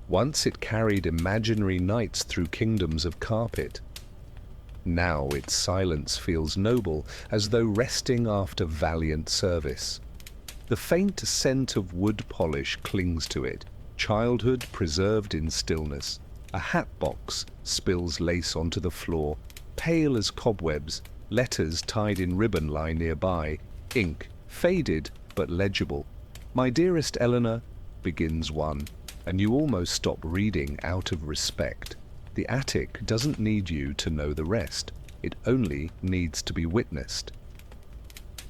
Once it carried imaginary knights through kingdoms of carpet. Now its silence feels noble, as though resting after valiant service. The faint scent of wood polish clings to it, childhood preserved in stillness. A hat box spills lace onto the floor, pale as cobwebs, letters tied in ribbon lie nearby, ink, faded but legible. "My dearest Eleanor," begins one, and you almost stop reading out of respect. The attic doesn't need you to know the rest. It only needs to be witnessed.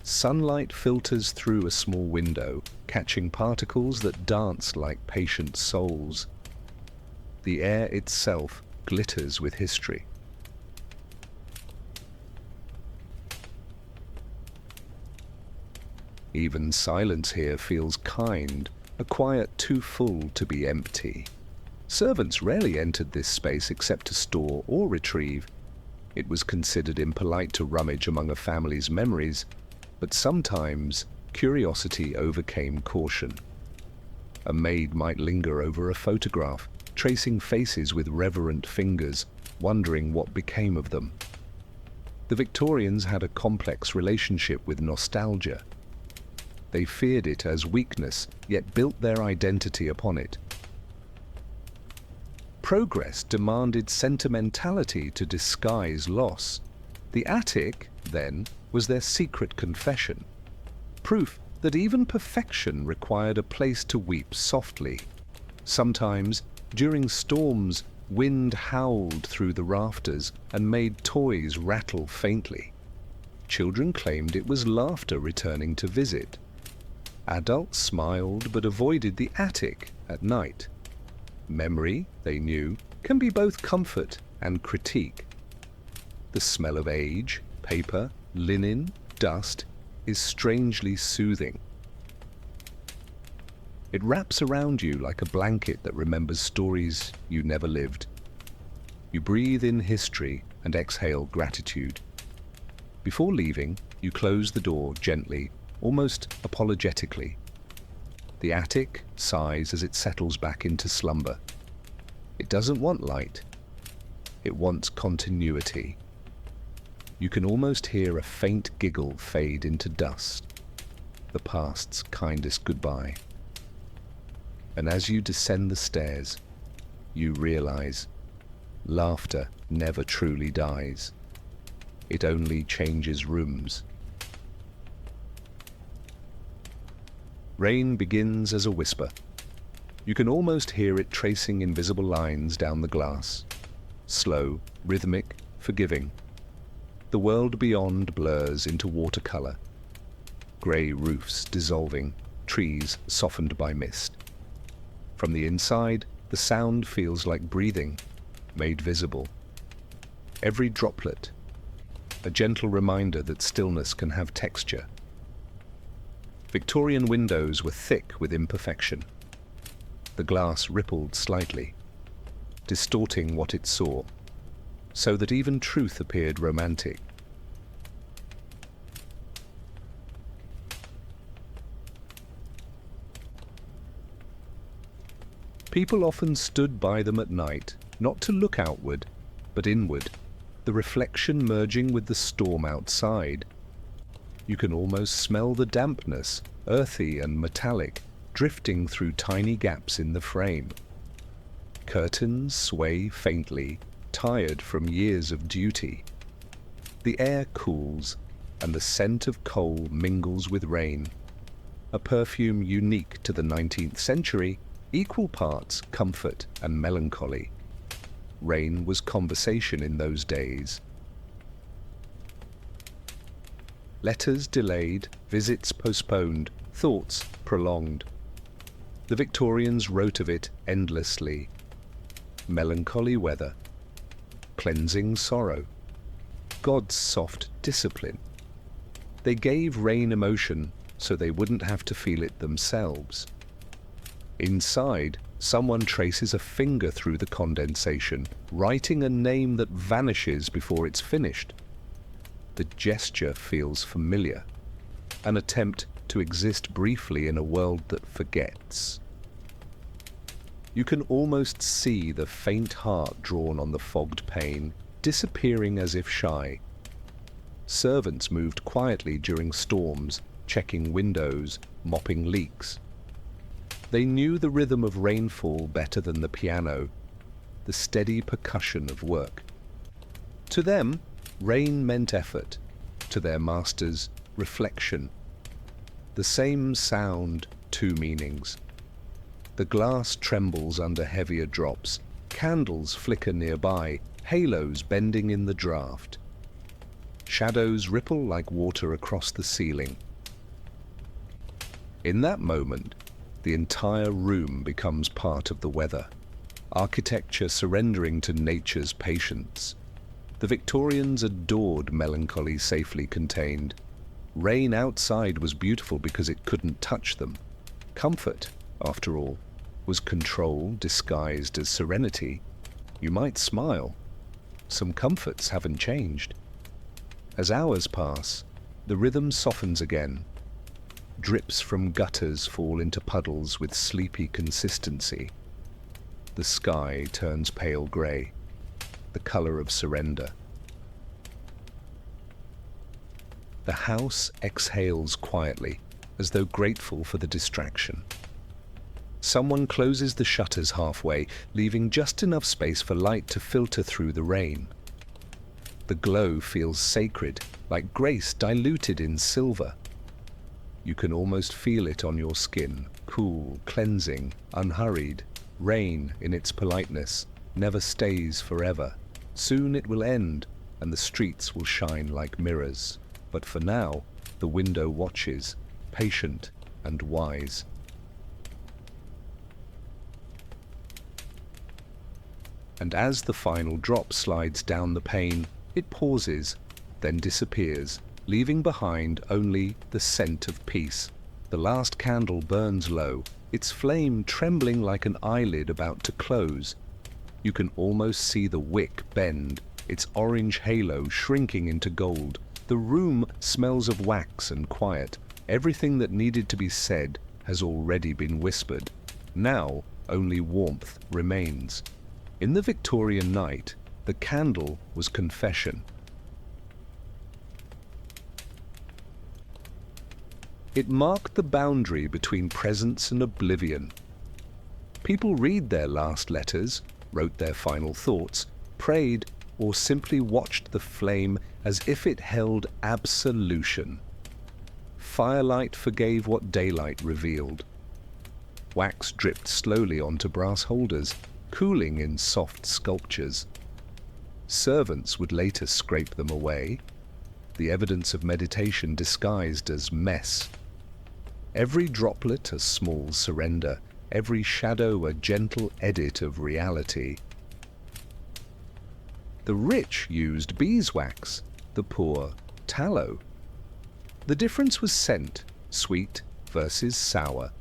Sunlight filters through a small window, catching particles that dance like patient souls. The air itself glitters with history. Even silence here feels kind, a quiet too full to be empty. Servants rarely entered this space except to store or retrieve. It was considered impolite to rummage among a family's memories, but sometimes curiosity overcame caution. A maid might linger over a photograph, tracing faces with reverent fingers, wondering what became of them. The Victorians had a complex relationship with nostalgia. They feared it as weakness, yet built their identity upon it. Progress demanded sentimentality to disguise loss. The attic, then, was their secret confession, proof that even perfection required a place to weep softly. Sometimes, during storms, wind howled through the rafters and made toys rattle faintly. Children claimed it was laughter returning to visit. Adults smiled but avoided the attic at night. Memory, they knew, can be both comfort and critique. The smell of age, paper, linen, dust is strangely soothing. It wraps around you like a blanket that remembers stories you never lived. You breathe in history and exhale gratitude. Before leaving, you close the door gently, almost apologetically. The attic sighs as it settles back into slumber. It doesn't want light. It wants continuity. You can almost hear a faint giggle fade into dust, the past's kindest goodbye. And as you descend the stairs, you realize laughter never truly dies. It only changes rooms. Rain begins as a whisper. You can almost hear it tracing invisible lines down the glass. Slow, rhythmic, forgiving. The world beyond blurs into watercolor. Grey roofs dissolving, trees softened by mist. From the inside, the sound feels like breathing, made visible. Every droplet, a gentle reminder that stillness can have texture. Victorian windows were thick with imperfection. The glass rippled slightly, distorting what it saw, so that even truth appeared romantic. People often stood by them at night, not to look outward, but inward, the reflection merging with the storm outside. You can almost smell the dampness, earthy and metallic, drifting through tiny gaps in the frame. Curtains sway faintly, tired from years of duty. The air cools, and the scent of coal mingles with rain. A perfume unique to the 19th century, equal parts comfort and melancholy. Rain was conversation in those days. Letters delayed, visits postponed, thoughts prolonged. The Victorians wrote of it endlessly. Melancholy weather, cleansing sorrow, God's soft discipline. They gave rain emotion so they wouldn't have to feel it themselves. Inside, someone traces a finger through the condensation, writing a name that vanishes before it's finished. The gesture feels familiar, an attempt to exist briefly in a world that forgets. You can almost see the faint heart drawn on the fogged pane, disappearing as if shy. Servants moved quietly during storms, checking windows, mopping leaks. They knew the rhythm of rainfall better than the piano, the steady percussion of work. To them, rain meant effort. To their masters, reflection. The same sound, two meanings. The glass trembles under heavier drops. Candles flicker nearby, halos bending in the draught. Shadows ripple like water across the ceiling. In that moment, the entire room becomes part of the weather. Architecture surrendering to nature's patience. The Victorians adored melancholy safely contained. Rain outside was beautiful because it couldn't touch them. Comfort, after all, was control disguised as serenity. You might smile. Some comforts haven't changed. As hours pass, the rhythm softens again. Drips from gutters fall into puddles with sleepy consistency. The sky turns pale grey, the colour of surrender. The house exhales quietly, as though grateful for the distraction. Someone closes the shutters halfway, leaving just enough space for light to filter through the rain. The glow feels sacred, like grace diluted in silver. You can almost feel it on your skin, cool, cleansing, unhurried. Rain, in its politeness, never stays forever. Soon it will end, and the streets will shine like mirrors. But for now, the window watches, patient and wise. And as the final drop slides down the pane, it pauses, then disappears, leaving behind only the scent of peace. The last candle burns low, its flame trembling like an eyelid about to close. You can almost see the wick bend, its orange halo shrinking into gold. The room smells of wax and quiet. Everything that needed to be said has already been whispered. Now only warmth remains. In the Victorian night, the candle was confession. It marked the boundary between presence and oblivion. People read their last letters, wrote their final thoughts, prayed, or simply watched the flame as if it held absolution. Firelight forgave what daylight revealed. Wax dripped slowly onto brass holders, cooling in soft sculptures. Servants would later scrape them away, the evidence of meditation disguised as mess. Every droplet a small surrender, every shadow a gentle edit of reality. The rich used beeswax, the poor tallow. The difference was scent, sweet versus sour,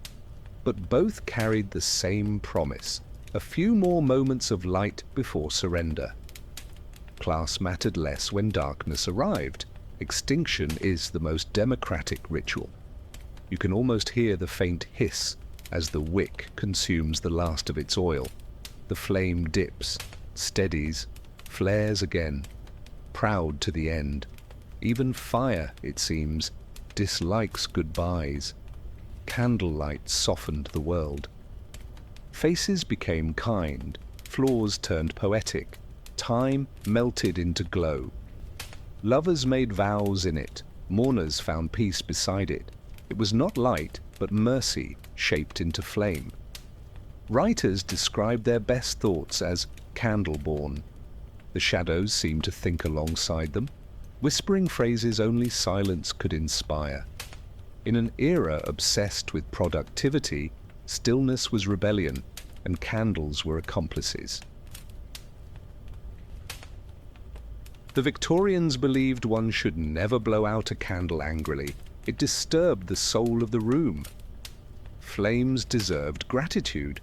but both carried the same promise, a few more moments of light before surrender. Class mattered less when darkness arrived. Extinction is the most democratic ritual. You can almost hear the faint hiss as the wick consumes the last of its oil. The flame dips, steadies, flares again, proud to the end. Even fire, it seems, dislikes goodbyes. Candlelight softened the world. Faces became kind, floors turned poetic, time melted into glow. Lovers made vows in it, mourners found peace beside it. It was not light, but mercy shaped into flame. Writers described their best thoughts as candle-born. The shadows seemed to think alongside them, whispering phrases only silence could inspire. In an era obsessed with productivity, stillness was rebellion, and candles were accomplices. The Victorians believed one should never blow out a candle angrily. It disturbed the soul of the room. Flames deserved gratitude.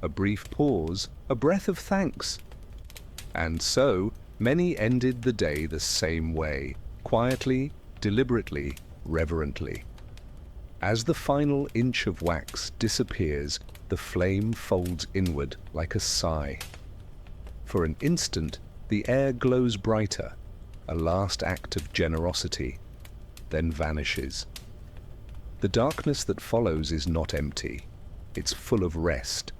A brief pause, a breath of thanks. And so, many ended the day the same way, quietly, deliberately, reverently. As the final inch of wax disappears, the flame folds inward like a sigh. For an instant, the air glows brighter, a last act of generosity, then vanishes. The darkness that follows is not empty. It's full of rest.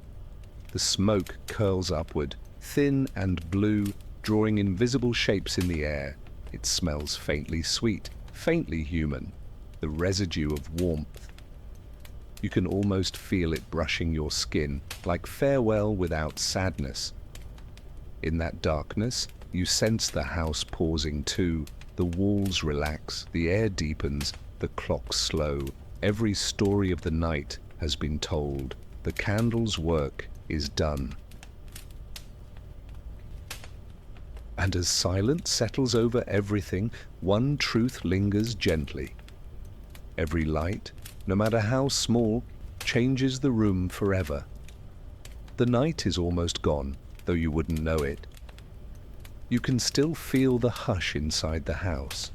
The smoke curls upward, thin and blue, drawing invisible shapes in the air. It smells faintly sweet, faintly human. the residue of warmth. You can almost feel it brushing your skin, like farewell without sadness. In that darkness, you sense the house pausing too. The walls relax, the air deepens, the clocks slow. Every story of the night has been told. The candle's work is done. And as silence settles over everything, one truth lingers gently. Every light, no matter how small, changes the room forever. The night is almost gone, though you wouldn't know it. You can still feel the hush inside the house,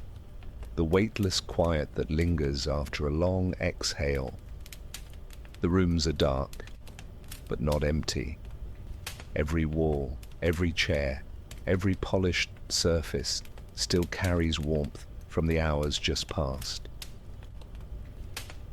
the weightless quiet that lingers after a long exhale. The rooms are dark, but not empty. Every wall, every chair, every polished surface still carries warmth from the hours just past.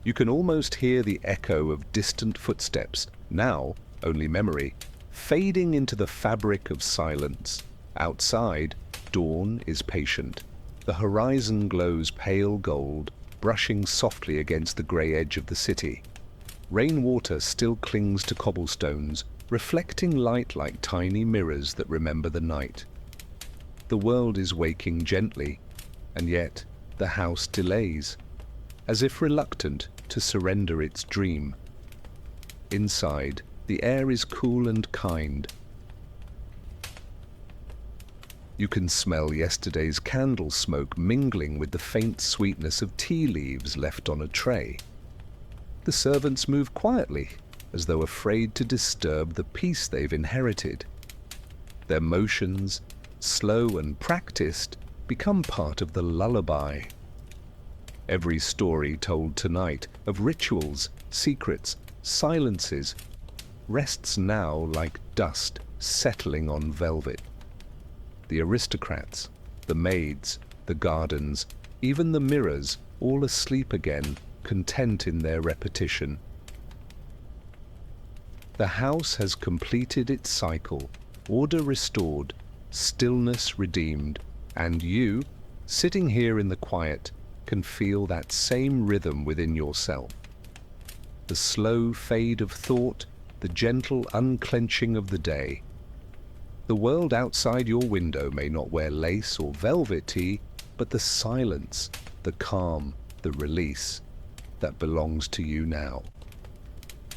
You can almost hear the echo of distant footsteps, now only memory, fading into the fabric of silence. Outside, dawn is patient. The horizon glows pale gold, brushing softly against the grey edge of the city. Rainwater still clings to cobblestones, reflecting light like tiny mirrors that remember the night. The world is waking gently, and yet the house delays, as if reluctant to surrender its dream. Inside, the air is cool and kind. You can smell yesterday's candle smoke mingling with the faint sweetness of tea leaves left on a tray. The servants move quietly, as though afraid to disturb the peace they've inherited. Their motions, slow and practiced, become part of the lullaby. Every story told tonight of rituals, secrets, silences, rests now like dust settling on velvet. The aristocrats, the maids, the gardens, even the mirrors, all asleep again, content in their repetition. The house has completed its cycle, order restored, stillness redeemed, and you, sitting here in the quiet, can feel that same rhythm within yourself. The slow fade of thought, the gentle unclenching of the day. The world outside your window may not wear lace or velvety, but the silence, the calm, the release, that belongs to you now.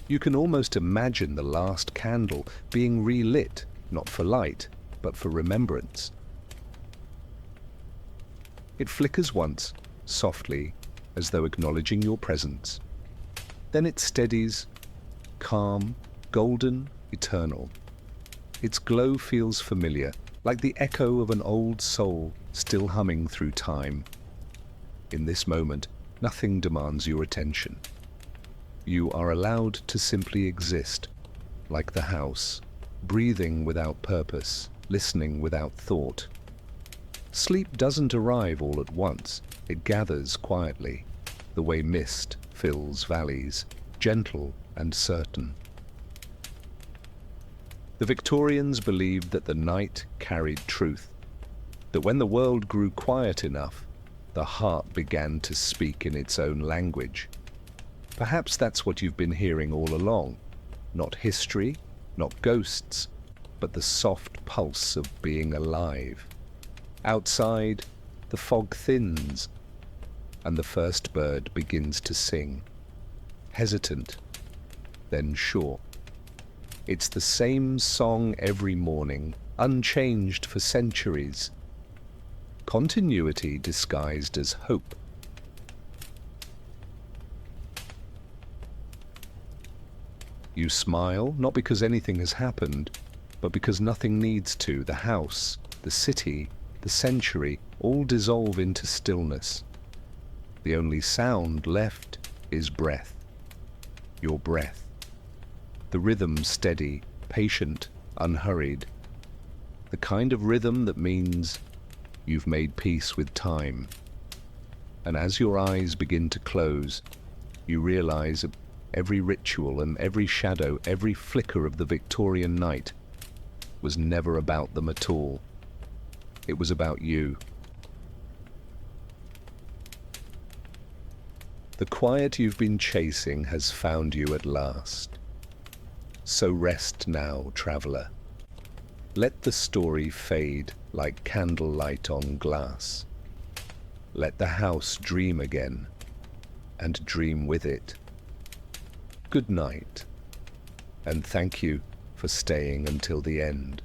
You can almost imagine the last candle being relit, not for light, but for remembrance. It flickers once, softly, as though acknowledging your presence. Then it steadies, calm, golden, eternal. Its glow feels familiar, like the echo of an old soul still humming through time. In this moment, nothing demands your attention. You are allowed to simply exist, like the house, breathing without purpose, listening without thought. Sleep doesn't arrive all at once. It gathers quietly, the way mist fills valleys, gentle and certain. The Victorians believed that the night carried truth, that when the world grew quiet enough, the heart began to speak in its own language. Perhaps that's what you've been hearing all along. Not history, not ghosts, but the soft pulse of being alive. Outside, the fog thins, and the first bird begins to sing. Hesitant, then sure. It's the same song every morning, unchanged for centuries. Continuity disguised as hope. You smile, not because anything has happened, but because nothing needs to. The house, the city, the century, all dissolve into stillness. The only sound left is breath. Your breath. The rhythm steady, patient, unhurried. The kind of rhythm that means you've made peace with time. And as your eyes begin to close, you realize every ritual and every shadow, every flicker of the Victorian night was never about them at all. It was about you. The quiet you've been chasing has found you at last. So rest now, traveller. Let the story fade like candlelight on glass. Let the house dream again, and dream with it. Good night, and thank you for staying until the end.